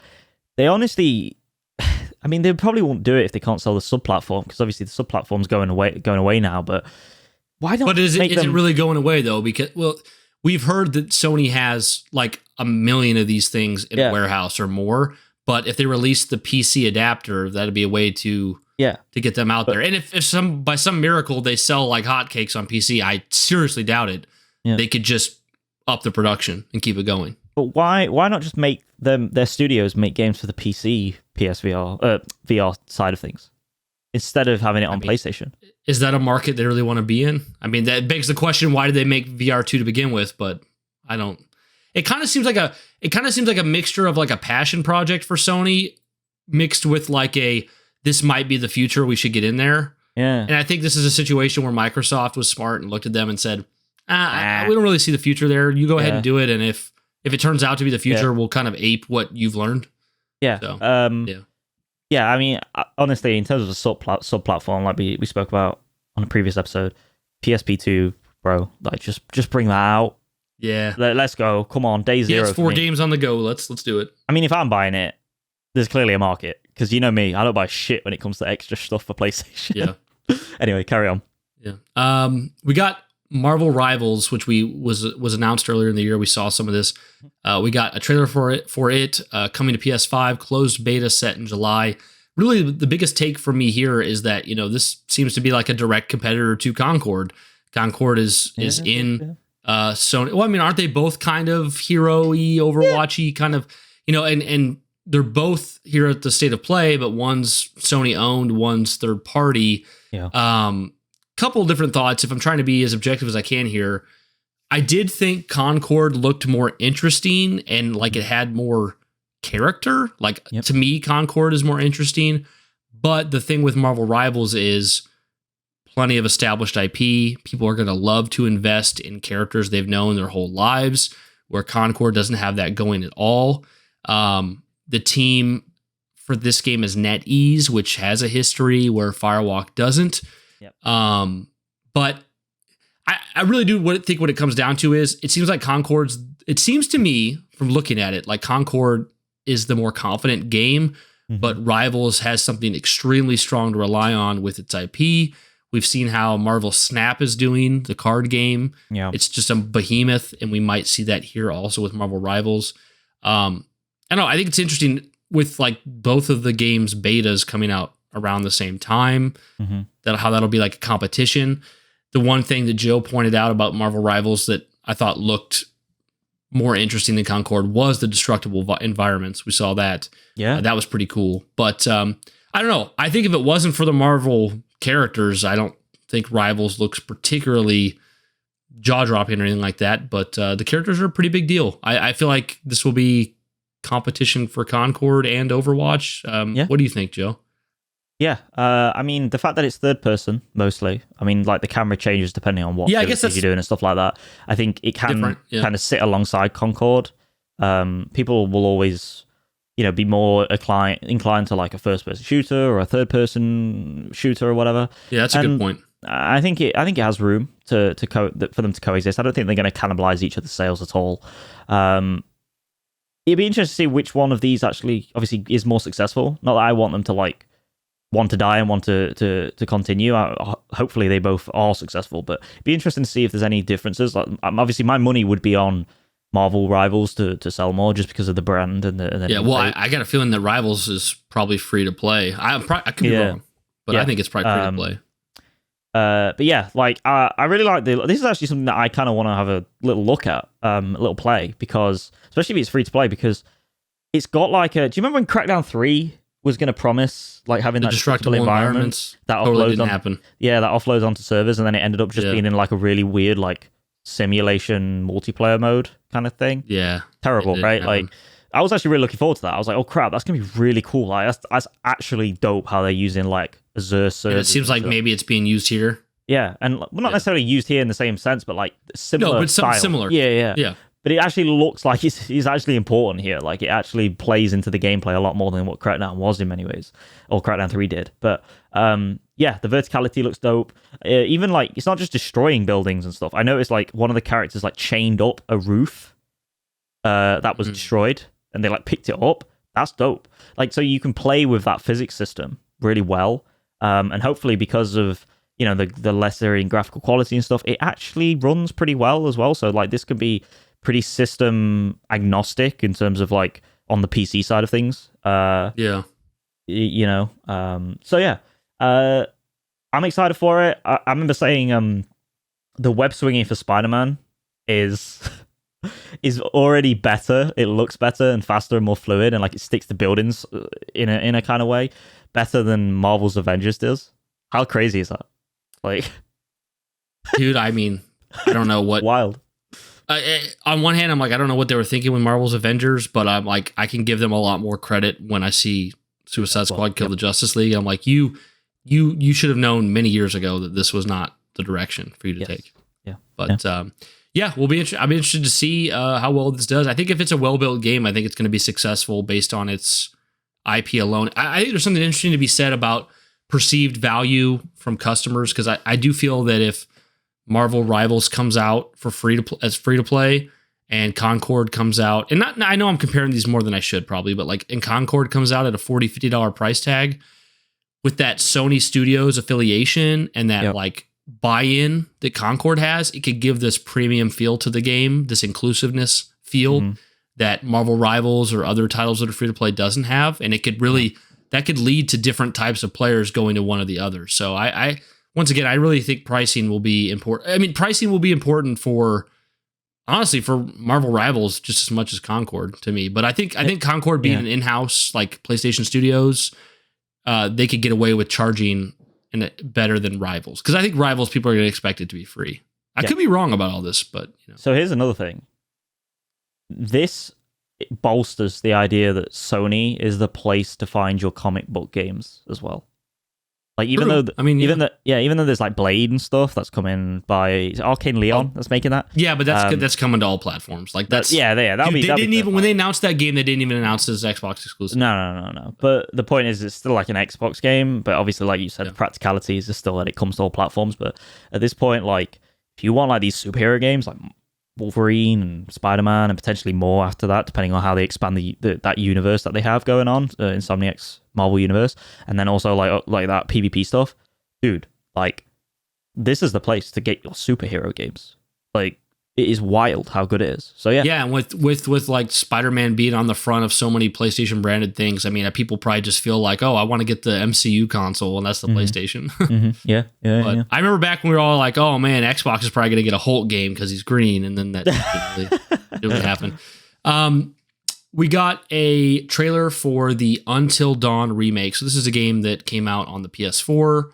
They honestly, I mean, they probably won't do it if they can't sell the sub-platform, because obviously the sub-platform's going away now, but why don't... But is it really going away, though? Because, well, we've heard that Sony has like 1 million of these things in a warehouse or more. But if they release the PC adapter, that'd be a way to get them out there. And if by some miracle they sell like hotcakes on PC, I seriously doubt it. Yeah. They could just up the production and keep it going. But why not just make their studios make games for the PC PSVR VR side of things instead of having it on PlayStation? Is that a market they really want to be in? I mean, that begs the question: why did they make VR2 to begin with? But I don't. It kind of seems like a mixture of like a passion project for Sony mixed with like this might be the future, we should get in there. Yeah. And I think this is a situation where Microsoft was smart and looked at them and said, we don't really see the future there. You go ahead and do it. And if it turns out to be the future, we'll kind of ape what you've learned. Yeah. So, I mean, honestly, in terms of a sub-platform, like we spoke about on a previous episode, PSP2, bro, like just bring that out. Yeah, let's go. Come on, day zero. It's 4 games on the go. Let's do it. I mean, if I'm buying it, there's clearly a market, because you know me, I don't buy shit when it comes to extra stuff for PlayStation. Yeah. Anyway, carry on. Yeah. We got Marvel Rivals, which was announced earlier in the year. We saw some of this. We got a trailer for it coming to PS5, closed beta set in July. Really, the biggest take for me here is that this seems to be like a direct competitor to Concord. Concord is in. Sony. Well, I mean, aren't they both kind of hero-y, Overwatch-y kind of, and they're both here at the State of Play, but one's Sony owned, one's third party. Yeah. Couple different thoughts. If I'm trying to be as objective as I can here, I did think Concord looked more interesting and like it had more character. Like to me, Concord is more interesting. But the thing with Marvel Rivals is plenty of established IP. People are going to love to invest in characters they've known their whole lives, where Concord doesn't have that going at all. The team for this game is NetEase, which has a history where Firewalk doesn't. Yep. But I really do think what it comes down to is it seems like it seems to me from looking at it, like Concord is the more confident game, but Rivals has something extremely strong to rely on with its IP. We've seen how Marvel Snap is doing, the card game. Yeah. It's just a behemoth, and we might see that here also with Marvel Rivals. I don't know. I think it's interesting with like both of the games' betas coming out around the same time, how that'll be like a competition. The one thing that Joe pointed out about Marvel Rivals that I thought looked more interesting than Concord was the destructible environments. We saw that. Yeah. That was pretty cool. But I don't know. I think if it wasn't for the Marvel characters, I don't think Rivals looks particularly jaw-dropping or anything like that, but the characters are a pretty big deal. I feel like this will be competition for Concord and Overwatch. What do you think, Joe? Yeah, I mean, the fact that it's third person mostly, I mean, like the camera changes depending on what I guess you're doing and stuff like that. I think it can kind of sit alongside Concord. People will always, be more inclined to like a first person shooter or a third person shooter or whatever. Yeah, that's a good point. I think it has room for them to coexist. I don't think they're going to cannibalize each other's sales at all. It'd be interesting to see which one of these actually, obviously, is more successful. Not that I want them to like want to die and want to continue. Hopefully they both are successful, but it'd be interesting to see if there's any differences. Like, obviously my money would be on Marvel Rivals to sell more just because of the brand and the well, I got a feeling that Rivals is probably free to play. I could be wrong, but I think it's probably free to play. But yeah, like I really like this is actually something that I kind of want to have a little look at, a little play, because especially if it's free to play, because it's got like do you remember when Crackdown 3 was going to promise like having that destructible environments that totally didn't happen? Yeah, that offloads onto servers, and then it ended up just being in like a really weird like simulation multiplayer mode kind of thing. Yeah, terrible, right? Like I was actually really looking forward to that. I was like, oh crap, that's gonna be really cool. Like that's actually dope how they're using like Azure servers. And it seems like maybe it's being used here. Yeah, and well, not necessarily used here in the same sense, but like similar. No, but something style. similar. Yeah. But it actually looks like it's actually important here. Like it actually plays into the gameplay a lot more than what Crackdown was in many ways, or Crackdown 3 did. But yeah, the verticality looks dope. Even like it's not just destroying buildings and stuff. I noticed like one of the characters like chained up a roof that was destroyed, and they like picked it up. That's dope. Like so you can play with that physics system really well, and hopefully because of the lesser in graphical quality and stuff, it actually runs pretty well as well. So like this could be pretty system agnostic in terms of like on the PC side of things. So yeah, I'm excited for it. I remember saying the web swinging for Spider-Man is already better. It looks better and faster and more fluid, and like it sticks to buildings in a kind of way better than Marvel's Avengers does. How crazy is that? Like, dude, I mean, I don't know what wild. On one hand, I'm like, I don't know what they were thinking with Marvel's Avengers, but I'm like, I can give them a lot more credit when I see Suicide Squad kill the Justice League. I'm like, you should have known many years ago that this was not the direction for you to take. Yeah. But yeah, I'll be interested to see how well this does. I think if it's a well-built game, I think it's going to be successful based on its IP alone. I think there's something interesting to be said about perceived value from customers, because I do feel that if Marvel Rivals comes out for free to play, and Concord comes out, and I know I'm comparing these more than I should probably, but like, and Concord comes out at a $40-$50 price tag with that Sony Studios affiliation and that like buy-in that Concord has, it could give this premium feel to the game, this inclusiveness feel that Marvel Rivals or other titles that are free to play doesn't have, and it could really that could lead to different types of players going to one or the other. So I once again, I really think pricing will be important. I mean, pricing will be important for, honestly, for Marvel Rivals just as much as Concord to me. But I think Concord being an in-house like PlayStation Studios, they could get away with charging better than Rivals, because I think Rivals people are going to expect it to be free. I could be wrong about all this, but So here's another thing. This bolsters the idea that Sony is the place to find your comic book games as well. Like even though there's like Blade and stuff that's coming by Arcane Leon that's making that. Yeah, but that's coming to all platforms. Like that's when they announced that game, they didn't even announce it as Xbox exclusive. No. But the point is, it's still like an Xbox game. But obviously, like you said, the practicalities are still that it comes to all platforms. But at this point, like if you want like these superhero games, like Wolverine and Spider-Man and potentially more after that, depending on how they expand that universe that they have going on, Insomniac's Marvel universe, and then also like that PvP stuff, dude, like this is the place to get your superhero games. Like it is wild how good it is. So yeah, and with like Spider-Man being on the front of so many PlayStation branded things, I mean, people probably just feel like, oh, I want to get the MCU console, and that's the PlayStation. Yeah. I remember back when we were all like, oh man, Xbox is probably gonna get a Hulk game because he's green, and then that didn't happen. We got a trailer for the Until Dawn remake. So this is a game that came out on the PS4.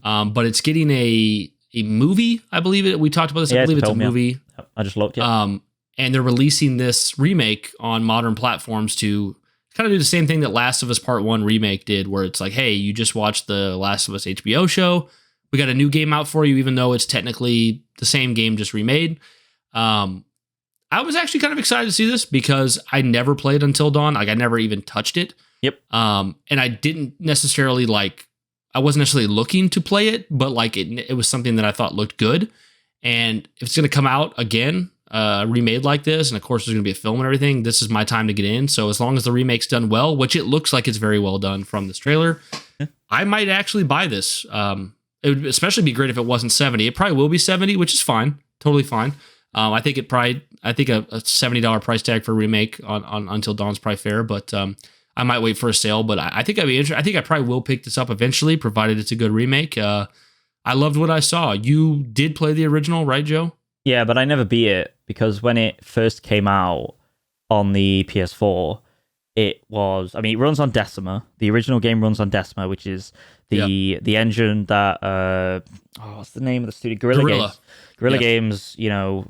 but it's getting a movie. I believe it. We talked about this. I believe it's a movie. I just looked. And they're releasing this remake on modern platforms to kind of do the same thing that Last of Us Part 1 remake did, where it's like, hey, you just watched the Last of Us HBO show. We got a new game out for you, even though it's technically the same game just remade. I was actually kind of excited to see this because I never played Until Dawn. Like, I never even touched it. Yep. And I didn't necessarily I wasn't necessarily looking to play it, but like it was something that I thought looked good. And if it's going to come out again, remade like this, and of course there's going to be a film and everything, this is my time to get in. So as long as the remake's done well, which it looks like it's very well done from this trailer, I might actually buy this. It would especially be great if it wasn't 70. It probably will be 70, which is fine. Totally fine. I think a $70 price tag for a remake on Until Dawn's probably fair, but I might wait for a sale. But I think I'd be interested. I think I probably will pick this up eventually, provided it's a good remake. I loved what I saw. You did play the original, right, Joe? Yeah, but I never beat it because when it first came out on the PS4, it runs on Decima. The original game runs on Decima, which is the engine that what's the name of the studio? Guerrilla Games. You know,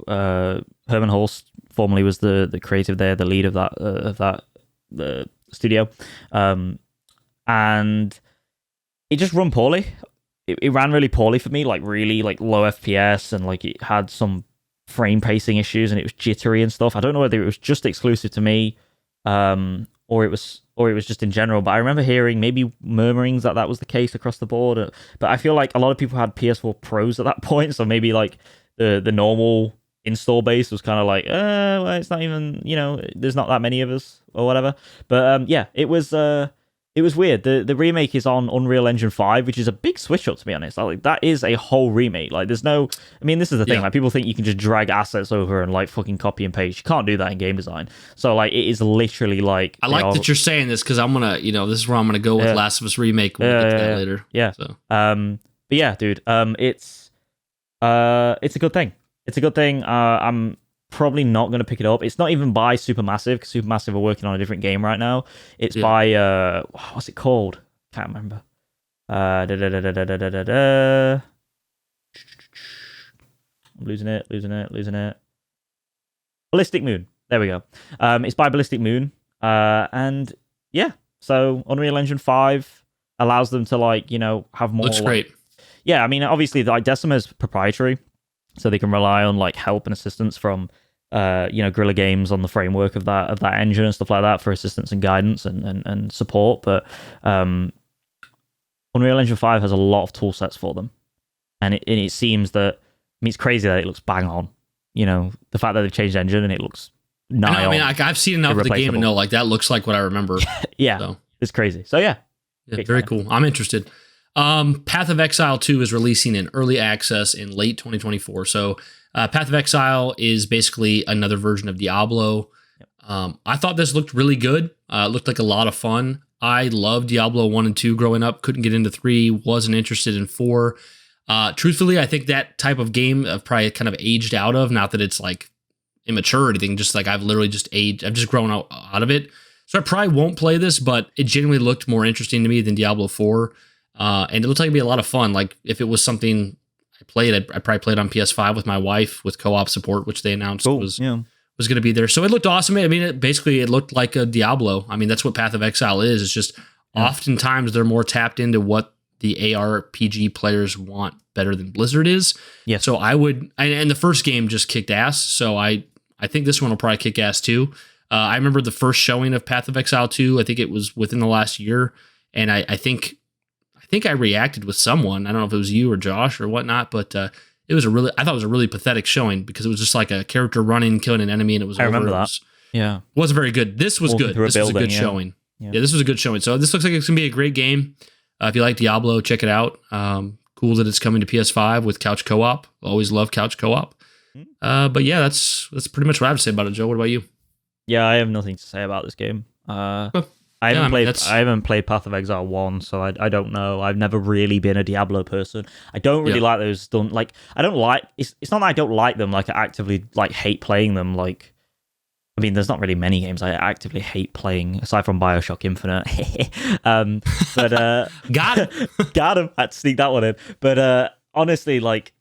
Herman Hulst formerly was the creative there, the lead of that the studio, and it just run poorly. It ran really poorly for me, like really like low FPS, and like it had some frame pacing issues, and it was jittery and stuff. I don't know whether it was just exclusive to me, or it was just in general. But I remember hearing maybe murmurings that was the case across the board. But I feel like a lot of people had PS4 Pros at that point, so maybe like the normal install base was kind of like, well, it's not even, there's not that many of us or whatever. But yeah, it was weird. The remake is on Unreal Engine 5, which is a big switch up, to be honest. Like, that is a whole remake. Like, there's no... I mean, this is the thing. Like, people think you can just drag assets over and, like, fucking copy and paste. You can't do that in game design. So, like, it is literally, like... I like that you're saying this, because I'm going to... this is where I'm going to go with Last of Us Remake when we get to that later. Yeah. So. But yeah, dude. It's a good thing. It's a good thing. I'm probably not going to pick it up. It's not even by Supermassive, because Supermassive are working on a different game right now. It's by what's it called? Can't remember. I'm losing it. Ballistic Moon. There we go. It's by Ballistic Moon. And yeah, so Unreal Engine 5 allows them to have more. Looks great. Yeah, I mean, obviously, Decima is proprietary, so they can rely on help and assistance from Guerrilla Games on the framework of that engine and stuff like that for assistance and guidance and support. But Unreal Engine 5 has a lot of tool sets for them, and it seems that, it's crazy that it looks bang on. The fact that they've changed the engine and it looks nigh on. I've seen enough of the game to know that looks like what I remember. Yeah, so. It's crazy. So yeah very cool. I'm interested. Path of Exile 2 is releasing in early access in late 2024. So Path of Exile is basically another version of Diablo. I thought this looked really good. It looked like a lot of fun. I loved Diablo 1 and 2 growing up. Couldn't get into 3. Wasn't interested in 4. Truthfully, I think that type of game I've probably kind of aged out of. Not that it's like immature or anything. Just like I've literally just aged. I've just grown out of it. So I probably won't play this, but it genuinely looked more interesting to me than Diablo 4. And it looked like it'd be a lot of fun. Like if it was something I played, I'd probably play it on PS5 with my wife with co-op support, which they announced was going to be there. So it looked awesome. I mean, it looked like a Diablo. I mean, that's what Path of Exile is. It's just oftentimes they're more tapped into what the ARPG players want better than Blizzard is. Yeah. So I would, and the first game just kicked ass. So I think this one will probably kick ass too. I remember the first showing of Path of Exile 2. I think it was within the last year. And I think I reacted with someone. I don't know if it was you or Josh or whatnot, but I thought it was a really pathetic showing because it was just like a character running, killing an enemy, and it was over. I remember that. It wasn't very good. This was good. This was a good showing. Yeah, this was a good showing. So this looks like it's going to be a great game. If you like Diablo, check it out. Cool that it's coming to PS5 with couch co-op. Always love couch co-op. But yeah, that's pretty much what I have to say about it, Joe. What about you? Yeah, I have nothing to say about this game. I haven't played Path of Exile 1, so I don't know. I've never really been a Diablo person. I don't really like those done. Like, I don't like. It's not that I don't like them. Like, I actively hate playing them. Like, I mean, there's not really many games I actively hate playing aside from BioShock Infinite. But got it. got him. I had to sneak that one in. But honestly, like,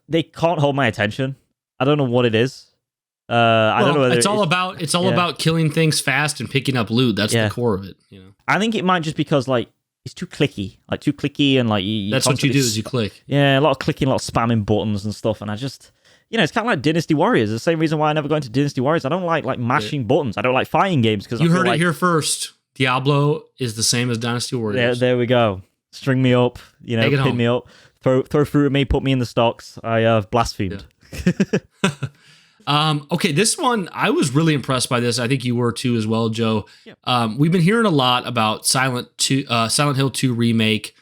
they can't hold my attention. I don't know what it is. I don't know whether it's all about killing things fast and picking up loot. That's the core of it. You know, I think it might just because like it's too clicky, and like that's what you do is you click. Yeah, a lot of clicking, a lot of spamming buttons and stuff, and I just. It's kind of like Dynasty Warriors. The same reason why I never go into Dynasty Warriors. I don't like mashing buttons. I don't like fighting games because you heard it here first. Diablo is the same as Dynasty Warriors. There we go. String me up. Pin me up. Throw fruit at me. Put me in the stocks. I have blasphemed. Yeah. Okay, this one I was really impressed by. This I think you were too as well, Joe. Yeah. We've been hearing a lot about Silent Hill 2 remake.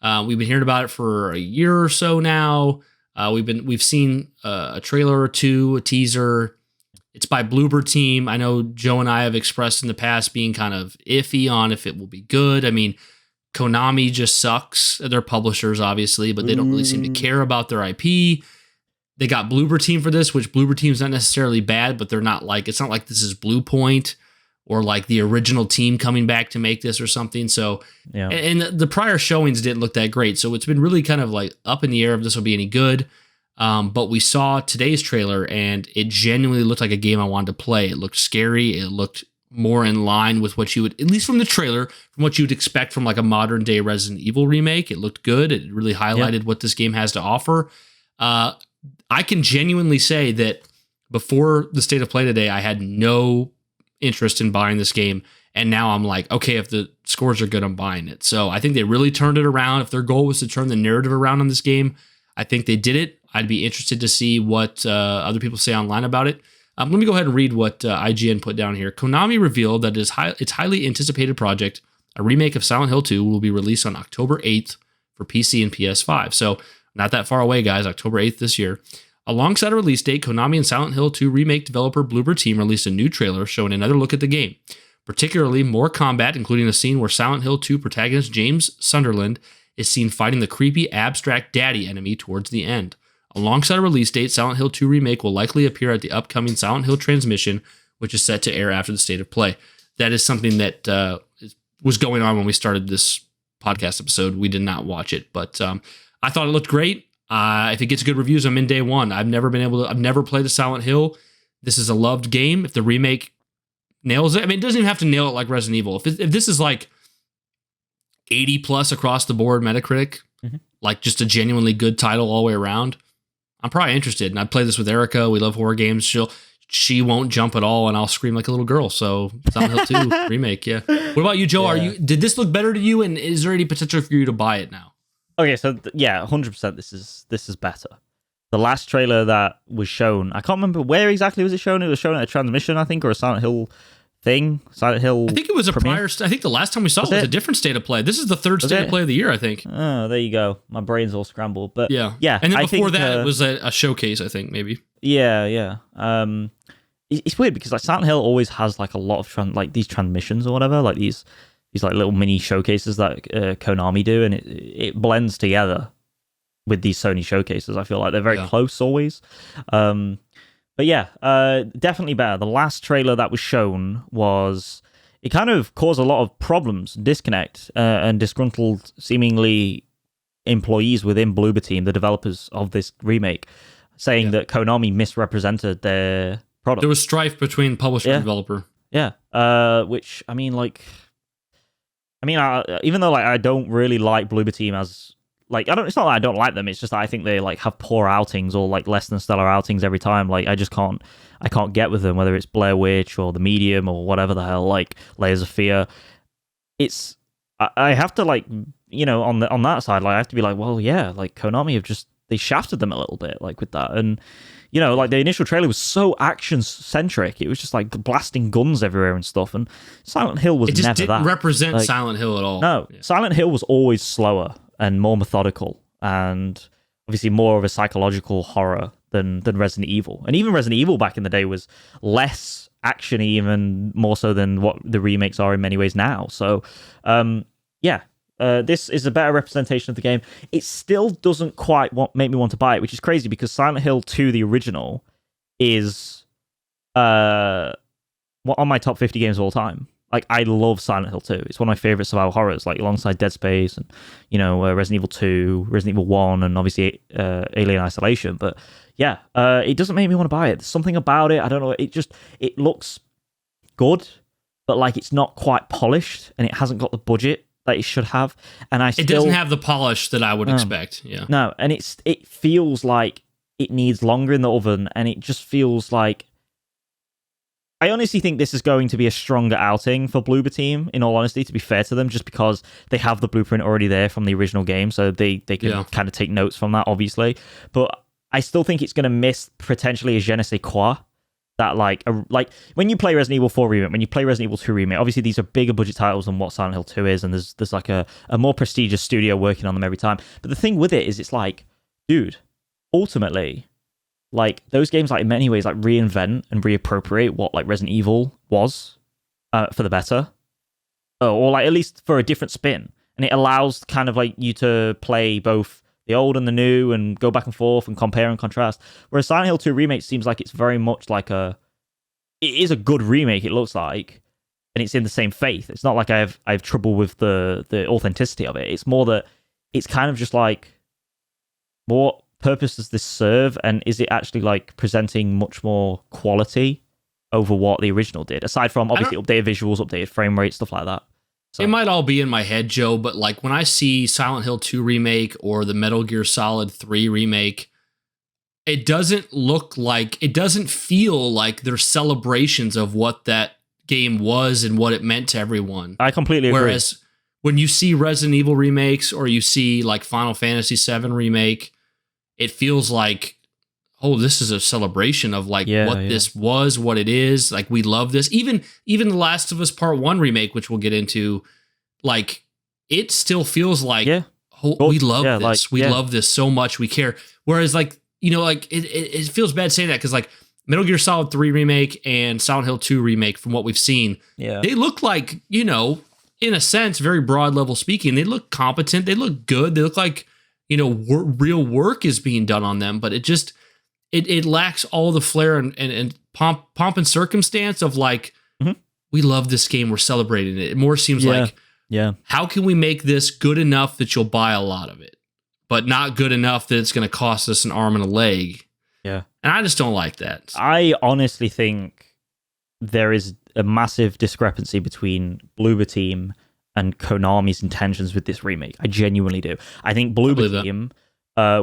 We've been hearing about it for a year or so now. We've seen a trailer or two, a teaser. It's by Bloober Team. I know Joe and I have expressed in the past being kind of iffy on if it will be good. I mean, Konami just sucks. They're publishers, obviously, but they don't really seem to care about their IP. They got Bloober Team for this, which Bloober Team's not necessarily bad, but they're not like, it's not like this is Blue Point or like the original team coming back to make this or something. So, and the prior showings didn't look that great. So it's been really kind of like up in the air if this will be any good. But we saw today's trailer and it genuinely looked like a game I wanted to play. It looked scary. It looked more in line with what you would, at least from the trailer, from what you would expect from like a modern day Resident Evil remake. It looked good. It really highlighted what this game has to offer. I can genuinely say that before the state of play today, I had no interest in buying this game. And now I'm like, okay, if the scores are good, I'm buying it. So I think they really turned it around. If their goal was to turn the narrative around on this game, I think they did it. I'd be interested to see what other people say online about it. Let me go ahead and read what IGN put down here. Konami revealed that its highly anticipated project, a remake of Silent Hill 2, will be released on October 8th for PC and PS5. So not that far away, guys, October 8th this year. Alongside a release date, Konami and Silent Hill 2 remake developer Bloober Team released a new trailer showing another look at the game, particularly more combat, including a scene where Silent Hill 2 protagonist James Sunderland is seen fighting the creepy abstract daddy enemy towards the end. Alongside a release date, Silent Hill 2 Remake will likely appear at the upcoming Silent Hill Transmission, which is set to air after the state of play. That is something that was going on when we started this podcast episode. We did not watch it, but I thought it looked great. If it gets good reviews, I'm in day one. I've never played a Silent Hill. This is a loved game. If the remake nails it, I mean, it doesn't even have to nail it like Resident Evil. If this is like 80 plus across the board Metacritic, like just a genuinely good title all the way around, I'm probably interested. And I'd play this with Erica. We love horror games. She won't jump at all, and I'll scream like a little girl. So Silent Hill 2 remake, yeah. What about you, Joe? Yeah. Did this look better to you, and is there any potential for you to buy it now? Okay, so 100% this is better. The last trailer that was shown, I can't remember where exactly was it shown. It was shown at a Transmission, I think, or a Silent Hill thing. Silent Hill. I think it was a premiere? prior. I think the last time we saw it was a different state of play. This is the third state of play of the year, I think. Oh, there you go. My brain's all scrambled, but yeah. And then before that, it was a showcase, I think, maybe. Yeah. It's weird because like Silent Hill always has like a lot of these transmissions or whatever, like these like little mini showcases that Konami do, and it blends together with these Sony showcases. I feel like they're very close always. But yeah, definitely better. The last trailer that was shown it kind of caused a lot of problems, disconnect, and disgruntled seemingly employees within Bloober Team, the developers of this remake, saying that Konami misrepresented their product. There was strife between publisher and developer. Yeah, which even though like I don't really like Bloober Team as like it's not that I don't like them, it's just that I think they like have poor outings or like less than stellar outings every time. Like I can't get with them, whether it's Blair Witch or The Medium or whatever the hell, like Layers of Fear. I have to like, on that side, like I have to be like, well, yeah, like Konami they shafted them a little bit like with that. And like the initial trailer was so action centric. It was just like blasting guns everywhere and stuff. And Silent Hill was never that. It just didn't represent Silent Hill at all. No, yeah. Silent Hill was always slower and more methodical, and obviously more of a psychological horror than Resident Evil. And even Resident Evil back in the day was less action-y, even more so than what the remakes are in many ways now. So, this is a better representation of the game. It still doesn't quite make me want to buy it, which is crazy because Silent Hill 2, the original, is on my top 50 games of all time. Like, I love Silent Hill 2. It's one of my favorite survival horrors, like alongside Dead Space and, Resident Evil 2, Resident Evil 1, and obviously Alien Isolation. But yeah, it doesn't make me want to buy it. There's something about it. I don't know. It looks good, but like it's not quite polished and it hasn't got the budget that it should have. And it doesn't have the polish that I would expect. Yeah. No, and it feels like it needs longer in the oven, and it just feels like, I honestly think this is going to be a stronger outing for Bloober Team, in all honesty, to be fair to them, just because they have the blueprint already there from the original game, so they can kind of take notes from that, obviously. But I still think it's going to miss potentially a je ne sais quoi, that like when you play Resident Evil 4 Remake, when you play Resident Evil 2 Remake, obviously these are bigger budget titles than what Silent Hill 2 is, and there's like a more prestigious studio working on them every time. But the thing with it is, it's like, dude, ultimately, like, those games, like, in many ways, like, reinvent and reappropriate what, like, Resident Evil was for the better. Or, like, at least for a different spin. And it allows kind of, like, you to play both the old and the new and go back and forth and compare and contrast. Whereas Silent Hill 2 Remake seems like it's very much like it is a good remake, it looks like, and it's in the same faith. It's not like I have trouble with the authenticity of it. It's more that it's kind of just like, what purpose does this serve, and is it actually like presenting much more quality over what the original did, aside from obviously updated visuals, updated frame rate, stuff like that? So. It might all be in my head, Joe, but like when I see Silent Hill 2 Remake or the Metal Gear Solid 3 Remake, it doesn't feel like they're celebrations of what that game was and what it meant to everyone. I completely agree. Whereas when you see Resident Evil remakes, or you see like Final Fantasy 7 Remake, it feels like, oh, this is a celebration of like this was, what it is. Like, we love this. Even The Last of Us Part 1 Remake, which we'll get into, like, it still feels like, we love this. Like, we love this so much. We care. Whereas, like, like it feels bad saying that, because like Metal Gear Solid 3 Remake and Silent Hill 2 Remake, from what we've seen, they look like, in a sense, very broad level speaking, they look competent. They look good. They look like, real work is being done on them, but it just, it lacks all the flair and pomp and circumstance of like, we love this game, we're celebrating it. It more seems like, how can we make this good enough that you'll buy a lot of it, but not good enough that it's going to cost us an arm and a leg? Yeah. And I just don't like that. I honestly think there is a massive discrepancy between Bloober Team and Konami's intentions with this remake. I genuinely do. I think Bloober Team,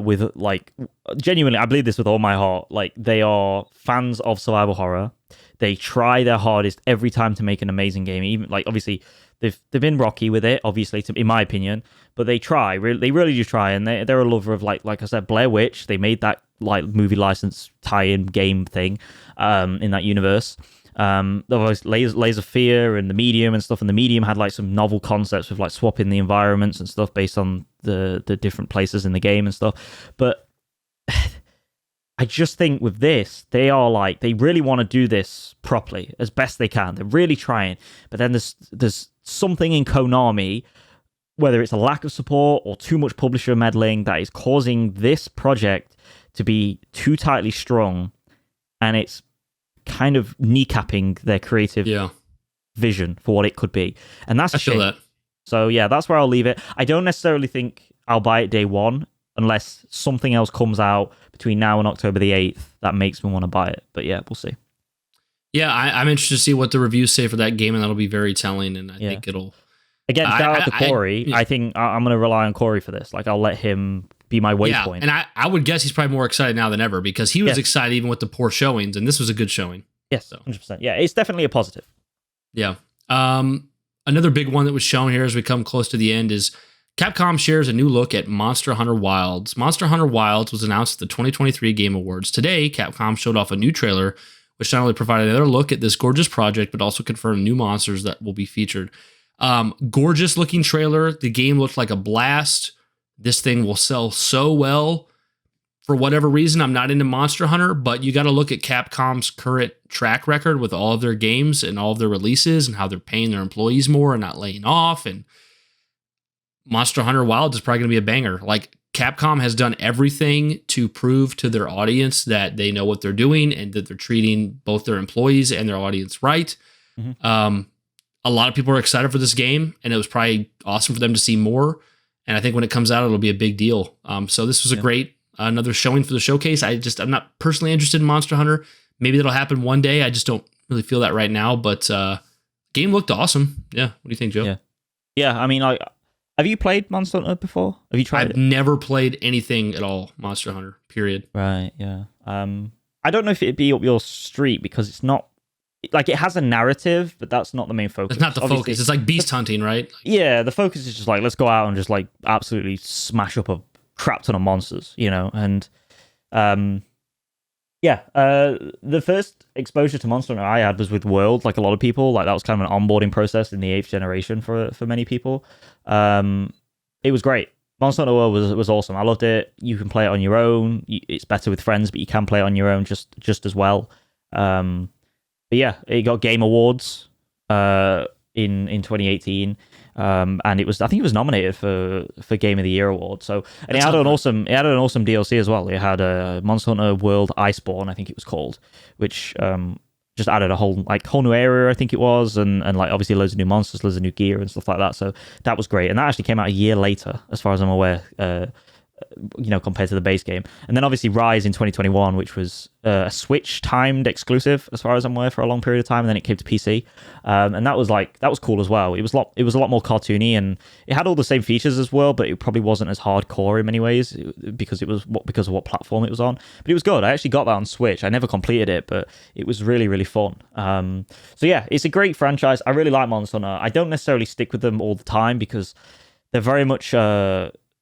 with like, genuinely, I believe this with all my heart. Like, they are fans of survival horror. They try their hardest every time to make an amazing game. Even like, obviously, they've been rocky with it, obviously, in my opinion. But they try. They really do try, and they're a lover of like I said, Blair Witch. They made that like movie license tie-in game thing in that universe. There was Layers of Fear and The Medium and stuff, and The Medium had like some novel concepts with like swapping the environments and stuff based on the different places in the game and stuff. But I just think with this, they really want to do this properly as best they can. They're really trying, but then there's something in Konami, whether it's a lack of support or too much publisher meddling, that is causing this project to be too tightly strung, and it's kind of kneecapping their creative vision for what it could be. And that's a shame. That. So yeah, that's where I'll leave it. I don't necessarily think I'll buy it day one unless something else comes out between now and October the 8th that makes me want to buy it. But yeah, we'll see. Yeah, I'm interested to see what the reviews say for that game, and that'll be very telling, and I think it'll... Again, shout out to Corey. I think I'm going to rely on Corey for this. Like, I'll let him be my waypoint. And I would guess he's probably more excited now than ever, because he was excited even with the poor showings, and this was a good showing. Yes, so. 100%. Yeah, it's definitely a positive. Yeah. Another big one that was shown here as we come close to the end is Capcom shares a new look at Monster Hunter Wilds. Monster Hunter Wilds was announced at the 2023 Game Awards. Today, Capcom showed off a new trailer, which not only provided another look at this gorgeous project, but also confirmed new monsters that will be featured. Gorgeous looking trailer. The game looked like a blast. This thing will sell so well. For whatever reason, I'm not into Monster Hunter, but you got to look at Capcom's current track record with all of their games and all of their releases and how they're paying their employees more and not laying off. And Monster Hunter Wilds is probably going to be a banger. Like, Capcom has done everything to prove to their audience that they know what they're doing and that they're treating both their employees and their audience right. A lot of people are excited for this game, and it was probably awesome for them to see more. And I think when it comes out, it'll be a big deal. So this was a great another showing for the showcase. I'm not personally interested in Monster Hunter. Maybe that'll happen one day. I just don't really feel that right now. But game looked awesome. Yeah. What do you think, Joe? Yeah. I mean, have you played Monster Hunter before? Have you tried it? I've never played anything at all Monster Hunter, period. Right, yeah. I don't know if it'd be up your street because it's not... Like, it has a narrative, but that's not the main focus. It's not the focus. It's like beast hunting, right? Yeah, the focus is just like, let's go out and just, like, absolutely smash up a crap ton of monsters, you know? And, the first exposure to Monster Hunter I had was with World, like a lot of people. Like, that was kind of an onboarding process in the 8th generation for many people. It was great. Monster Hunter World was awesome. I loved it. You can play it on your own. It's better with friends, but you can play it on your own just as well. But yeah, it got Game Awards in 2018, and I think it was nominated for Game of the Year award. So, and it had an awesome DLC as well. It had a Monster Hunter World Iceborne, I think it was called, which just added a whole new area, I think it was, and like obviously loads of new monsters, loads of new gear and stuff like that. So that was great, and that actually came out a year later, as far as I'm aware. Compared to the base game. And then obviously Rise in 2021, which was a Switch timed exclusive as far as I'm aware for a long period of time, and then it came to PC, and that was cool as well. It was a lot more cartoony, and it had all the same features as well, but it probably wasn't as hardcore in many ways because of what platform it was on. But it was good. I actually got that on Switch. I never completed it, but it was really, really fun. So yeah, it's a great franchise. I really like Monster Hunter. I don't necessarily stick with them all the time because they're very much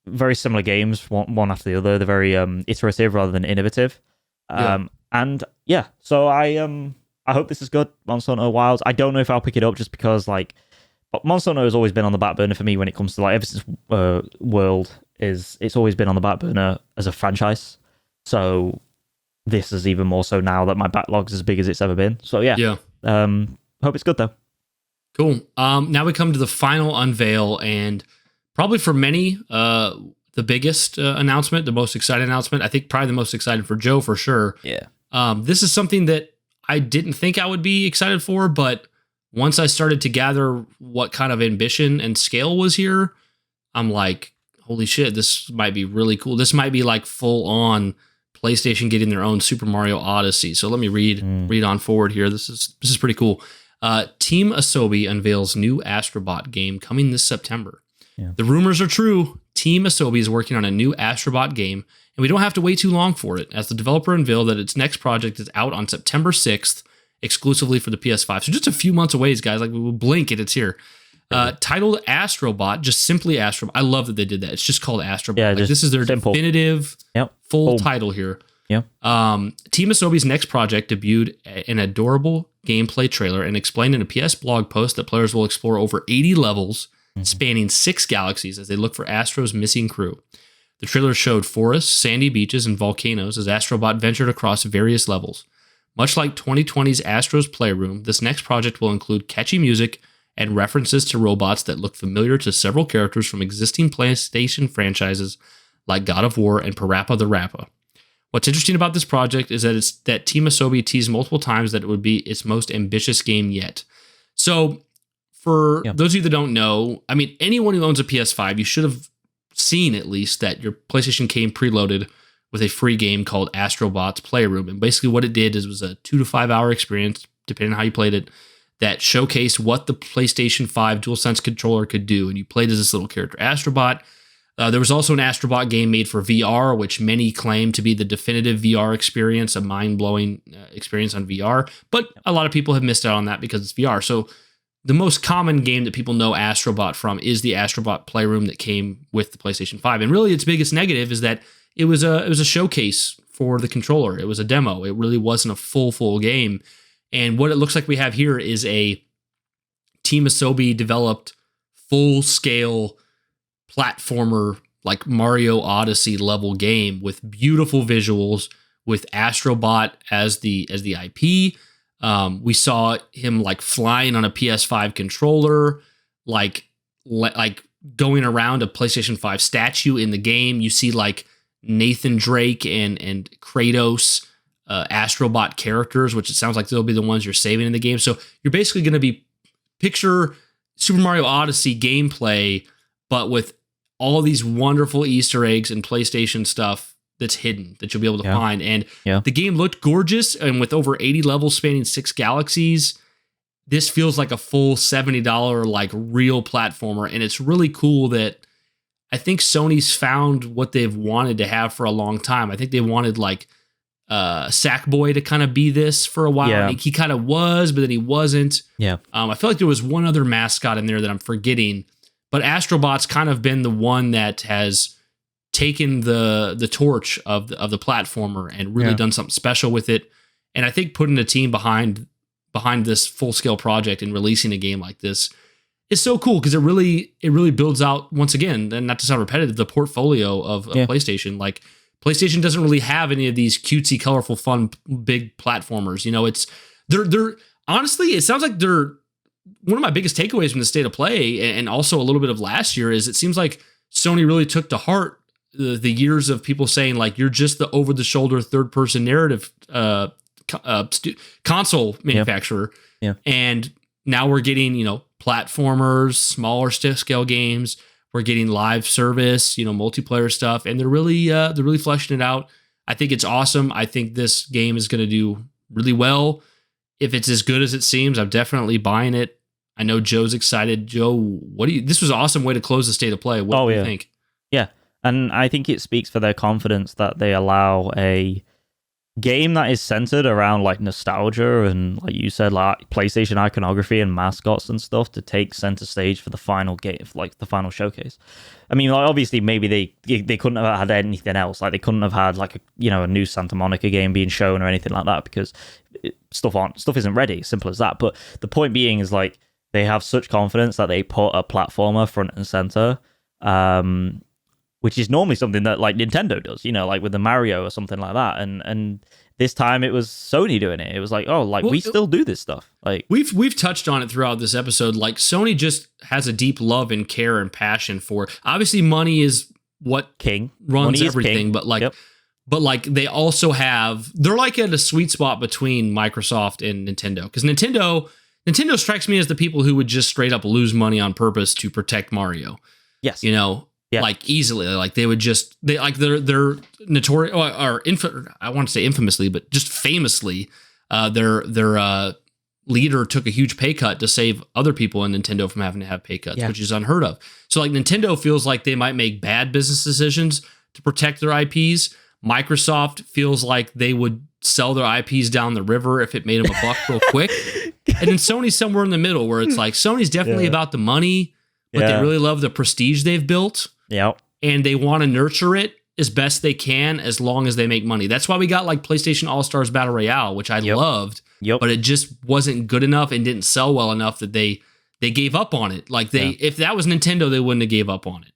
very similar games, one after the other. They're very iterative rather than innovative. So I hope this is good. Monster Hunter Wilds. I don't know if I'll pick it up just because but Monster Hunter has always been on the back burner for me when it comes to ever since World it's always been on the back burner as a franchise. So this is even more so now that my backlog's as big as it's ever been. So yeah. Hope it's good though. Cool. Now we come to the final unveil, and probably for many, the biggest announcement, the most exciting announcement. I think probably the most exciting for Joe for sure. Yeah. This is something that I didn't think I would be excited for, but once I started to gather what kind of ambition and scale was here, I'm like, holy shit, this might be really cool. This might be like full on PlayStation getting their own Super Mario Odyssey. So let me read on forward here. This is pretty cool. Team Asobi unveils new Astro Bot game coming this September. Yeah. The rumors are true. Team Asobi is working on a new Astro Bot game, and we don't have to wait too long for it, as the developer unveiled that its next project is out on September 6th, exclusively for the PS5. So just a few months away, guys. Like, we will blink and it's here. Titled Astro Bot, just simply Astro Bot. I love that they did that. It's just called Astro Bot. Yeah, this is their simple, definitive full title here. Yeah. Team Asobi's next project debuted an adorable gameplay trailer and explained in a PS blog post that players will explore over 80 levels spanning 6 galaxies as they look for Astro's missing crew. The trailer showed forests, sandy beaches, and volcanoes as Astrobot ventured across various levels. Much like 2020's Astro's Playroom, this next project will include catchy music and references to robots that look familiar to several characters from existing PlayStation franchises like God of War and Parappa the Rapper. What's interesting about this project is that Team Asobi teased multiple times that it would be its most ambitious game yet. So, for those of you that don't know, I mean, anyone who owns a PS5, you should have seen at least that your PlayStation came preloaded with a free game called Astro Bot's Playroom. And basically what it did is it was a 2 to 5 hour experience, depending on how you played it, that showcased what the PlayStation 5 DualSense controller could do. And you played as this little character, Astrobot. There was also an Astrobot game made for VR, which many claim to be the definitive VR experience, a mind-blowing experience on VR. But a lot of people have missed out on that because it's VR. So the most common game that people know Astrobot from is the Astrobot Playroom that came with the PlayStation 5. And really its biggest negative is that it was a showcase for the controller. It was a demo. It really wasn't a full game. And what it looks like we have here is a Team Asobi developed full-scale platformer like Mario Odyssey level game with beautiful visuals, with Astrobot as the IP. We saw him like flying on a PS5 controller, like going around a PlayStation 5 statue in the game. You see like Nathan Drake and Kratos, Astro Bot characters, which it sounds like they'll be the ones you're saving in the game. So you're basically going to be picture Super Mario Odyssey gameplay, but with all these wonderful Easter eggs and PlayStation stuff that's hidden that you'll be able to find. And the game looked gorgeous, and with over 80 levels spanning 6 galaxies, this feels like a full $70 like real platformer. And it's really cool that I think Sony's found what they've wanted to have for a long time. I think they wanted like Sackboy to kind of be this for a while. Yeah. He kind of was, but then he wasn't. Yeah. I feel like there was one other mascot in there that I'm forgetting, but Astro Bot's kind of been the one that has taken the torch of the platformer and really done something special with it. And I think putting a team behind this full scale project and releasing a game like this is so cool, because it really builds out, once again, and not to sound repetitive, the portfolio of PlayStation. Like, PlayStation doesn't really have any of these cutesy, colorful, fun, big platformers. You know, they're honestly, it sounds like they're one of my biggest takeaways from the state of play, and also a little bit of last year, is it seems like Sony really took to heart the years of people saying like, you're just the over the shoulder third person narrative console manufacturer. And now we're getting, platformers, smaller scale games. We're getting live service, multiplayer stuff, and they're really fleshing it out. I think it's awesome. I think this game is going to do really well. If it's as good as it seems, I'm definitely buying it. I know Joe's excited. Joe, this was an awesome way to close the state of play. What do you think? Yeah. And I think it speaks for their confidence that they allow a game that is centered around like nostalgia and, like you said, like PlayStation iconography and mascots and stuff to take center stage for the final game, like the final showcase. I mean, like, obviously, maybe they couldn't have had anything else. Like, they couldn't have had like a new Santa Monica game being shown or anything like that, because stuff isn't ready. Simple as that. But the point being is, like, they have such confidence that they put a platformer front and center. Which is normally something that like Nintendo does, like with the Mario or something like that. And this time it was Sony doing it. It was like, we still do this stuff. Like we've touched on it throughout this episode. Like, Sony just has a deep love and care and passion for it. Obviously, money is what runs everything, but like they also they're like at a sweet spot between Microsoft and Nintendo, because Nintendo strikes me as the people who would just straight up lose money on purpose to protect Mario. Yes. Like easily, like they're notorious, or I want to say infamously, but just famously, their leader took a huge pay cut to save other people in Nintendo from having to have pay cuts, which is unheard of. So like Nintendo feels like they might make bad business decisions to protect their IPs. Microsoft feels like they would sell their IPs down the river if it made them a buck real quick. And then Sony's somewhere in the middle, where it's like Sony's definitely about the money, but they really love the prestige they've built. And they want to nurture it as best they can, as long as they make money. That's why we got like PlayStation All-Stars Battle Royale, which I loved, but it just wasn't good enough and didn't sell well enough that they gave up on it. Like if that was Nintendo, they wouldn't have gave up on it.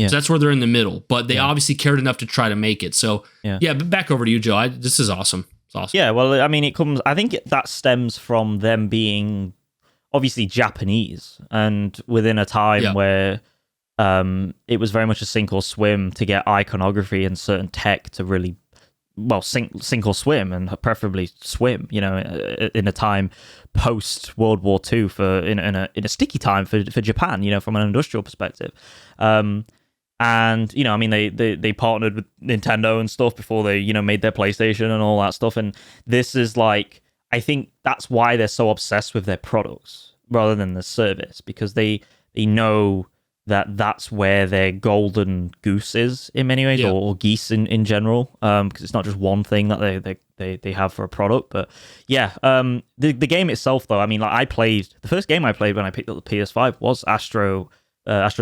So that's where they're in the middle, but they obviously cared enough to try to make it. So but back over to you, Joe. This is awesome. It's awesome. Yeah, well, I mean, I think that stems from them being obviously Japanese, and within a time where it was very much a sink or swim to get iconography and certain tech to really, sink or swim, and preferably swim, in a time post World War II in a sticky time for Japan, from an industrial perspective. And, I mean, they partnered with Nintendo and stuff before they, made their PlayStation and all that stuff. And this is like, I think that's why they're so obsessed with their products rather than the service, because they know that's where their golden goose is in many ways, or geese in general, because it's not just one thing that they have for a product. But the game itself, though, I mean, like, the first game I played when I picked up the PS5 was Astro's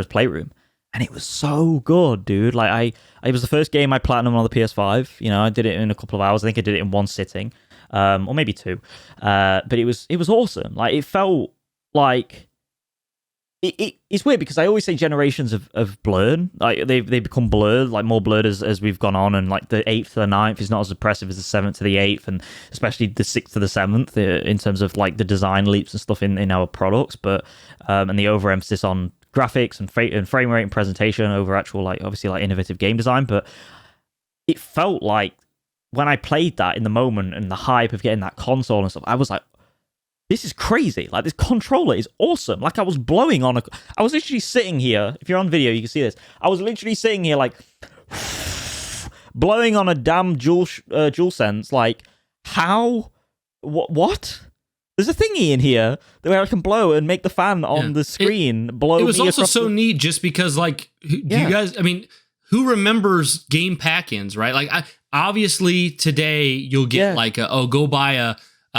Playroom, and it was so good, dude. Like, it was the first game I platinumed on the PS5. I did it in a couple of hours. I think I did it in one sitting, or maybe two. But it was awesome. Like, it felt like. It's weird because I always say generations of blurred. Like they become blurred, like more blurred as we've gone on, and like the 8th to the 9th is not as impressive as the 7th to the 8th, and especially the 6th to the 7th in terms of like the design leaps and stuff in our products. But and the overemphasis on graphics and frame rate and presentation over actual, like, obviously, like, innovative game design. But it felt like when I played that in the moment and the hype of getting that console and stuff, I was like, this is crazy. Like, this controller is awesome. Like, I was blowing on I was literally sitting here. If you're on video, you can see this. I was literally sitting here, like, blowing on a damn DualSense. Like, how? What? There's a thingy in here where I can blow and make the fan on the screen blow. It was also so neat just because, like, do you guys, I mean, who remembers game pack-ins, right? Like, obviously today you'll get like, go buy a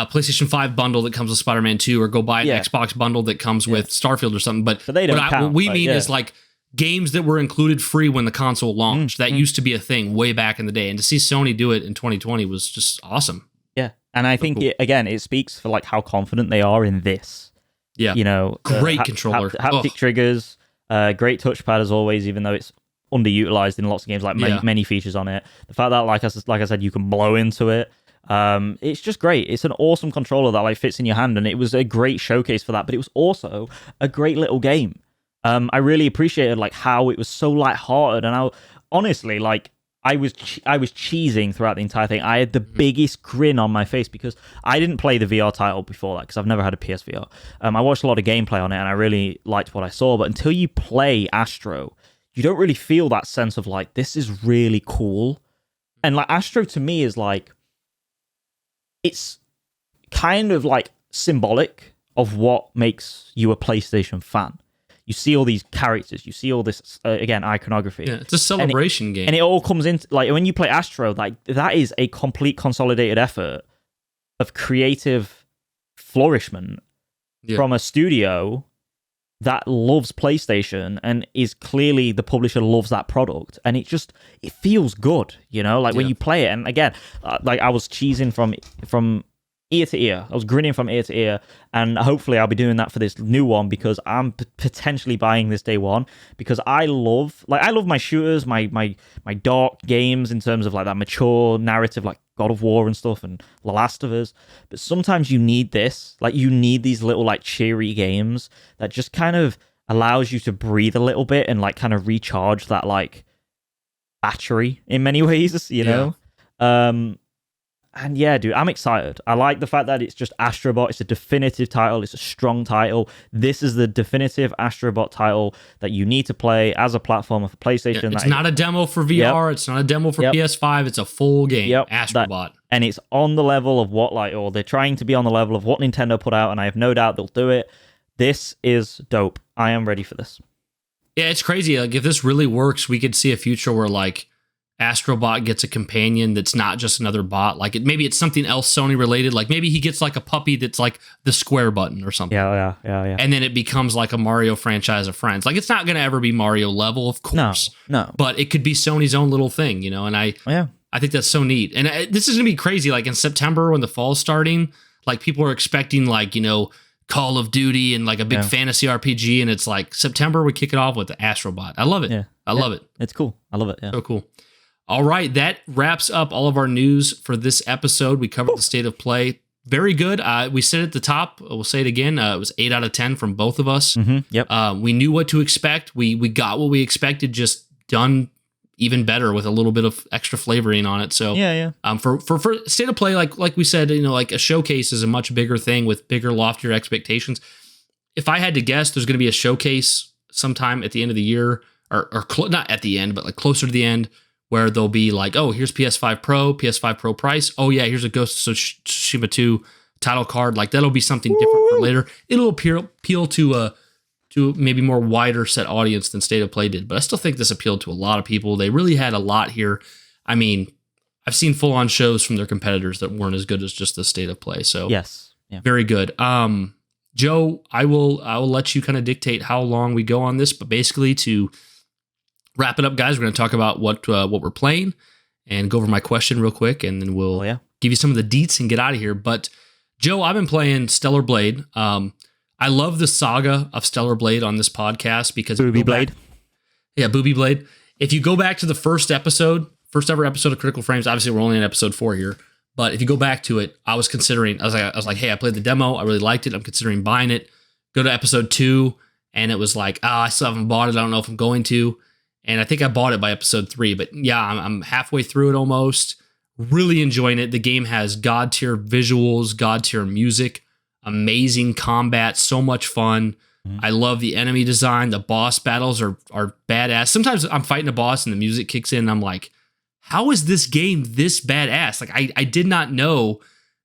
PlayStation 5 bundle that comes with Spider-Man 2, or go buy an Xbox bundle that comes with Starfield or something. But they don't count, what we mean is, like, games that were included free when the console launched. That used to be a thing way back in the day. And to see Sony do it in 2020 was just awesome. Yeah. And I think, it speaks for, like, how confident they are in this. Yeah. You know, great controller. Haptic triggers, great touchpad as always, even though it's underutilized in lots of games, like many features on it. The fact that, like I said, you can blow into it. It's just great. It's an awesome controller that, like, fits in your hand, and it was a great showcase for that. But it was also a great little game. I really appreciated, like, how it was so lighthearted, and how, honestly, like, I was cheesing throughout the entire thing. I had the biggest grin on my face because I didn't play the VR title before that because I've never had a PSVR. I watched a lot of gameplay on it, and I really liked what I saw. But until you play Astro, you don't really feel that sense of, like, this is really cool. And, like, Astro to me is, like, it's kind of, like, symbolic of what makes you a PlayStation fan. You see all these characters, you see all this, again, iconography. Yeah, it's a celebration game. And it all comes into, like, when you play Astro, like, that is a complete consolidated effort of creative flourishment from a studio that loves PlayStation and is clearly the publisher loves that product. And it feels good, you know, like, when you play it. And again, like, I was cheesing from ear to ear. I was grinning from ear to ear, and hopefully I'll be doing that for this new one because I'm potentially buying this day one because I love my shooters, my dark games in terms of, like, that mature narrative, like God of War and stuff and The Last of Us. But sometimes you need this, like, you need these little, like, cheery games that just kind of allows you to breathe a little bit and, like, kind of recharge that, like, battery in many ways, you know? And yeah, dude, I'm excited. I like the fact that it's just Astro Bot. It's a definitive title. It's a strong title. This is the definitive Astro Bot title that you need to play as a platformer for PlayStation. Yeah, it's not a demo for VR. It's not a demo for PS5. It's a full game, Astro Bot. And it's on the level of what, like, or they're trying to be on the level of what Nintendo put out, and I have no doubt they'll do it. This is dope. I am ready for this. Yeah, it's crazy. Like, if this really works, we could see a future where, like, Astro Bot gets a companion that's not just another bot. Like, maybe it's something else Sony related. Like, maybe he gets, like, a puppy that's like the square button or something. Yeah. And then it becomes like a Mario franchise of friends. Like, it's not going to ever be Mario level, of course. No. But it could be Sony's own little thing, you know? And I think that's so neat. And this is going to be crazy. Like, in September when the fall's starting, like, people are expecting, like, you know, Call of Duty and, like, a big fantasy RPG. And it's like September, we kick it off with the Astro Bot. I love it. Yeah. I love it. It's cool. I love it. Yeah. So cool. All right, that wraps up all of our news for this episode. We covered the state of play. Very good. We said at the top, we'll say it again, it was 8 out of 10 from both of us. We knew what to expect. We got what we expected, just done even better with a little bit of extra flavoring on it. So for state of play, like we said, you know, like, a showcase is a much bigger thing with bigger, loftier expectations. If I had to guess, there's going to be a showcase sometime at the end of the year, or not at the end, but, like, closer to the end, where they'll be like, oh, here's PS5 Pro price. Oh yeah, here's a Ghost of Tsushima 2 title card. Like, that'll be something different for later. It'll appeal to maybe more wider set audience than State of Play did. But I still think this appealed to a lot of people. They really had a lot here. I mean, I've seen full-on shows from their competitors that weren't as good as just the State of Play. So very good. Joe, I will let you kind of dictate how long we go on this, but basically to wrap it up, guys, we're going to talk about what we're playing and go over my question real quick, and then we'll give you some of the deets and get out of here. But, Joe, I've been playing Stellar Blade. I love the saga of Stellar Blade on this podcast because... Booby Blade. Booby Blade. If you go back to the first ever episode of Critical Frames, obviously we're only in episode 4 here, but if you go back to it, I was like, hey, I played the demo. I really liked it. I'm considering buying it. Go to episode 2, and it was like, I still haven't bought it. I don't know if I'm going to. And I think I bought it by episode 3, but yeah, I'm halfway through it almost. Really enjoying it. The game has god tier visuals, god tier music, amazing combat, so much fun. I love the enemy design. The boss battles are badass. Sometimes I'm fighting a boss and the music kicks in and I'm like, how is this game this badass? Like I did not know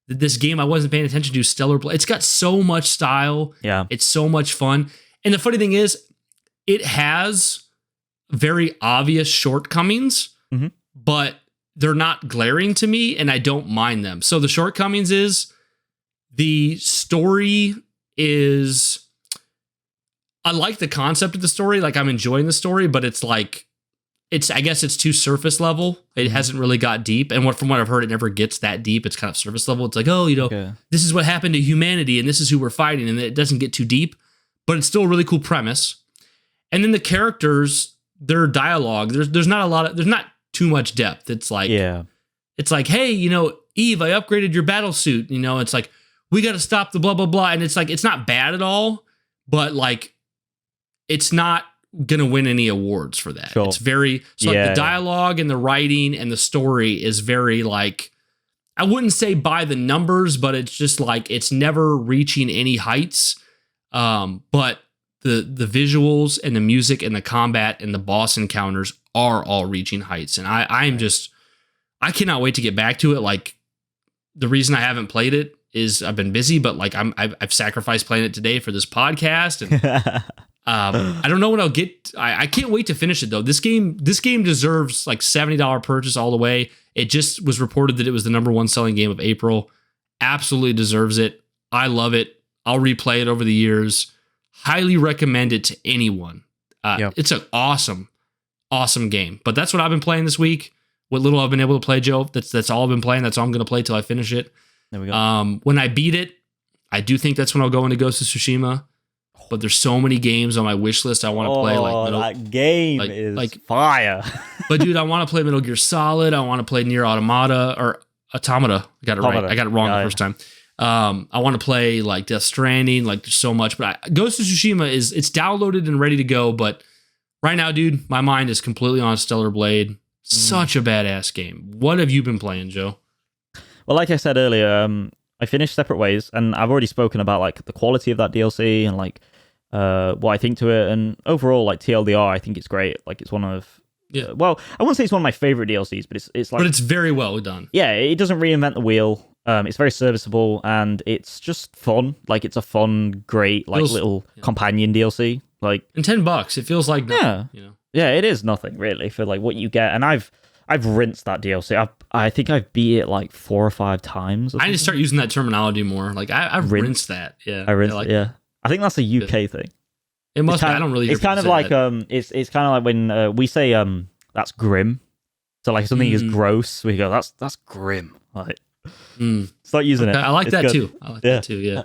that this game I wasn't paying attention to, Stellar Blade. It's got so much style. Yeah. It's so much fun. And the funny thing is, it has very obvious shortcomings, but they're not glaring to me and I don't mind them. So the shortcomings is the story is, I like the concept of the story. Like I'm enjoying the story, but it's like, I guess it's too surface level. It hasn't really got deep. And from what I've heard, it never gets that deep. It's kind of surface level. It's like, this is what happened to humanity and this is who we're fighting. And it doesn't get too deep, but it's still a really cool premise. And then the characters, their dialogue, there's not too much depth. It's like, it's like, hey, Eve, I upgraded your battle suit. It's like, we got to stop the blah, blah, blah. And it's like, it's not bad at all, but like, it's not going to win any awards for that. Sure. It's very, like the dialogue and the writing and the story is very like, I wouldn't say by the numbers, but it's just like, it's never reaching any heights. But the visuals and the music and the combat and the boss encounters are all reaching heights. And I cannot wait to get back to it. Like the reason I haven't played it is I've been busy, but like I've sacrificed playing it today for this podcast. And I don't know when I'll get. I can't wait to finish it though. This game deserves like $70 purchase all the way. It just was reported that it was the #1 selling game of April. Absolutely deserves it. I love it. I'll replay it over the years. Highly recommend it to anyone. It's an awesome game. But that's what I've been playing this week. What little I've been able to play, Joe. That's all I've been playing. That's all I'm going to play till I finish it. There we go. When I beat it, I do think that's when I'll go into Ghost of Tsushima. But there's so many games on my wish list I want to play. That game is fire. But dude, I want to play Metal Gear Solid. I want to play Nier Automata or Automata. I got it right. I got it wrong the first time. I want to play like Death Stranding. Like there's so much. But Ghost of Tsushima it's downloaded and ready to go. But right now, dude, my mind is completely on Stellar Blade. Such a badass game. What have you been playing, Joe? Well, like I said earlier, I finished Separate Ways, and I've already spoken about like the quality of that DLC and like what I think to it, and overall, like TLDR, I think it's great. Like it's one of well, I wouldn't say it's one of my favorite DLCs, but it's like, but it's very well done. Yeah, it doesn't reinvent the wheel. It's very serviceable and it's just fun. Like it's a fun, great like little companion DLC. Like and $10, it feels like nothing, Yeah, it is nothing really for like what you get. And I've rinsed that DLC. I think I've beat it like 4 or 5 times. I need to start using that terminology more. Like I've rinsed that. Yeah, I rinsed it. Yeah, I think that's a UK thing. It must be. I don't really. It's kind of like it's kind of like when we say that's grim. So like something is gross, we go that's grim. Like start using it. I like that too. That too. Yeah.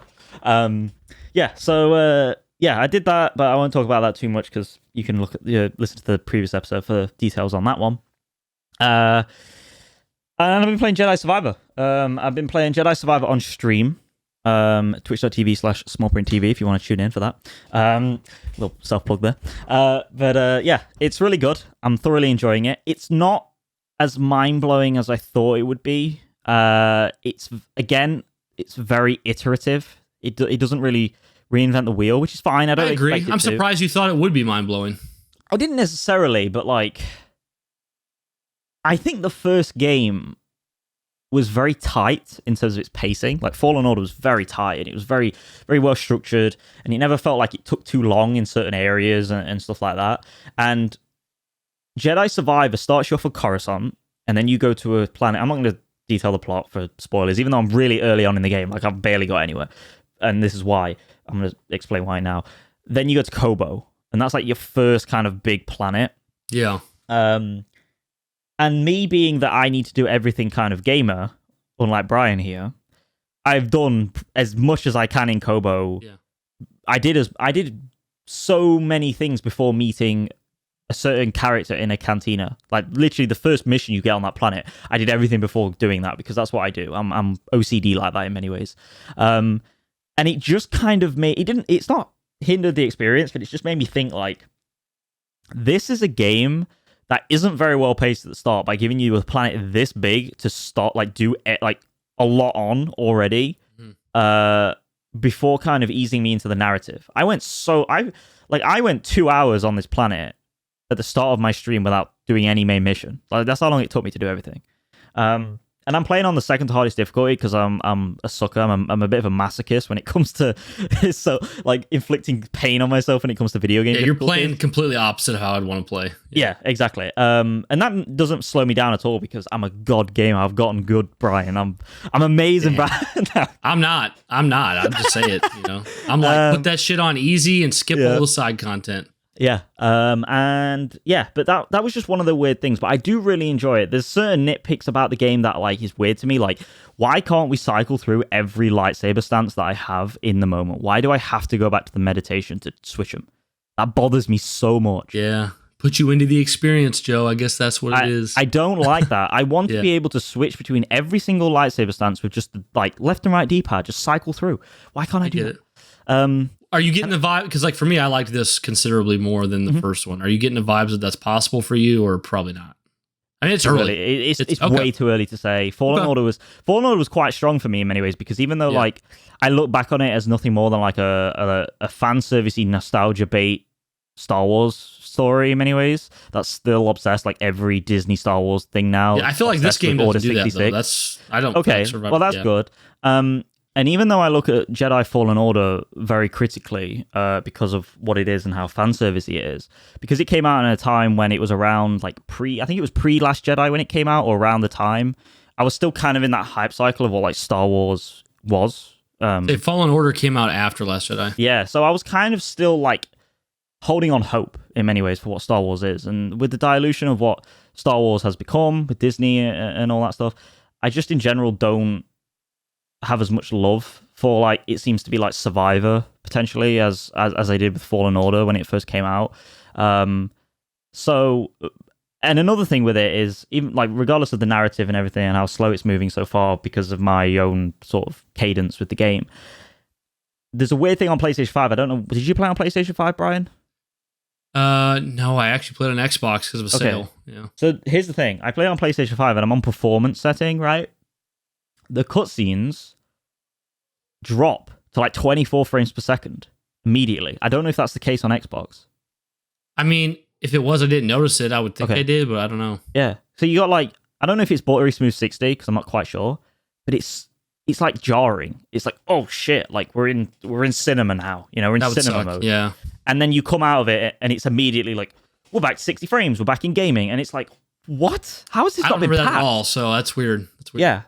Yeah. So I did that, but I won't talk about that too much because you can listen to the previous episode for details on that one. And I've been playing Jedi Survivor. I've been playing Jedi Survivor on stream. Twitch.tv/smallprinttv if you want to tune in for that. Little self-plug there. But it's really good. I'm thoroughly enjoying it. It's not as mind-blowing as I thought it would be. It's very iterative. It doesn't really reinvent the wheel, which is fine. I agree. I'm surprised you thought it would be mind-blowing. I didn't necessarily, but like I think the first game was very tight in terms of its pacing. Like Fallen Order was very tight and it was very, very well structured, and it never felt like it took too long in certain areas and stuff like that. And Jedi Survivor starts you off with Coruscant, and then you go to a planet. I'm not going to detail the plot for spoilers, even though I'm really early on in the game. Like I've barely got anywhere, and this is why. I'm going to explain why now. Then you go to Kobo, and that's like your first kind of big planet. Yeah. And me being that I need to do everything kind of gamer, unlike Brian here, I've done as much as I can in Kobo. Yeah. I did so many things before meeting a certain character in a cantina. Like literally the first mission you get on that planet, I did everything before doing that because that's what I do. I'm OCD like that in many ways. And it just kind of made it's not hindered the experience, but it's just made me think like this is a game that isn't very well paced at the start by giving you a planet this big to start like do like a lot on already before kind of easing me into the narrative. I went 2 hours on this planet at the start of my stream without doing any main mission. Like that's how long it took me to do everything. And I'm playing on the second hardest difficulty because I'm a sucker. I'm a bit of a masochist when it comes to so like inflicting pain on myself when it comes to video games. Yeah, you're playing completely opposite of how I'd want to play. Yeah, exactly. And that doesn't slow me down at all because I'm a god gamer. I've gotten good, Brian. I'm amazing, Brian. I'm not. I'll just say it. I'm like put that shit on easy and skip all the side content. Yeah, and yeah, but that was just one of the weird things. But I do really enjoy it. There's certain nitpicks about the game that like is weird to me. Like, why can't we cycle through every lightsaber stance that I have in the moment? Why do I have to go back to the meditation to switch them? That bothers me so much. Yeah, put you into the experience, Joe. I guess that's what it is. I don't like that. I want to be able to switch between every single lightsaber stance with just like left and right D-pad, just cycle through. Why can't I do that? Are you getting the vibe? Because like for me, I liked this considerably more than the first one. Are you getting the vibes that that's possible for you, or probably not? I mean, it's early. It's way too early to say. Fallen Order was quite strong for me in many ways because even though like I look back on it as nothing more than like a fan servicey nostalgia bait Star Wars story in many ways that's still obsessed like every Disney Star Wars thing now. Yeah, I feel like this game doesn't do that though. I don't. Okay, well that's good. And even though I look at Jedi Fallen Order very critically because of what it is and how fanservice it is, because it came out in a time when it was around like I think it was pre-Last Jedi when it came out, or around the time, I was still kind of in that hype cycle of what like Star Wars was. Fallen Order came out after Last Jedi. Yeah, so I was kind of still like holding on hope in many ways for what Star Wars is. And with the dilution of what Star Wars has become with Disney and all that stuff, I just in general don't have as much love for like it seems to be like Survivor potentially as I did with Fallen Order when it first came out. So and another thing with it is even like regardless of the narrative and everything and how slow it's moving so far because of my own sort of cadence with the game, there's a weird thing on PlayStation 5. I don't know. Did you play on PlayStation 5, Brian? No, I actually played on Xbox because of a sale. Yeah. So here's the thing. I play on PlayStation 5 and I'm on performance setting, right? The cutscenes drop to like 24 frames per second immediately. I don't know if that's the case on Xbox. I mean, if it was, I didn't notice it. I would think I did, but I don't know. Yeah. So you got like, I don't know if it's buttery smooth 60 because I'm not quite sure, but it's like jarring. It's like, oh shit, like we're in cinema now. We're in cinema mode. Yeah. And then you come out of it and it's immediately like, we're back to 60 frames. We're back in gaming, and it's like, what? How has this not been patched? I don't remember that at all, so that's weird. Yeah.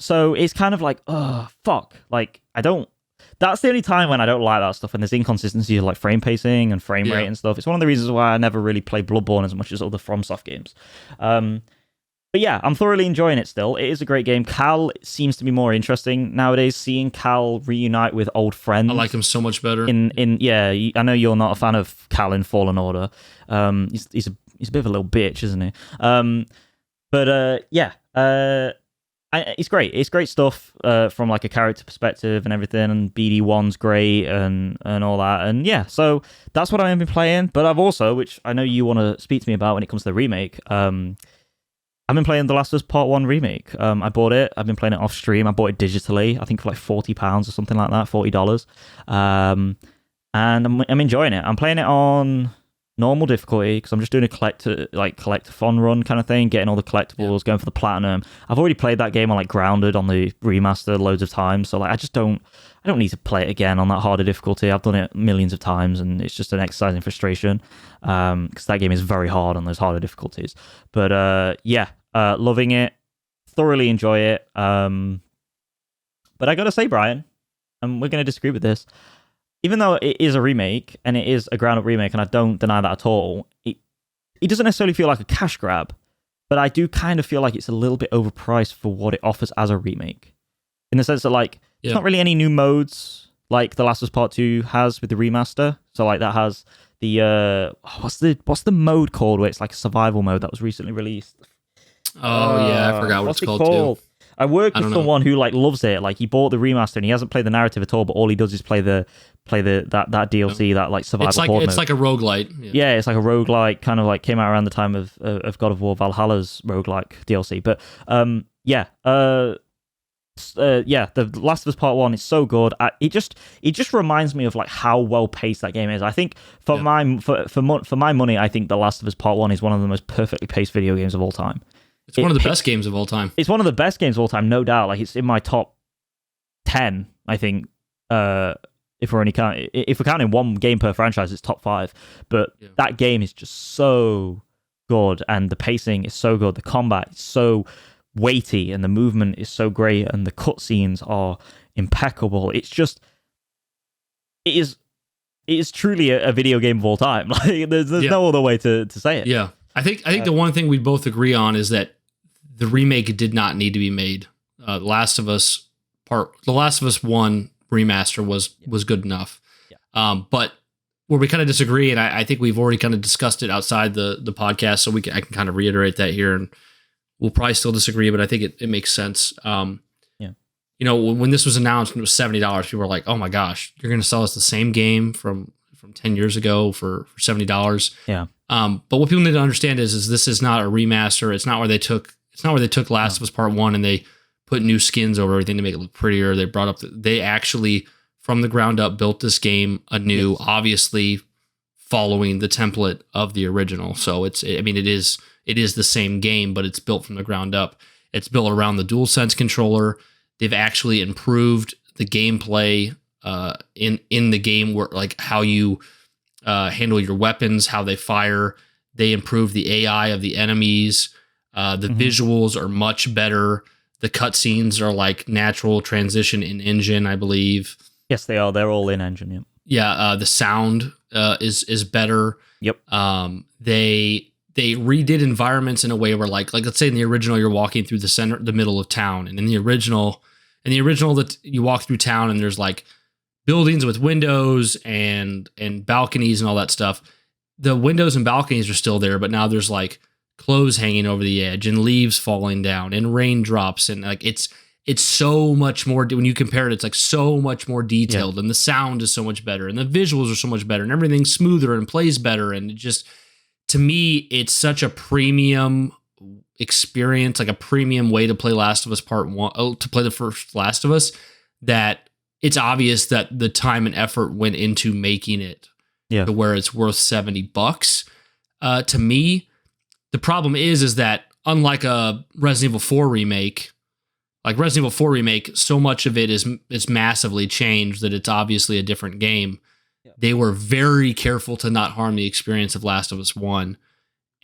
So it's kind of like, oh, fuck. Like, that's the only time when I don't like that stuff, and there's inconsistencies like frame pacing and frame rate and stuff. It's one of the reasons why I never really play Bloodborne as much as other FromSoft games. But yeah, I'm thoroughly enjoying it still. It is a great game. Cal seems to be more interesting nowadays, seeing Cal reunite with old friends. I like him so much better. I know you're not a fan of Cal in Fallen Order. He's a bit of a little bitch, isn't he? It's great. It's great stuff from like a character perspective and everything. And BD1's great and all that. And yeah, so that's what I've been playing. But I've also, which I know you want to speak to me about when it comes to the remake, I've been playing The Last of Us Part 1 remake. I bought it. I've been playing it off stream. I bought it digitally, I think for like £40 or something like that, $40. And I'm enjoying it. I'm playing it on normal difficulty because I'm just doing a collect-a-thon run kind of thing, getting all the collectibles, going for the platinum. I've already played that game on like Grounded on the remaster loads of times, so like I don't need to play it again on that harder difficulty. I've done it millions of times, and it's just an exercise in frustration because that game is very hard on those harder difficulties. But loving it, thoroughly enjoy it. But I gotta say, Brian, and we're gonna disagree with this, even though it is a remake and it is a ground-up remake, and I don't deny that at all, it doesn't necessarily feel like a cash grab, but I do kind of feel like it's a little bit overpriced for what it offers as a remake. In the sense that, like, there's not really any new modes like The Last of Us Part 2 has with the remaster. So, like, that has the, what's the mode called where it's like a survival mode that was recently released? Oh, yeah, I forgot what it's called, too. I work with don't know. someone who like loves it. Like he bought the remaster and he hasn't played the narrative at all, but all he does is play that DLC, that like survival horde It's mode. like a roguelite. Yeah, it's like a roguelike, kind of like came out around the time of God of War Valhalla's roguelike DLC. But the Last of Us Part 1 is so good. It just reminds me of like how well paced that game is. I think for my money, I think The Last of Us Part 1 is one of the most perfectly paced video games of all time. It's one of the best games of all time. It's one of the best games of all time, no doubt. Like it's in my top 10, I think. If we're counting one game per franchise, it's top 5. But that game is just so good, and the pacing is so good. The combat is so weighty, and the movement is so great, and the cutscenes are impeccable. It is truly a video game of all time. Like there's no other way to say it. Yeah, I think the one thing we both agree on is that the remake did not need to be made. The Last of Us 1 remaster was good enough. But where we kind of disagree, and I think we've already kind of discussed it outside the podcast, so I can kind of reiterate that here, and we'll probably still disagree, but I think it makes sense. You know, when this was announced and it was $70, people were like, "Oh my gosh, you're going to sell us the same game from 10 years ago for $70?" Yeah. But what people need to understand is this is not a remaster. It's not where they took Last of Us Part 1 and they put new skins over everything to make it look prettier. They brought up they actually from the ground up built this game anew, obviously following the template of the original. So it is the same game, but it's built from the ground up. It's built around the DualSense controller. They've actually improved the gameplay in the game, where like how you handle your weapons, how they fire. They improved the AI of the enemies. The visuals are much better. The cutscenes are like natural transition in engine, I believe. Yes, they are. They're all in engine. Yep. Yeah. The sound is better. Yep. They redid environments in a way where like let's say in the original you're walking through the middle of town, and in the original that you walk through town and there's like buildings with windows and balconies and all that stuff. The windows and balconies are still there, but now there's like clothes hanging over the edge and leaves falling down and raindrops, and like it's so much more. When you compare it, it's like so much more detailed, and the sound is so much better, and the visuals are so much better, and everything's smoother and plays better. And it just, to me, it's such a premium experience, like a premium way to play Last of Us Part 1, to play the first Last of Us, that it's obvious that the time and effort went into making it to where it's worth $70. To me, the problem is that unlike a Resident Evil 4 remake, so much of it is massively changed that it's obviously a different game. Yeah. They were very careful to not harm the experience of Last of Us 1.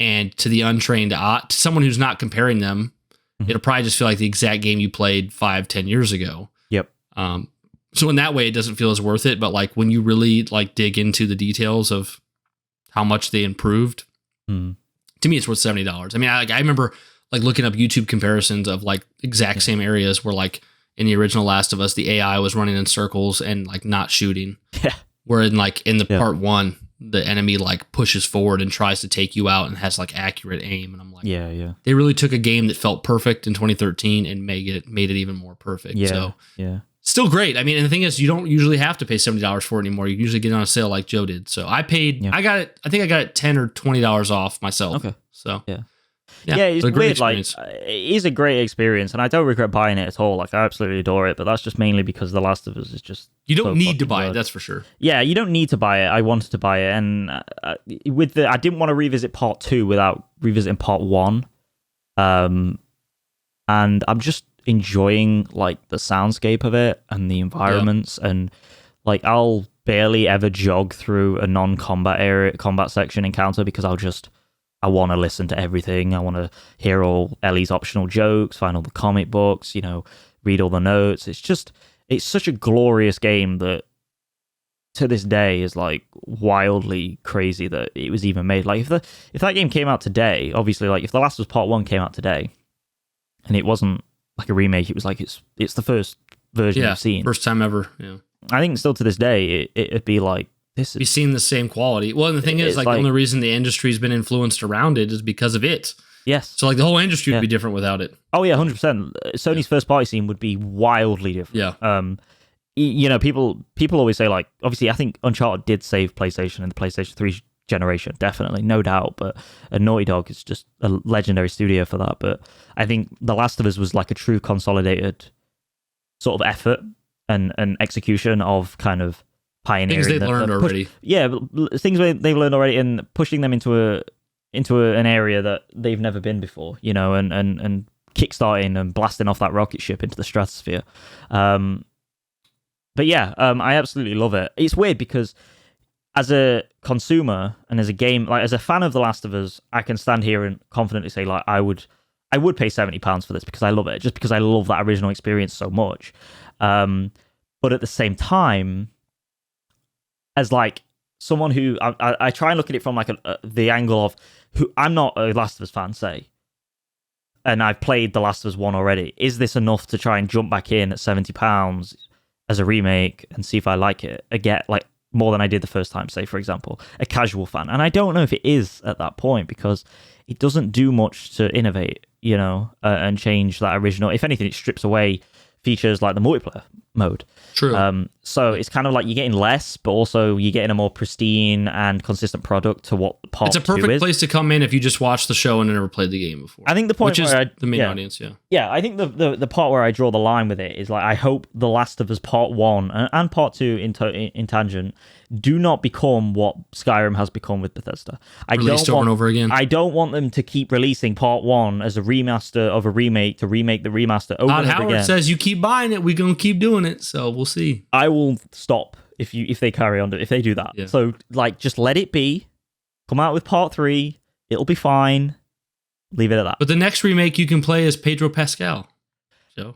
And to the untrained, to someone who's not comparing them, it'll probably just feel like the exact game you played 5-10 years ago. Yep. So in that way, it doesn't feel as worth it. But like when you really like dig into the details of how much they improved, to me, it's worth $70. I mean, I remember like looking up YouTube comparisons of like exact same areas where like in the original Last of Us, the AI was running in circles and like not shooting. Yeah. Where in the Part 1, the enemy like pushes forward and tries to take you out and has like accurate aim. And I'm like, they really took a game that felt perfect in 2013 and made it even more perfect. So still great. I mean, and the thing is, you don't usually have to pay $70 for it anymore. You usually get it on a sale like Joe did. So I paid, I think I got it $10 or $20 off myself. Okay. So it's weird. Like it is a great experience, and I don't regret buying it at all. Like I absolutely adore it, but that's just mainly because The Last of Us is just. You don't need to buy it, that's for sure. Yeah, you don't need to buy it. I wanted to buy it, and I didn't want to revisit Part 2 without revisiting Part 1. And I'm just enjoying like the soundscape of it and the environments, and like I'll barely ever jog through a combat section encounter because I want to listen to everything. I want to hear all Ellie's optional jokes, find all the comic books, read all the notes. It's such a glorious game that to this day is like wildly crazy that it was even made. Like if that game came out today, obviously like if The Last of Us Part 1 came out today and it wasn't like a remake, it was like it's the first version you've seen. First time ever. Yeah. I think still to this day it'd be like this. Be seeing the same quality. Well, and the thing is, like the only reason the industry's been influenced around it is because of it. Yes. So like the whole industry would be different without it. Oh yeah, 100%. Sony's first party scene would be wildly different. Yeah. You know, people always say, like, obviously I think Uncharted did save PlayStation in the PlayStation 3 generation, definitely, no doubt, but Naughty Dog is just a legendary studio for that. But I think The Last of Us was like a true consolidated sort of effort and execution of kind of pioneering things they've learned already. Yeah, things they've learned already, and pushing them into an area that they've never been before, you know, and kickstarting and blasting off that rocket ship into the stratosphere. But yeah, I absolutely love it. It's weird because as a consumer and as a game, like as a fan of The Last of Us, I can stand here and confidently say, like, I would pay £70 for this because I love it, just because I love that original experience so much. But at the same time, as like someone who I try and look at it from like the angle of who I'm not a Last of Us fan, say, and I've played The Last of Us 1 already. Is this enough to try and jump back in at £70 as a remake and see if I like it? Again, like more than I did the first time, say, for example, a casual fan. And I don't know if it is at that point because it doesn't do much to innovate, you know, and change that original. If anything, it strips away features like the multiplayer mode. True. So it's kind of like you're getting less, but also you're getting a more pristine and consistent product to what part 2 is. It's a perfect place to come in if you just watched the show and never played the game before. I think the point which where is the main audience, Yeah, I think the part where I draw the line with it is like I hope The Last of Us Part 1 and Part 2 in tangent do not become what Skyrim has become with Bethesda. Released over and over again. I don't want them to keep releasing Part 1 as a remaster of a remake to remake the remaster over and over again. Howard says you keep buying it, we're going to keep doing it, so we'll see. I will stop if they carry on, if they do that. Yeah. So, like, just let it be. Come out with Part 3. It'll be fine. Leave it at that. But the next remake you can play is Pedro Pascal. So.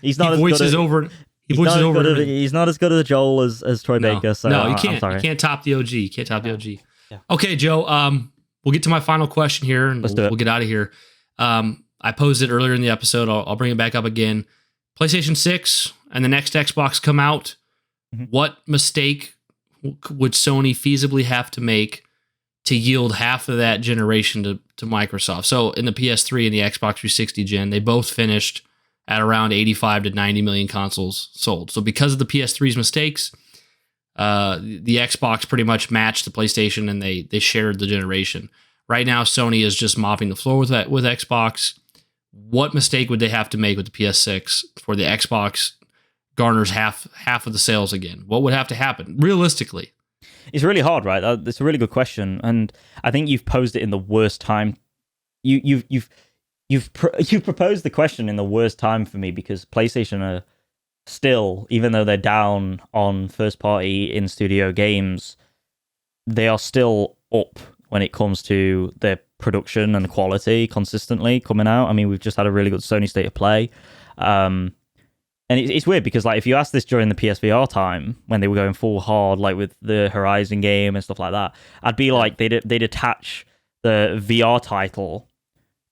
He's not as good over... He's not as good as Joel as Troy Baker. So no, you can't. I'm sorry. You can't top the OG. You can't top the OG. Yeah. Okay, Joe. We'll get to my final question here, and we'll get out of here. I posed it earlier in the episode. I'll bring it back up again. PlayStation 6 and the next Xbox come out. Mm-hmm. What mistake would Sony feasibly have to make to yield half of that generation to Microsoft? So in the PS3 and the Xbox 360 gen, they both finished at around 85 to 90 million consoles sold. So because of the PS3's mistakes, the Xbox pretty much matched the PlayStation, and they shared the generation. Right now, Sony is just mopping the floor with Xbox. What mistake would they have to make with the PS6 for the Xbox garners half of the sales again? What would have to happen realistically? It's really hard, right? It's a really good question, and I think you've posed it in the worst time. You've proposed the question in the worst time for me, because PlayStation are still, even though they're down on first party in studio games, they are still up when it comes to their production and quality consistently coming out. I mean, we've just had a really good Sony State of Play. And it's weird because, like, if you asked this during the PSVR time when they were going full hard, like with the Horizon game and stuff like that, I'd be like, they'd attach the VR title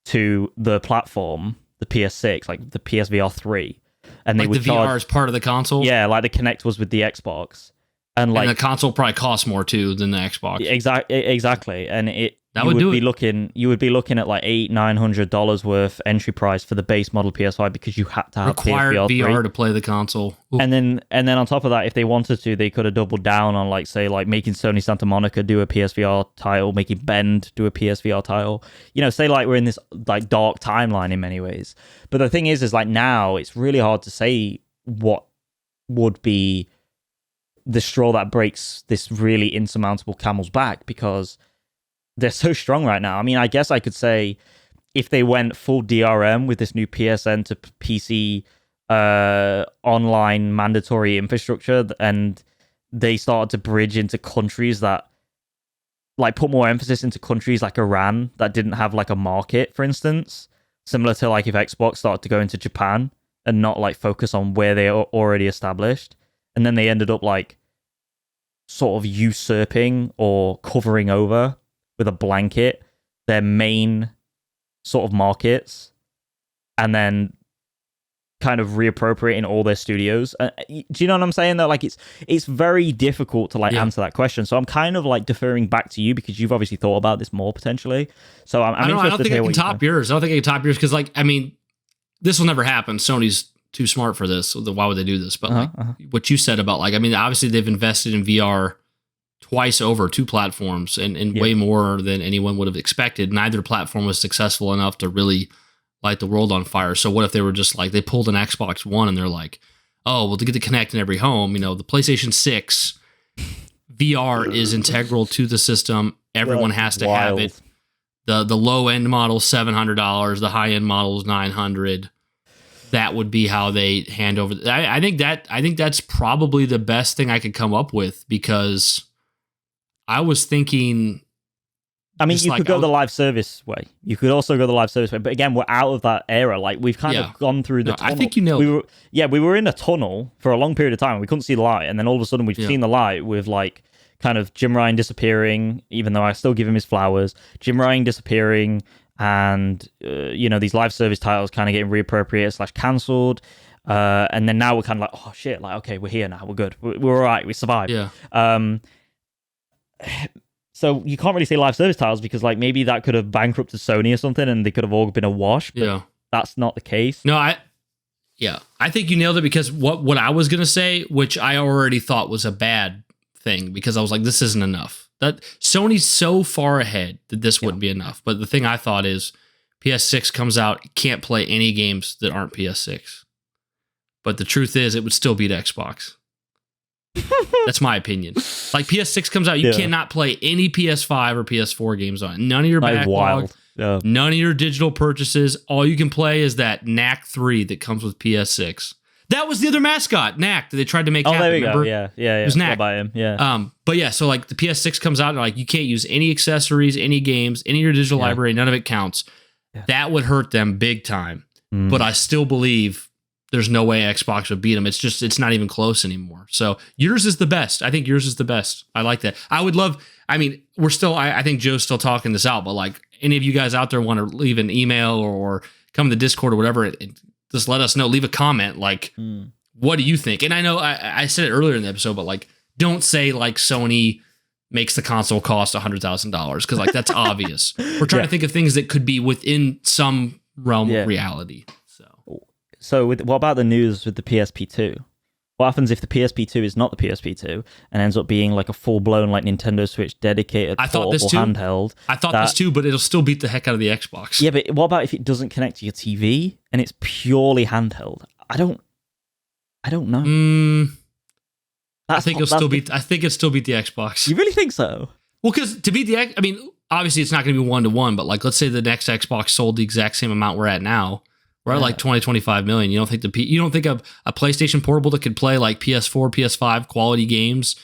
to the platform, the PS6, like the PSVR 3, and they would the VR is part of the console. Yeah, like the Kinect was with the Xbox, and like the console probably costs more too than the Xbox. Exactly, and you would be looking at like $800-900 worth entry price for the base model PS5 because you had to have required PSVR 3. VR to play the console. Ooh. And then on top of that, if they wanted to, they could have doubled down on, like, say, like making Sony Santa Monica do a PSVR title, making Bend do a PSVR title. You know, say like we're in this like dark timeline in many ways. But the thing is like now it's really hard to say what would be the straw that breaks this really insurmountable camel's back, because they're so strong right now. I mean, I guess I could say if they went full DRM with this new PSN to PC online mandatory infrastructure, and they started to bridge into countries that, like, put more emphasis into countries like Iran that didn't have like a market, for instance, similar to like if Xbox started to go into Japan and not like focus on where they are already established, and then they ended up like sort of usurping or covering over with a blanket their main sort of markets, and then kind of reappropriating all their studios. Do you know what I'm saying? That like it's very difficult to like answer that question. So I'm kind of like deferring back to you because you've obviously thought about this more potentially. So I'm interested. I don't think I can top yours. I don't think I can top yours because like I mean, this will never happen. Sony's too smart for this. So why would they do this? But what you said about like I mean, obviously they've invested in VR twice over 2 platforms and way more than anyone would have expected. Neither platform was successful enough to really light the world on fire. So what if they were just like, they pulled an Xbox One and they're like, oh, well, to get the Kinect in every home, you know, the PlayStation 6 VR is integral to the system. Everyone has to have it. The low end model $700, the high end model is $900. That would be how they hand over. I think that's probably the best thing I could come up with because I was thinking. I mean, you could go the live service way. You could also go the live service way. But again, we're out of that era. Like, we've kind of gone through the tunnel. I think you nailed it. We were in a tunnel for a long period of time. We couldn't see the light. And then all of a sudden, we've seen the light with, like, kind of Jim Ryan disappearing, even though I still give him his flowers. Jim Ryan disappearing and, you know, these live service titles kind of getting reappropriated / cancelled. And then now we're kind of like, oh, shit. Like, okay, we're here now. We're good. We're all right. We survived. Yeah. So you can't really say live service titles because like maybe that could have bankrupted Sony or something and they could have all been a wash, but that's not the case. No, I think you nailed it because what I was going to say, which I already thought was a bad thing because I was like, this isn't enough. That Sony's so far ahead that this wouldn't be enough. But the thing I thought is PS6 comes out, can't play any games that aren't PS6. But the truth is it would still beat Xbox. That's my opinion. Like PS6 comes out, you cannot play any PS5 or PS4 games on it. None of your backlog, none of your digital purchases. All you can play is that Knack 3 that comes with PS6. That was the other mascot, Knack, that they tried to make happen. There we remember? go. Yeah. It was Knack. By him. Yeah. But yeah, so like the PS6 comes out and like you can't use any accessories, any games, any of your digital library, none of it counts. Yeah. That would hurt them big time. But I still believe there's no way Xbox would beat them. It's not even close anymore. So yours is the best. I think yours is the best. I like that. I would love, I mean, I think Joe's still talking this out, but like any of you guys out there want to leave an email or come to the Discord or whatever, just let us know, leave a comment. Like, what do you think? And I know I said it earlier in the episode, but like, don't say like Sony makes the console cost $100,000 because like, that's obvious. We're trying to think of things that could be within some realm of reality. So what about the news with the PSP2? What happens if the PSP2 is not the PSP2 and ends up being like a full-blown like Nintendo Switch dedicated portable handheld? I thought this too, but it'll still beat the heck out of the Xbox. Yeah, but what about if it doesn't connect to your TV and it's purely handheld? I don't know. I think it'll still beat the Xbox. You really think so? Well, because to beat the, I mean, obviously it's not going to be 1-to-1, but like let's say the next Xbox sold the exact same amount we're at now. We're at like 20-25 million. You don't think of a PlayStation Portable that could play like PS4, PS5 quality games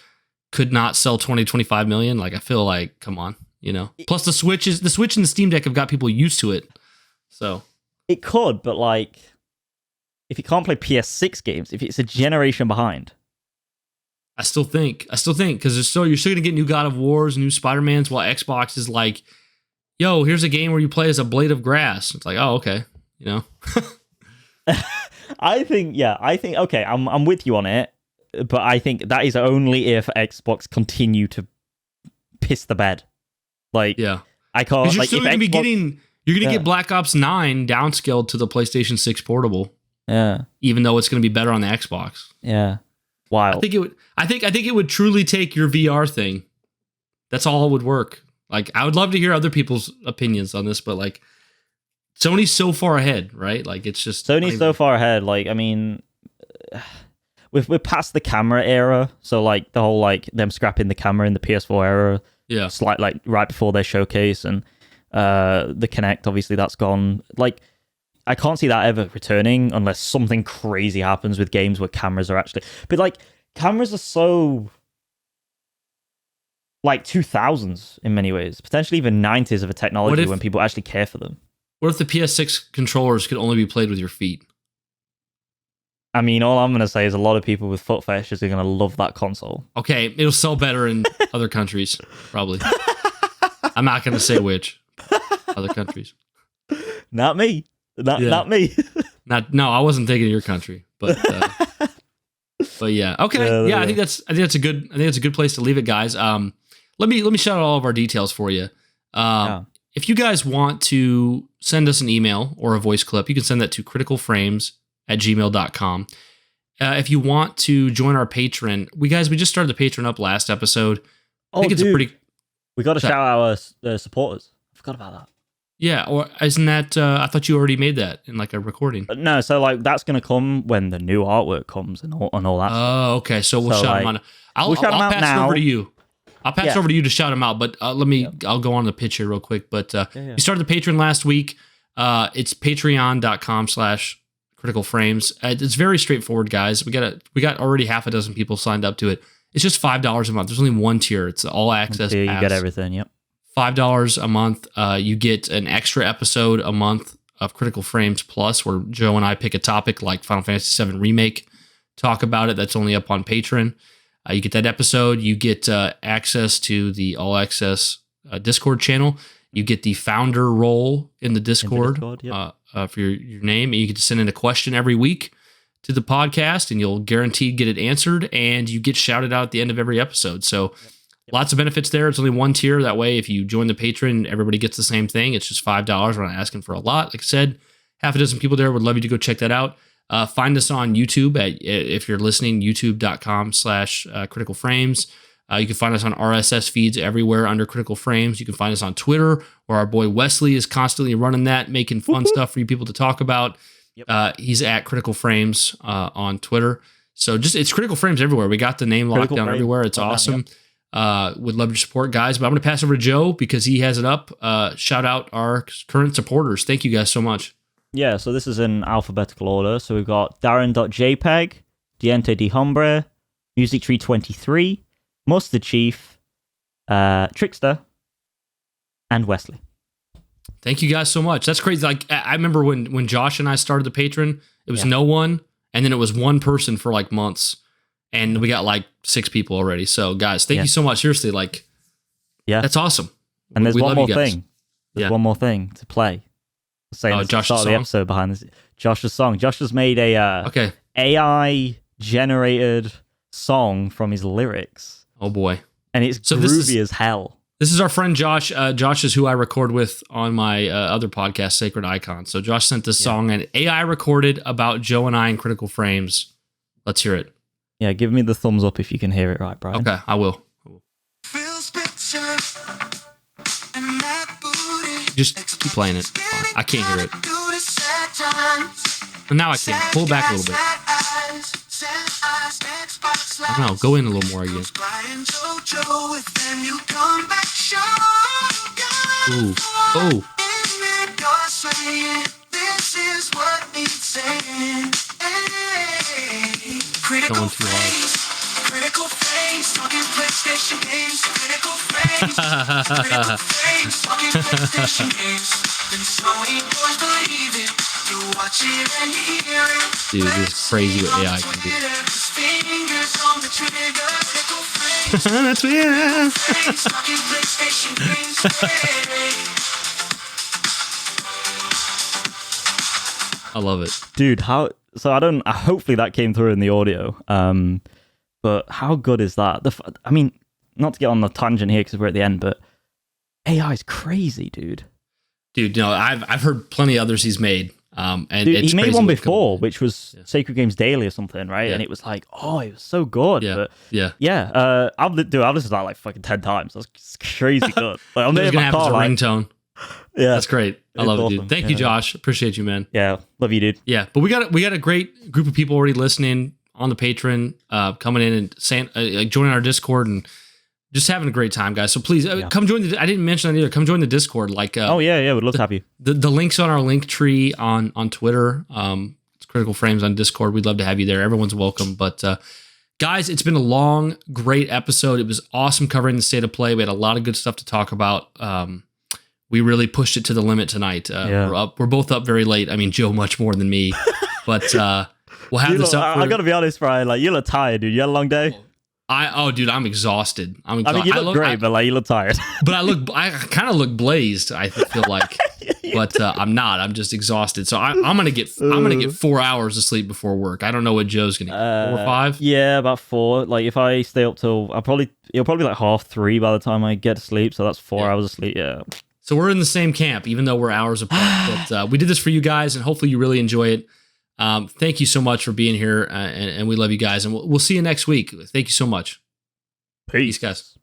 could not sell 20-25 million? Like I feel like, come on, you know. Plus the Switch and the Steam Deck have got people used to it. So it could, but like if you can't play PS6 games, if it's a generation behind. I still think because you're still gonna get new God of Wars, new Spider-Mans, while Xbox is like, yo, here's a game where you play as a blade of grass. It's like, oh, okay. You know, I think okay, I'm with you on it, but I think that is only if Xbox continue to piss the bed. Like, I can't. You're like, still going to be getting. You're going to get Black Ops 9 downscaled to the PlayStation 6 Portable. Yeah, even though it's going to be better on the Xbox. Yeah, wild. I think it would. I think it would truly take your VR thing. That's all it would work. Like, I would love to hear other people's opinions on this, but like. Sony's so far ahead, right? Like it's just Sony's so far ahead. Like I mean, we're past the camera era, so like the whole like them scrapping the camera in the PS4 era. Yeah, slight like right before their showcase and the Kinect. Obviously, that's gone. Like I can't see that ever returning unless something crazy happens with games where cameras are actually. But like cameras are so like 2000s in many ways, potentially even 90s of a technology when people actually care for them. What if the PS6 controllers could only be played with your feet? I mean, all I'm going to say is a lot of people with foot fetishes are going to love that console. Okay, it'll sell better in other countries, probably. I'm not going to say which. Other countries. Not me. Not me. No, I wasn't thinking of your country, but yeah. Okay. Yeah, I think that's a good place to leave it, guys. Let me shout out all of our details for you. If you guys want to send us an email or a voice clip, you can send that to criticalframes@gmail.com. If you want to join our Patreon, we just started the Patreon up last episode. I think it's we got to shout out our supporters. I forgot about that. Yeah, or isn't that? I thought you already made that in like a recording. No, so like that's gonna come when the new artwork comes and all that. Oh, okay. So we'll shout them out. I'll pass it over to you. I'll pass it over to you to shout them out. But I'll go on the pitch here real quick. But we started the Patreon last week. It's patreon.com/criticalframes. It's very straightforward, guys. We got already half a dozen people signed up to it. It's just $5 a month. There's only one tier. It's all access. You get everything. Yep. $5 a month. You get an extra episode a month of Critical Frames Plus, where Joe and I pick a topic like Final Fantasy VII Remake, talk about it. That's only up on Patreon. You get that episode. You get access to the All Access Discord channel. You get the founder role in the Discord, for your name. And you get to send in a question every week to the podcast, and you'll guaranteed get it answered, and you get shouted out at the end of every episode. So lots of benefits there. It's only one tier. That way, if you join the Patreon, everybody gets the same thing. It's just $5. We're not asking for a lot. Like I said, half a dozen people there. Would love you to go check that out. Find us on YouTube if you're listening, youtube.com/Critical Frames. You can find us on RSS feeds everywhere under Critical Frames. You can find us on Twitter, where our boy Wesley is constantly running that, making fun stuff for you people to talk about. Yep. He's at Critical Frames on Twitter. So it's Critical Frames everywhere. We got the name locked down everywhere. It's awesome. Would love your support, guys. But I'm going to pass over to Joe because he has it up. Shout out our current supporters. Thank you guys so much. Yeah, so this is in alphabetical order. So we've got Darren.jpg, Diente de Hombre, Music Tree 23, Mustard Chief, Trickster, and Wesley. Thank you guys so much. That's crazy. Like I remember when Josh and I started the Patreon, it was no one, and then it was one person for like months, and we got like 6 people already. So guys, thank you so much. Seriously, like, that's awesome. And there's one more thing. There's one more thing to play. Saying Josh's start of the episode behind this, Josh's song. Josh has made a AI generated song from his lyrics. Oh boy, and it's groovy as hell. This is our friend Josh. Josh is who I record with on my other podcast, Sacred Icon. So Josh sent this song, and AI recorded about Joe and I in Critical Frames. Let's hear it. Yeah, give me the thumbs up if you can hear it right, Brian. Okay, I will. Just keep playing it. I can't hear it. And now I can. Pull back a little bit. I don't know. Go in a little more again. Ooh. Oh. Going too hard. Critical Frames, talking PlayStation games. Critical Frames, Critical Frames, talking PlayStation games. And Sony boys believe it. You watch it and hear it. Dude, this is crazy what AI can do. Fingers on the trigger. Critical Frames. That's weird. Talking PlayStation games. I love it, dude. Hopefully that came through in the audio. But how good is that? I mean, not to get on the tangent here because we're at the end, but AI is crazy, dude. Dude, no, I've heard plenty of others he's made. And dude, he made one before, which was Sacred Games Daily or something, right? Yeah. And it was like, it was so good. Yeah, but yeah. I've listened to that like fucking 10 times. That's crazy good. Like, I'm gonna have a ringtone. Yeah, that's great. I love it, dude. Thank you, Josh. Appreciate you, man. Yeah, love you, dude. Yeah, but we got a great group of people already listening on the Patreon, coming in and saying, joining our Discord and just having a great time, guys. So please come join. I didn't mention that either. Come join the Discord. Like, we'd love to have you. The links on our link tree on Twitter. It's Critical Frames on Discord. We'd love to have you there. Everyone's welcome. But guys, it's been a long, great episode. It was awesome covering the state of play. We had a lot of good stuff to talk about. We really pushed it to the limit tonight. We're both up very late. I mean, Joe much more than me, but we'll have this up. I gotta be honest, Brian. Like, you look tired, dude. You had a long day. Dude, I'm exhausted. I mean, you look great, but like, you look tired. But I kind of look blazed. I feel like but I'm not. I'm just exhausted. So I'm gonna get 4 hours of sleep before work. I don't know what Joe's gonna get. 4 or 5. Yeah, about 4. Like if I stay up till it'll probably be like 3:30 by the time I get to sleep. So that's 4 hours of sleep. Yeah. So we're in the same camp, even though we're hours apart. But we did this for you guys, and hopefully you really enjoy it. Thank you so much for being here, and we love you guys. And we'll see you next week. Thank you so much. Peace guys.